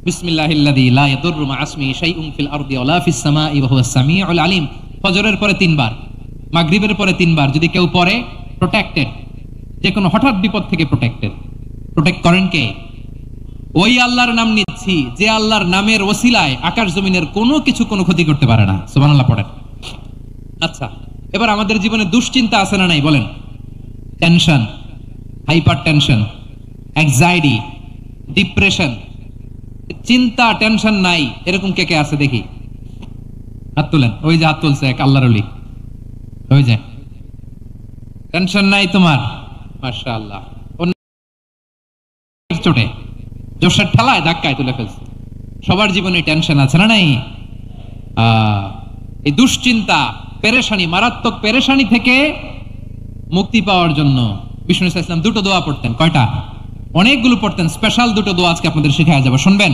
বিসমিল্লাহিল্লাযী লা ইয়াদুররু মা ইসমিহি শাইউন ফিল আরদি ওয়ালা ফিস সামাই ওয়া হুয়াস সামিউল আলিম। ফজরের পরে 3 বার, মাগরিবের পরে 3 বার যদি কেউ পড়ে, প্রোটেক্টেড, যে কোনো হঠাৎ বিপদ থেকে প্রোটেক্টেড। প্রোটেক্ট করেন কে? ওই আল্লাহর নাম নিচ্ছি, যে আল্লাহর নামের ওসিলায় আকাশ জমিনের কোনো কিছু কোনো ক্ষতি করতে পারে না। সুবহানাল্লাহ পড়েন। আচ্ছা, এবার আমাদের জীবনে দুশ্চিন্তা আছে না নাই বলেন? Tension, hyper tension, anxiety, depression, চিন্তা, টেনশন নাই, এরকম কে কে আছে দেখি? হাত তুলেন। ওই যে হাত তুলছে এক আল্লাহর ওলি, ওই যে। টেনশন নাই তোমার? মাশাআল্লাহ। চোটে, জোশের ঠেলায়, ধাক্কায় তুলে ফেলছে। সবার জীবনে টেনশন আছে না নাই? এই দুশ্চিন্তা, পেরেশানি, মারাত্মক পেরেশানি থেকে মুক্তি পাওয়ার জন্য বিষ্ণু ইসলাম 2টো দোয়া পড়তেন। কয়টা? অনেকগুলো পড়তেন। স্পেশাল 2টো দোয়া আজকে আপনাদের শেখায়া যাবো। শুনবেন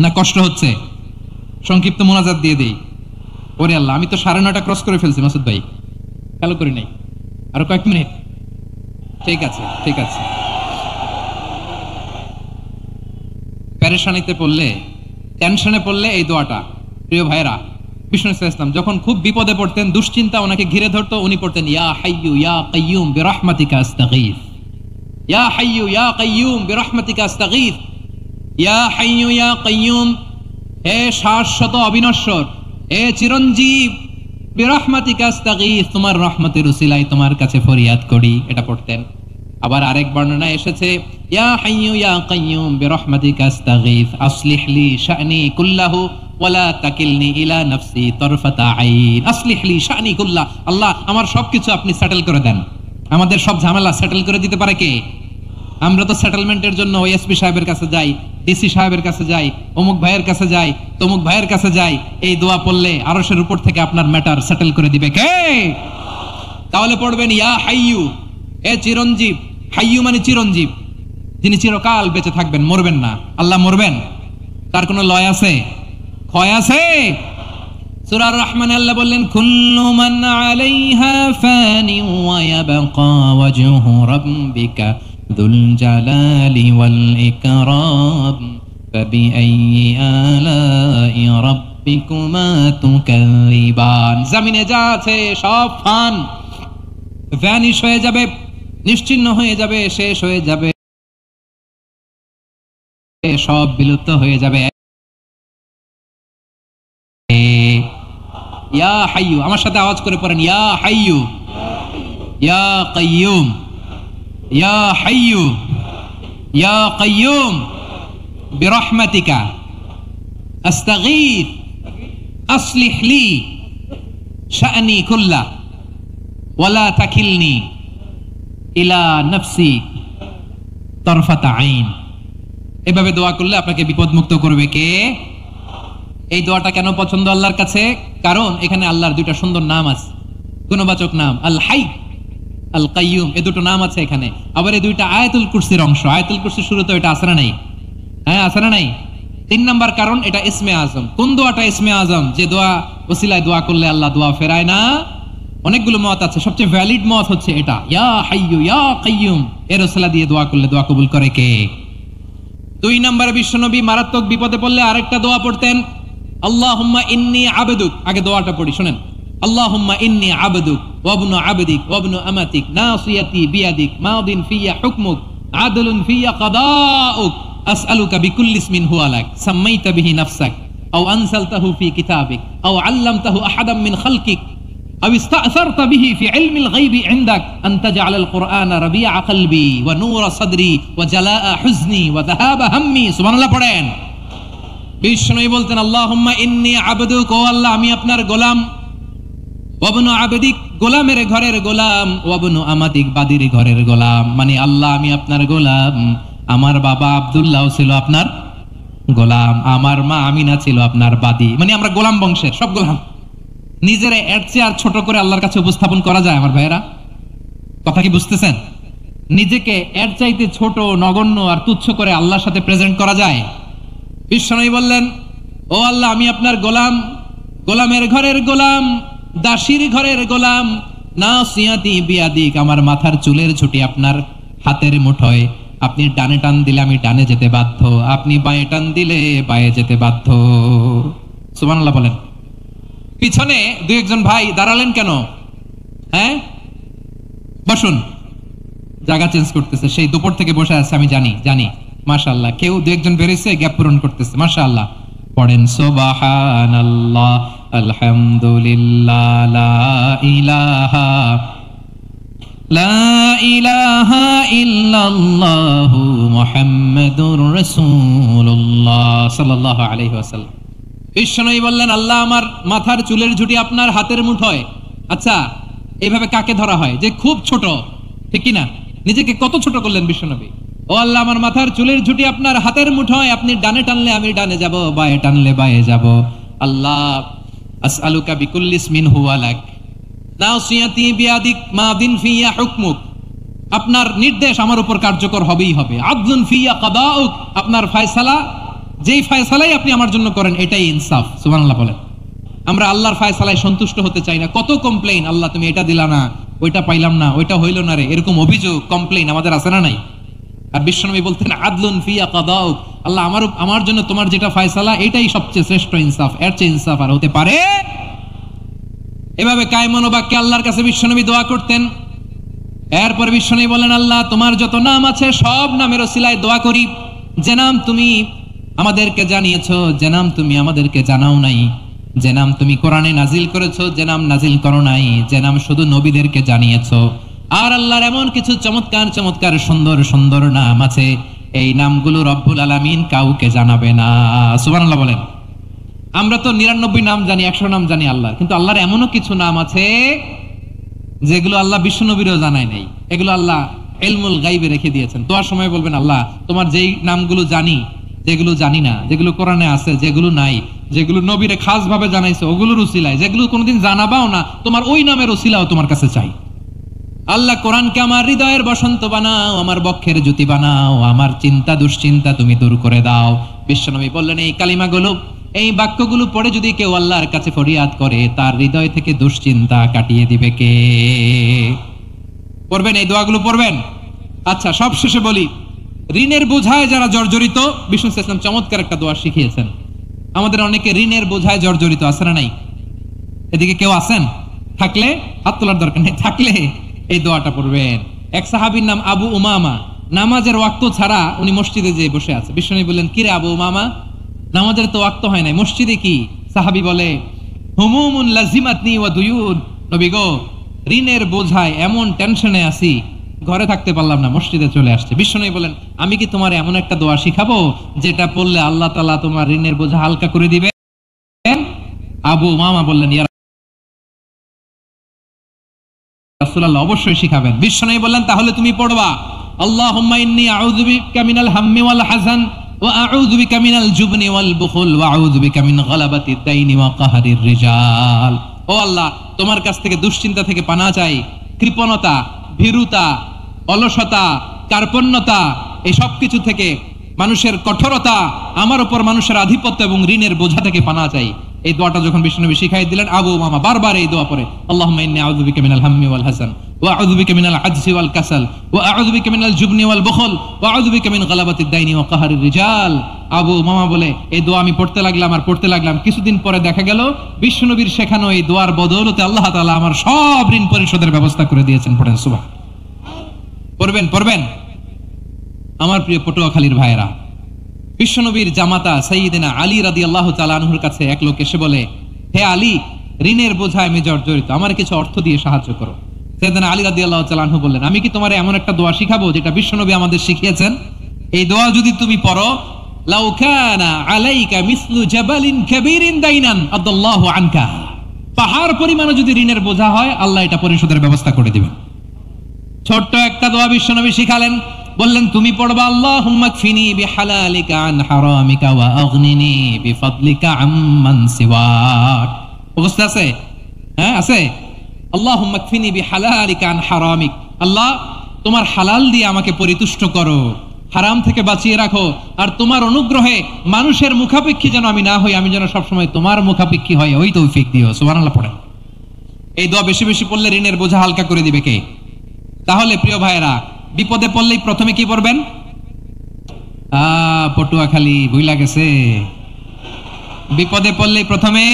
না? কষ্ট হচ্ছে? সংক্ষিপ্ত মোনাজাত দিয়ে দেই। ওরে আল্লাহ, আমি তো 9:30 ক্রস করে ফেলছি মাসুদ ভাই, খেয়াল করি নাই। আরো কয়েক মিনিট? ঠিক আছে, ঠিক আছে। পেরেশানিতে পড়লে, টেনশনে পড়লে এই দোয়াটা, প্রিয় ভাইরা, বিষ্ণু ইসলাম যখন খুব বিপদে পড়তেন, দুশ্চিন্তা ওনাকে ঘিরে ধরতো, উনি পড়তেন ইয়া হাইয়ু ইয়া কাইয়ুম বিরহমাতিকা আস্তাগীথ, ইয়া হাইয়ু ইয়া কাইয়ুম বিরহমাতিকা আস্তাগীথ, ইয়া হাইয়ু ইয়া কাইয়ুম, হে শাশ্বত অবিনশ্বর, হে চিরঞ্জীব, বিরহমাতিকা আস্তাগীথ, তোমার রহমতের উসিলায় তোমার কাছে ফরিয়াদ করি। এটা পড়তেন। আবার আরেক বর্ণনায় এসেছে ইয়া হাইয়ু ইয়া কাইয়ুম বিরহমাতিকা আস্তাগীথ আসলিহ লি শা'নি কুল্লাহু ওয়ালা তাকিলনি ইলা নাফসি তারফাতা আইন। আসলিহ লি শা'নি কুল্লাহ, আল্লাহ আমার সবকিছু আপনি সেটেল করে দেন। আমাদের সব ঝামেলা সেটেল করে দিতে পারে কে? আমরা তো সেটেলমেন্টের জন্য ওএসপি সাহেবের কাছে যাই, ডিসি সাহেবের কাছে যাই, অমুক ভাইয়ের কাছে যাই, তমুক ভাইয়ের কাছে যাই। এই দোয়া পড়লে আরশের উপর থেকে আপনার ম্যাটার সেটেল করে দিবে কে? তাহলে পড়বেন ইয়া হাইয়ু, এ চিরঞ্জীব। হাইয়ু মানে চিরঞ্জীব, যিনি চিরকাল বেঁচে থাকবেন, মরবেন না। আল্লাহ মরবেন? তার কোনো লয় আছে? ক্ষয় আছে? সূরা আর-রহমানে আল্লাহ বললেন কুল্লু মান আলাইহা ফানি ওয়া ইয়াবকা ওয়াজহু রাব্বিকা যুল জালালি ওয়াল ইকরাম ফাবিআইয়ি আলাই রাব্বিকুমা তুকাল্লিবান। জমিনে যা আছে সব ফান, ভ্যানিশ হয়ে যাবে, নিশ্চিহ্ন হয়ে যাবে, শেষ হয়ে যাবে, সব বিলুপ্ত হয়ে যাবে। ইয়া হাইয়ু, আমার সাথে আওয়াজ করে পড়েন ইয়া হাইয়ু ইয়া কাইয়ুম ইয়া হাইয়ু ইয়া কাইয়ুম বিরহমাতিকা আস্তাগীথ আসলিহ লি শা'নি কুল্লা ওয়ালা তাকিলনি ইলা নাফসি তরফাতা আইন। এভাবে দোয়া করলে আপনাকে বিপদমুক্ত করবে কে? এই দোয়াটা কেন পছন্দ আল্লাহর কাছে? কারণ এখানে আল্লাহর দুইটা সুন্দর নাম আছে, গুণবাচক নাম, আল হাই, আল কাইয়ুম, এই দুটো নাম আছে এখানে। আবার এই দুইটা আয়াতুল কুরসির অংশ। আয়াতুল কুরসির শুরুতে এটা আছে না নাই? হ্যাঁ, আছে না নাই? 3 নাম্বার কারণ এটা ইসমে আজম। কোন দোয়াটা ইসমে আজম? যে দোয়া ওসিলায় দোয়া করলে আল্লাহ দোয়া ফেরায় না। অনেকগুলো মত আছে, সবচেয়ে ভ্যালিড মত হচ্ছে এটা, ইয়া হাইয়ু ইয়া কাইয়ুম, এর ওসিলা দিয়ে দোয়া করলে দোয়া কবুল করে কে? 2 নম্বরে বিশ্বনবী মারাত্মক বিপদে পড়লে আরেকটা দোয়া পড়তেন, আল্লাহুম্মা ইন্নী আবদুক। আগে দোয়াটা পড়ি, শুনেন। আল্লাহুম্মা ইন্নী আবদুক ওয়া ইবনু আবদিক ওয়া ইবনু আমাতিক নাসিয়াতি বিয়াদিক মাদিন ফিয়া হুকমুক আদলুন ফিয়া কাদাউক আসআলুকা বিকুল্লি ইসমিন হুয়া লাক সাম্মাইতা বিহি নাফসাক আও আনসালতাহু ফি কিতাবিক আও আল্লামতাহু আহাদাম মিন খালকিক আও ইস্তা'সারতা বিহি ফি ইলমিল গায়বি ইনদাক আন তাজআলাল কুরআনা রাবিআ কলবি ওয়া নূরা সাদরি ওয়া জালাআ হুজনি ওয়া যাহাবা হাম্মি। সুবহানাল্লাহ পড়েন। বিষ্ণু বলতেন, আল্লাহুম্মা ইন্নী আবদুক, ও আল্লাহ আমি আপনার গোলাম, ওয়া ইবনু আবদিক, গোলামের ঘরের গোলাম, ওয়া ইবনু আমাতিক, বাদীর ঘরের গোলাম। মানে আল্লাহ আমি আপনার গোলাম। আমার বাবা আব্দুল্লাহ ছিল আপনার গোলাম, আমার মা আমিনা ছিল আপনার বাদী। মানে আমরা গোলাম বংশের, সব গোলাম। নিজের এর চেয়ে আর ছোট করে আল্লাহর কাছে উপস্থাপন করা যায় আমার ভাইয়েরা? কথা কি বুঝতেছেন? নিজেকে এর চাইতে ছোট, নগণ্য আর তুচ্ছ করে আল্লাহর সাথে প্রেজেন্ট করা যায়? বিশ্বনবী বললেন, ও আল্লাহ আমি আপনার গোলাম, গোলামের ঘরের গোলাম, দাসীর ঘরের গোলাম, নাসিয়াতি বিয়াদিক, আমার মাথার চুলের ছুটি আপনার হাতের মুঠোয়। আপনি ডানে টান দিলে আমি ডানে যেতে বাধ্য, আপনি বাঁয়ে টান দিলে বাঁয়ে যেতে বাধ্য। সুবহানাল্লাহ বলেন। পিছনে 2-1 ভাই দাঁড়ালেন কেন? হ্যাঁ, বসুন। জায়গা চেঞ্জ করতেছে, সেই দুপুর থেকে বসে আছে আমি জানি। মাশাআল্লাহ, কেউ 2-1 বেরিয়েছে, গ্যাপ পূরণ করতেছে। মাশাআল্লাহ। পড়েন সুবহানাল্লাহ আলহামদুলিল্লাহ লা ইলাহা ইল্লাল্লাহু মুহাম্মাদুর রাসূলুল্লাহ সাল্লাল্লাহু আলাইহি ওয়াসাল্লাম। বিশ্বনবী বললেন, আল্লাহ আমার মাথার চুলের ঝুঁটি আপনার হাতের মুঠোয়। আচ্ছা, এইভাবে কাকে ধরা হয়? যে খুব ছোট, ঠিক কি না? নিজেকে কত ছোট করলেন বিশ্বনবী। ও আল্লাহ আমার মাথার চুলের ঝুঁটি আপনার হাতের মুঠোয়, আপনি ডানে টানলে আমি ডানে যাব, বাঁয়ে টানলে বাঁয়ে যাব। আল্লাহ আসআলুকা বিকুল্লি ইসমিন হুয়া লাক নাসিয়াতি বিয়াদিক মাদিন ফিয়া হুকমুক, আপনার নির্দেশ আমার উপর কার্যকর হবেই হবে। আদলুন ফিয়া কাদাউক, আপনার ফয়সালা, যেই ফয়সালাই আপনি আমার জন্য করেন এটাই ইনসাফ। সুবহানাল্লাহ বলেন। আমরা আল্লাহর ফয়সালায় সন্তুষ্ট হতে চাই না। কত কমপ্লেইন, আল্লাহ তুমি এটা দিলা না, ওইটা পাইলাম না, ওইটা হইল না রে, এরকম অভিযোগ, কমপ্লেইন আমাদের আছে না নাই? আর বিশ্বনবী বলতেন, আদলুন ফিয়া কাদাউক, আল্লাহ আমার জন্য তোমার যেটা ফয়সালা এটাই সবচেয়ে শ্রেষ্ঠ ইনসাফ, এর চেয়ে ইনসাফ আর হতে পারে? এভাবে কায়মন বাক্যে আল্লাহর কাছে বিশ্বনবী দোয়া করতেন। এরপর বিশ্বনবী বলেন, আল্লাহ তোমার যত নাম আছে সব নামের ওসিলায় দোয়া করি, যে নাম তুমি আমাদেরকে জানিয়েছো, যে নাম তুমি আমাদেরকে জানাও নাই, যে নাম তুমি কোরআনে নাজিল করেছো, যে নাম নাজিল করো নাই, যে নাম শুধু নবীদেরকে জানিয়েছো। আর আল্লাহর এমন কিছু চমৎকার চমৎকার সুন্দর সুন্দর নাম আছে, এই নামগুলো রব্বুল আলামিন কাউকে জানাবে না। সুবহানাল্লাহ বলেন। আমরা তো 99 নাম জানি, 100 নাম জানি আল্লাহর, কিন্তু আল্লাহর এমনও কিছু নাম আছে যেগুলো আল্লাহ বিশ্বনবীরও জানায় নাই। এগুলো আল্লাহ ইলমুল গায়বে রেখে দিয়েছেন। দোয়ার সময় বলবেন, আল্লাহ তোমার যেই নামগুলো জানি, যেগুলো জানি না, যেগুলো কোরআনে আছে, যেগুলো নাই, যেগুলো নবীরে খাস ভাবে জানাইছে ওগুলোর উসিলায়, যেগুলো কোনোদিন জানাবাও না তোমার ওই নামের উসিলাও তোমার কাছে চাই। আল্লাহ কোরআনকে আমার হৃদয়ের বসন্ত বানাও, আমার বক্ষের জ্যোতি বানাও, আমার চিন্তা দুশ্চিন্তা তুমি দূর করে দাও। বিশ্বনবী বললেন, এই কালিমাগুলো, এই বাক্যগুলো পড়ে যদি কেউ আল্লাহর কাছে ফরিয়াদ করে, তার হৃদয় থেকে দুশ্চিন্তা কাটিয়ে দিবে কে? পড়বেন, এই দোয়াগুলো পড়বেন। আচ্ছা, সব শেষে বলি, ঋণের বোঝায় যারা জর্জরিত, বিষ্ণু ইসলাম চমৎকার একটা দোয়া শিখিয়েছেন। আমাদের অনেকে ঋণের বোঝায় জর্জরিত, আছে না নাই? এদিকে কেউ আছেন? থাকলে হাত তোলার দরকার নেই, থাকলে এই দোয়াটা পড়বেন। এক সাহাবীর নাম আবু উমামা, নামাজের ওয়াক্ত ছাড়া উনি মসজিদে যেয়ে বসে আছে। বিশ্বনবী বললেন, কিরে আবু উমামা, নামাজের তো ওয়াক্ত হয় নাই, মসজিদে কি? সাহাবী বলে, হুমুমুন লাজিমাতনি ওয়া দুয়ুন, নবী গো ঋণের বোঝায় এমন টেনশনে আছি ঘরে থাকতে পারলাম না, মসজিদে চলে আসছে। বিশ্বনবী বলেন, আমি কি তোমার এমন একটা দোয়া শিখাবো যেটা পড়লে আল্লাহ তাআলা তোমার ঋণের বোঝা হালকা করে দিবেন? আবু উমামা বললেন, ইয়া রাসূলুল্লাহ, অবশ্যই শিখাবেন। বিশ্বনবী বললেন, তাহলে তুমি পড়বা, আল্লাহুম্মা ইন্নী আউযু বিকা মিনাল হাম্মি ওয়াল হাযান ওয়া আউযু বিকা মিনাল জুবনি ওয়াল বুখল ওয়া আউযু বিকা মিন গালাবাতিদ দাইনি ওয়া কাহরির রিজাল। ও আল্লাহ, তোমার কাছ থেকে দুশ্চিন্তা থেকে পানাহ চাই, কৃপণতা, ভীরুতা, অলসতা, কার্পণ্যতা, এই সব কিছু থেকে, মানুষের কঠোরতা, আমার উপর মানুষের আধিপত্য এবং ঋণের বোঝা থেকে পানাহ চাই। এই দোয়াটা যখন বিশ্বনবী শিখাই দিলেন, আবু উমামা বারবার এই দোয়া পড়ে, আল্লাহুম্মা ইন্নী আউযু বিকা মিনাল হাম্মি ওয়াল হাযান ওয়া আউযু বিকা মিনাল আজজি ওয়াল কাসাল ওয়া আউযু বিকা মিনাল জুবনি ওয়াল বুখল ওয়া আউযু বিকা মিন গালাবাতিদ দাইনি ওয়া কাহরির রিজাল। আবু উমামা বলে, এই দোয়া আমি পড়তে লাগলাম। কিছুদিন পরে দেখা গেল বিশ্বনবীর শেখানো এই দোয়ার বদৌলতে আল্লাহ তাআলা আমার সব ঋণ পরিশোধের ব্যবস্থা করে দিয়েছেন। পড়েন সুবহান। পড়বেন। আমার প্রিয় পটুয়াখালীর ভাইয়েরা, বিশ্বনবীর জামাতা সাইয়্যিদিনা আলী রাদিয়াল্লাহু তাআলা আনহুর কাছে এক লোক এসে বলে, হে আলী, ঋণের বোঝায় আমি জর্জরিত, আমার কিছু অর্থ দিয়ে সাহায্য করো। সাইয়্যিদিনা আলী রাদিয়াল্লাহু তাআলা আনহু বললেন, আমি কি তোমার এমন একটা দোয়া শিখাবো যেটা বিশ্বনবী আমাদের শিখিয়েছেন? এই দোয়া যদি তুমি পড়ো, লাউ কানা আলাইকা মিসলু জাবালিন কাবীরিন দাইনান আদাল্লাহু আনকা, পাহাড় পরিমাণও যদি ঋণের বোঝা হয়, আল্লাহ এটা পরিশোধের ব্যবস্থা করে দিবেন। ছোট্ট একটা দোয়া বিশ্বনবী শিখালেন, বললেন, তুমি পড়বা, আল্লাহুম্মা কফিনি বিহালালিকা আন হারামিকা ওয়া আগনিনি বিফাদলিকা আম্মান সিওয়াক। বুঝতে আছে? হ্যাঁ, আছে। আল্লাহুম্মা কফিনি বিহালালিকা আন হারামিক, আল্লাহ তোমার হালাল দিয়ে আমাকে পরিতুষ্ট করো, হারাম থেকে বাঁচিয়ে রাখো, আর তোমার অনুগ্রহে মানুষের মুখাপেক্ষী যেন আমি না হই, আমি যেন সবসময় তোমার মুখাপেক্ষী হই, ওই তৌফিক দিও। সুবহানাল্লাহ পড়েন। এই দোয়া বেশি বেশি পড়লে ঋণের বোঝা হালকা করে দিবে কে? তাহলে প্রিয় ভাইয়েরা, বিপদে পড়লেই প্রথমে কি পড়বেন? পটুয়াখালী ভুইলা গেছে, বিপদে পড়লেই প্রথমে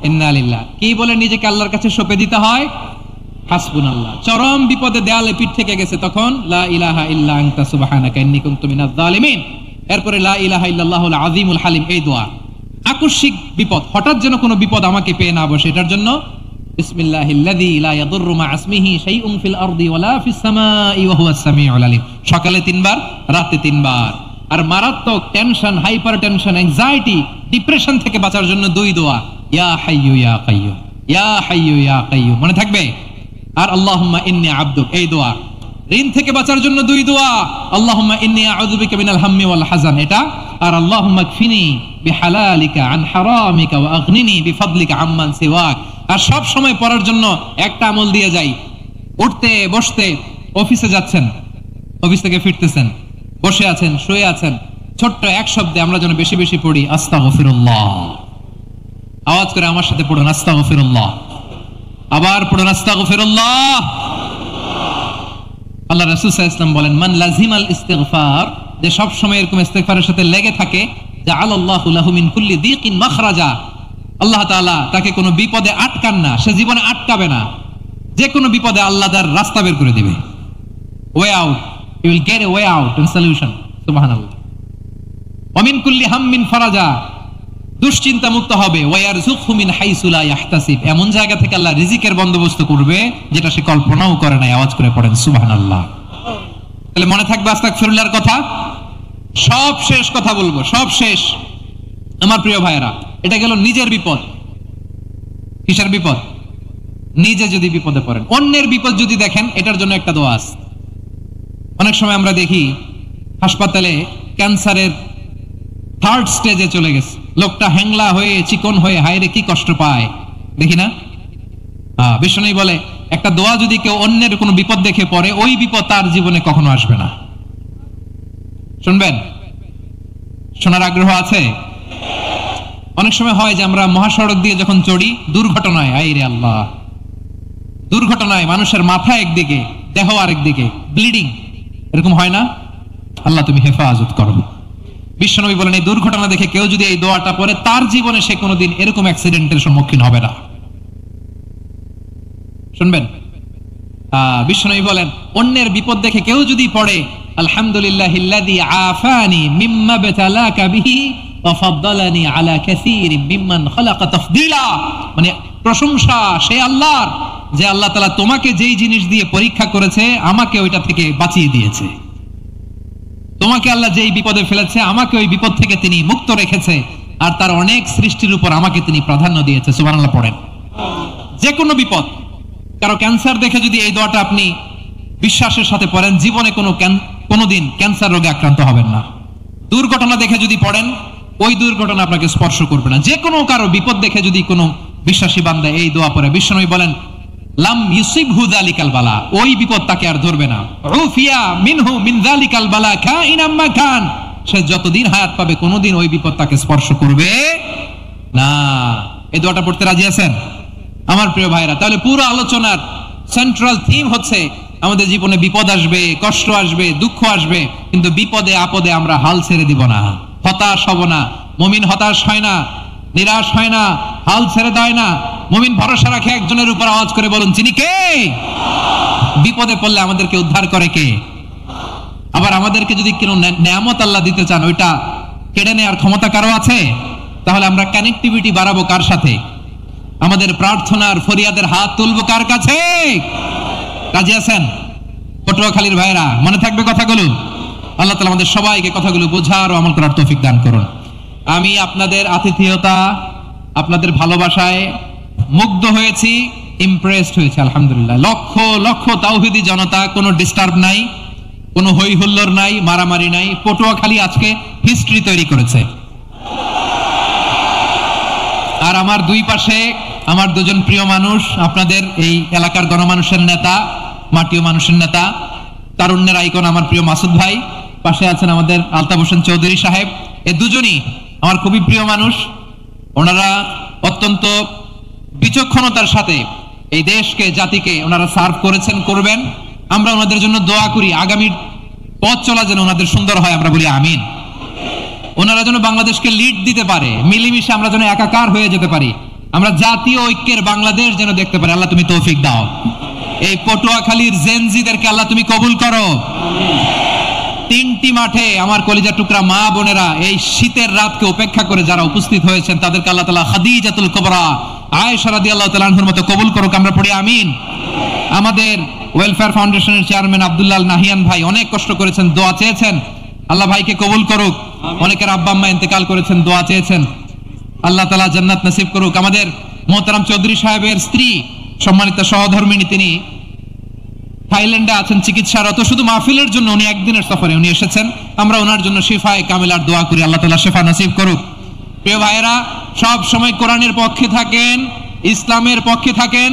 ইন্না লিল্লাহ কি বলে নিজেকে আল্লাহর কাছে সঁপে দিতে হয়? হাসবুনাল্লাহ। চরম বিপদে দেয়ালে পিঠ থেকে গেছে, তখন লা ইলাহা ইল্লা আনতা সুবহানাকা ইন্নী কুনতু মিনাজ জালিমিন। এরপরে লা ইলাহা ইল্লাল্লাহুল আযীমুল হালিম। এই দোয়া আকস্মিক বিপদ, হঠাৎ যেন কোনো বিপদ আমাকে পেয়ে না বসে, এটার জন্য বিসমিল্লাহিল্লাযী লা ইয়াদুররু মা ইসমিহি শাইউন ফিল আরদি ওয়ালা ফিস সামাই ওয়া হুয়াস সামিউল আলিম। সকালে 3 বার, রাতে 3 বার। আর মারাত্মক টেনশন, হাইপারটেনশন, অ্যাংজাইটি, ডিপ্রেশন থেকে বাঁচার জন্য 2 দোয়া, ইয়া হাইয়্যু ইয়া কাইয়্যুম, ইয়া হাইয়্যু ইয়া কাইয়্যুম। মনে থাকবে? আর আল্লাহুম্মা ইন্নী আবদুক, এই দোয়া। ঋণ থেকে বাঁচার জন্য 2 দোয়া, আল্লাহুম্মা ইন্নী আউযু বিকা মিনাল হাম্মি ওয়াল হাযান, এটা। আর আল্লাহুম্মা কফিনি বিহালালিকা আন হারামিকা ওয়া আগনিনি বিফাদলিকা আম্মান সিওয়াক। আর সব সময় পড়ার জন্য একটা আমল দিয়ে যাই, উঠতে বসতে, অফিসে যাচ্ছেন, অফিস থেকে ফিরতেছেন, বসে আছেন, শুয়ে আছেন, ছোট্ট এক শব্দে আমরা যেন বেশি বেশি পড়ি, আস্তাগফিরুল্লাহ। আওয়াজ করে আমার সাথে পড়ুন, আস্তাগফিরুল্লাহ। আবার পড়ুন, আস্তাগফিরুল্লাহ। আল্লাহ রাসূল সাল্লাল্লাহু আলাইহি ওয়াসাল্লাম বলেন, মান লাজিমাল ইস্তিগফার, যে সব সময় এরকম ইস্তিগফারের সাথে লেগে থাকে, জাআলাল্লাহু লাহু মিন কুল্লি দীকিন মাখরাজা, আল্লাহ তাআলা তাকে কোনো বিপদে আটকান না, সে জীবনে আটকাবে না, যে কোনো বিপদে আল্লাহ তার রাস্তা বের করে দিবে। Way out, you will get a way out and solution. সুবহানাল্লাহ। ওয়া মিন কুল্লি হাম্মিন ফারাজা, দুশ্চিন্তা মুক্ত হবে। ওয়া ইয়ারযুকহু মিন হাইসু লা ইয়াহতাসিব, এমন জায়গা থেকে আল্লাহ রিজিকের বন্দোবস্ত করবে যেটা সে কল্পনাও করে নাই। আওয়াজ করে পড়েন সুবহানাল্লাহ। তাহলে মনে থাকবে আস্তাগফিরুল্লাহর কথা। সব শেষ কথা বলবো, সব শেষ। আমার প্রিয় ভাইয়েরা, এটা গেল নিজের বিপদ। কিসের বিপদ? নিজে যদি বিপদে পড়েন, অন্যের বিপদ যদি দেখেন, এটার জন্য একটা দোয়া আছে। অনেক সময় আমরা দেখি হাসপাতালে ক্যান্সারের 3rd স্টেজে চলে গেছে, লোকটা হ্যাংলা হয়ে, চিকন হয়ে, হায়রে কি কষ্ট পায়, দেখি না? বিষ্ণু বলে, একটা দোয়া যদি কেউ অন্যের কোনো বিপদ দেখে পড়ে, ওই বিপদ তার জীবনে কখনো আসবে না। শুনবেন? শোনার আগ্রহ আছে? অনেক সময় হয় যে আমরা মহাসড়ক দিয়ে যখন চড়ি, দুর্ঘটনায়, আইরে আল্লাহ, দুর্ঘটনায় মানুষের মাথা একদিকে, দেহ আরেকদিকে, ব্লিডিং, এরকম হয় না? আল্লাহ তুমি হেফাজত করো। বিশ্বনবী বলেন, এই দুর্ঘটনা দেখে কেউ যদি এই দোয়াটা পড়ে, তার জীবনে সে কোনোদিন এরকম অ্যাক্সিডেন্টের সম্মুখীন হবে না। শুনবেন? বিশ্বনবী বলেন, অন্যের বিপদ দেখে কেউ যদি পড়ে, আলহামদুলিল্লাহিল্লাযী আফানি মিম্মা বাতালাকা বিহি ওয়া ফাদ্দালানি আলা কাসীরিম মিম্মান খালাকা তাফদীলা। মানে প্রশংসা সে আল্লাহর যে আল্লাহ তাআলা তোমাকে যেই জিনিস দিয়ে পরীক্ষা করেছে আমাকে ওইটা থেকে বাঁচিয়ে দিয়েছে, তোমাকে আল্লাহ যেই বিপদে ফেলেছে আমাকে ওই বিপদ থেকে তিনি মুক্ত রেখেছে, আর তার অনেক সৃষ্টির উপর আমাকে তিনি প্রাধান্য দিয়েছে। সুবহানাল্লাহ পড়েন। যে কোনো বিপদ, কারো ক্যান্সার দেখে যদি এই দোয়াটা আপনি বিশ্বাসের সাথে পড়েন, জীবনে কোনোদিন ক্যান্সার রোগে আক্রান্ত হবেন না। দুর্ঘটনা দেখে যদি পড়েন, ওই দুর্ঘটনা আপনাকে স্পর্শ করবে না। যে কোনো কারো বিপদ দেখে যদি কোনো বিশ্বাসী বান্দা এই দোয়া পড়ে, বিশ্বনবী বলেন লাম ইউসিবহু যালিকাল বালা, ওই বিপদ তাকে আর ধরবে না। উফিয়া মিনহু মিন যালিকাল বালা কাইনাম মা কান, সে যতদিন হায়াত পাবে কোনোদিন ওই বিপদ তাকে স্পর্শ করবে না। এই দোয়াটা পড়তে রাজি আছেন আমার প্রিয় ভাইরা? তাহলে পুরো আলোচনার সেন্ট্রাল থিম হচ্ছে আমাদের জীবনে বিপদ আসবে, কষ্ট আসবে, দুঃখ আসবে, কিন্তু বিপদে আপদে আমরা হাল ছেড়ে দিব না, হতাশ হব না। মুমিন হতাশ হয় না, নিরাশ হয় না, হাল ছেড়ে দেয় না। মুমিন ভরসা রাখে একজনের উপর। আওয়াজ করে বলুন, যিনি কে? বিপদে পড়লে আমাদেরকে উদ্ধার করে কে? আবার আমাদেরকে যদি কোনো নেয়ামত আল্লাহ দিতে চান, ওইটা কেড়ে নেওয়ার ক্ষমতা কারো আছে? তাহলে আমরা কানেক্টিভিটি বাড়াবো কার সাথে? আমাদের প্রার্থনার ফরিয়াদের হাত তুলবো কার কাছে? রাজি আছেন পটুয়াখালীর ভাইরা? মনে থাকবে কথাগুলো? আল্লাহ তাআলা আমাদের সবাইকে কথাগুলো বোঝার ও আমল করার তৌফিক দান করুন। আমি আপনাদের আতিথেয়তা, আপনাদের ভালোবাসায় মুগ্ধ হয়েছি, ইমপ্রেসড হয়েছে। আলহামদুলিল্লাহ। লক্ষ লক্ষ তাওহীদি জনতা, কোনো ডিস্টার্ব নাই, কোনো হই হুল্লোড় নাই, মারামারি নাই। পটুয়াখালী আজকে হিস্ট্রি তৈরি করেছে। আর আমার দুই পাশে আমার দুজন প্রিয় মানুষ, আপনাদের এই এলাকার গণমানুষের নেতা, মাটিও মানুষের নেতা, তারুণ্যের আইকন আমার প্রিয় মাসুদ ভাই। পাশে আছেন আমাদের আলতাফ হোসেন চৌধুরী সাহেব। এই দুজনই আমার খুবই প্রিয় মানুষ। ওনারা অত্যন্ত বিচক্ষণতার সাথে এই দেশকে, জাতিকে ওনারা সার্ভ করেছেন, করবেন। আমরা ওনাদের জন্য দোয়া করি, আগামীর পথ চলা যেন ওনাদের সুন্দর হয়, আমরা বলি আমিন। ওনারা যেন বাংলাদেশকে লিড দিতে পারে, মিলেমিশে আমরা যেন একাকার হয়ে যেতে পারি, আমরা জাতীয় ঐক্যের বাংলাদেশ যেন দেখতে পারি। আল্লাহ তুমি তৌফিক দাও। এই পটুয়াখালীর জেনজিদেরকে আল্লাহ তুমি কবুল করো। তিনটি মাঠে আমার কলিজা টুকরা মা বোনেরা এই শীতের রাতকে উপেক্ষা করে যারা উপস্থিত হয়েছেন, তাদেরকে আল্লাহ তাআলা খাদিজাতুল কুবরা আয়েশা রাদিয়াল্লাহু তাআলা আনহার মতো কবুল করুক, আমরা পড়ি আমিন। আমাদের ওয়েলফেয়ার ফাউন্ডেশনের চেয়ারম্যান আব্দুল্লাহ নাহিয়ান ভাই অনেক কষ্ট করেছেন, দোয়া চেয়েছেন, আল্লাহ ভাইকে কবুল করুক। অনেকের আব্বা আম্মা ইন্তেকাল করেছেন, দোয়া চেয়েছেন, আল্লাহ তাআলা জান্নাত নসিব করুক। আমাদের মোহতারাম চৌধুরী সাহেবের স্ত্রী, সম্মানিত সহধর্মিণী, তিনি থাইল্যান্ডে আছেন চিকিৎসারত। শুধু মাহফিলের জন্য উনি একদিনের সফরে উনি এসেছেন। আমরা ওনার জন্য শিফায়ে কামিলার দোয়া করি, আল্লাহ তাআলা শিফা নসিব করুক। প্রিয় ভাইয়েরা, সব সময় কোরআনের পক্ষে থাকেন, ইসলামের পক্ষে থাকেন,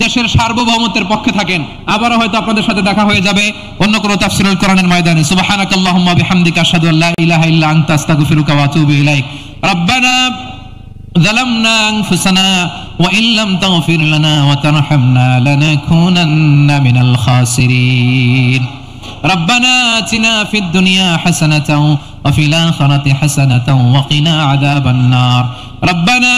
দেশের সার্বভৌমত্বের পক্ষে থাকেন। আবারও হয়তো আপনাদের সাথে দেখা হয়ে যাবে অন্য কোনো তাফসীরুল কোরআনের ময়দানে। সুবহানাকাল্লাহুম্মা বিহামদিকা আশহাদু আল্লা ইলাহা ইল্লা আনতা আস্তাগফিরুকা ওয়া আতুবু ইলাইক। রব্বানা ظلمنا أنفسنا وإن لم تغفر لنا وترحمنا لنكونن من الخاسرين. ربنا آتنا في الدنيا حسنة وفي الآخرة حسنة وقنا عذاب النار. ربنا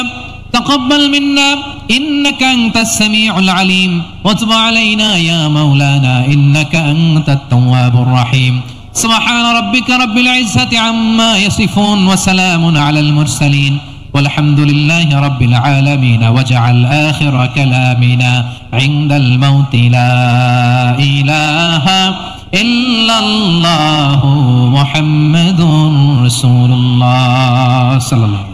تقبل منا إنك أنت السميع العليم وتب علينا يا مولانا إنك أنت التواب الرحيم. سبحان ربك رب العزة عما يصفون وسلام على المرسلين والحمد لله رب العالمين. واجعل آخر كلامنا عند الموت لا إله إلا الله محمد رسول الله صلى الله عليه وسلم.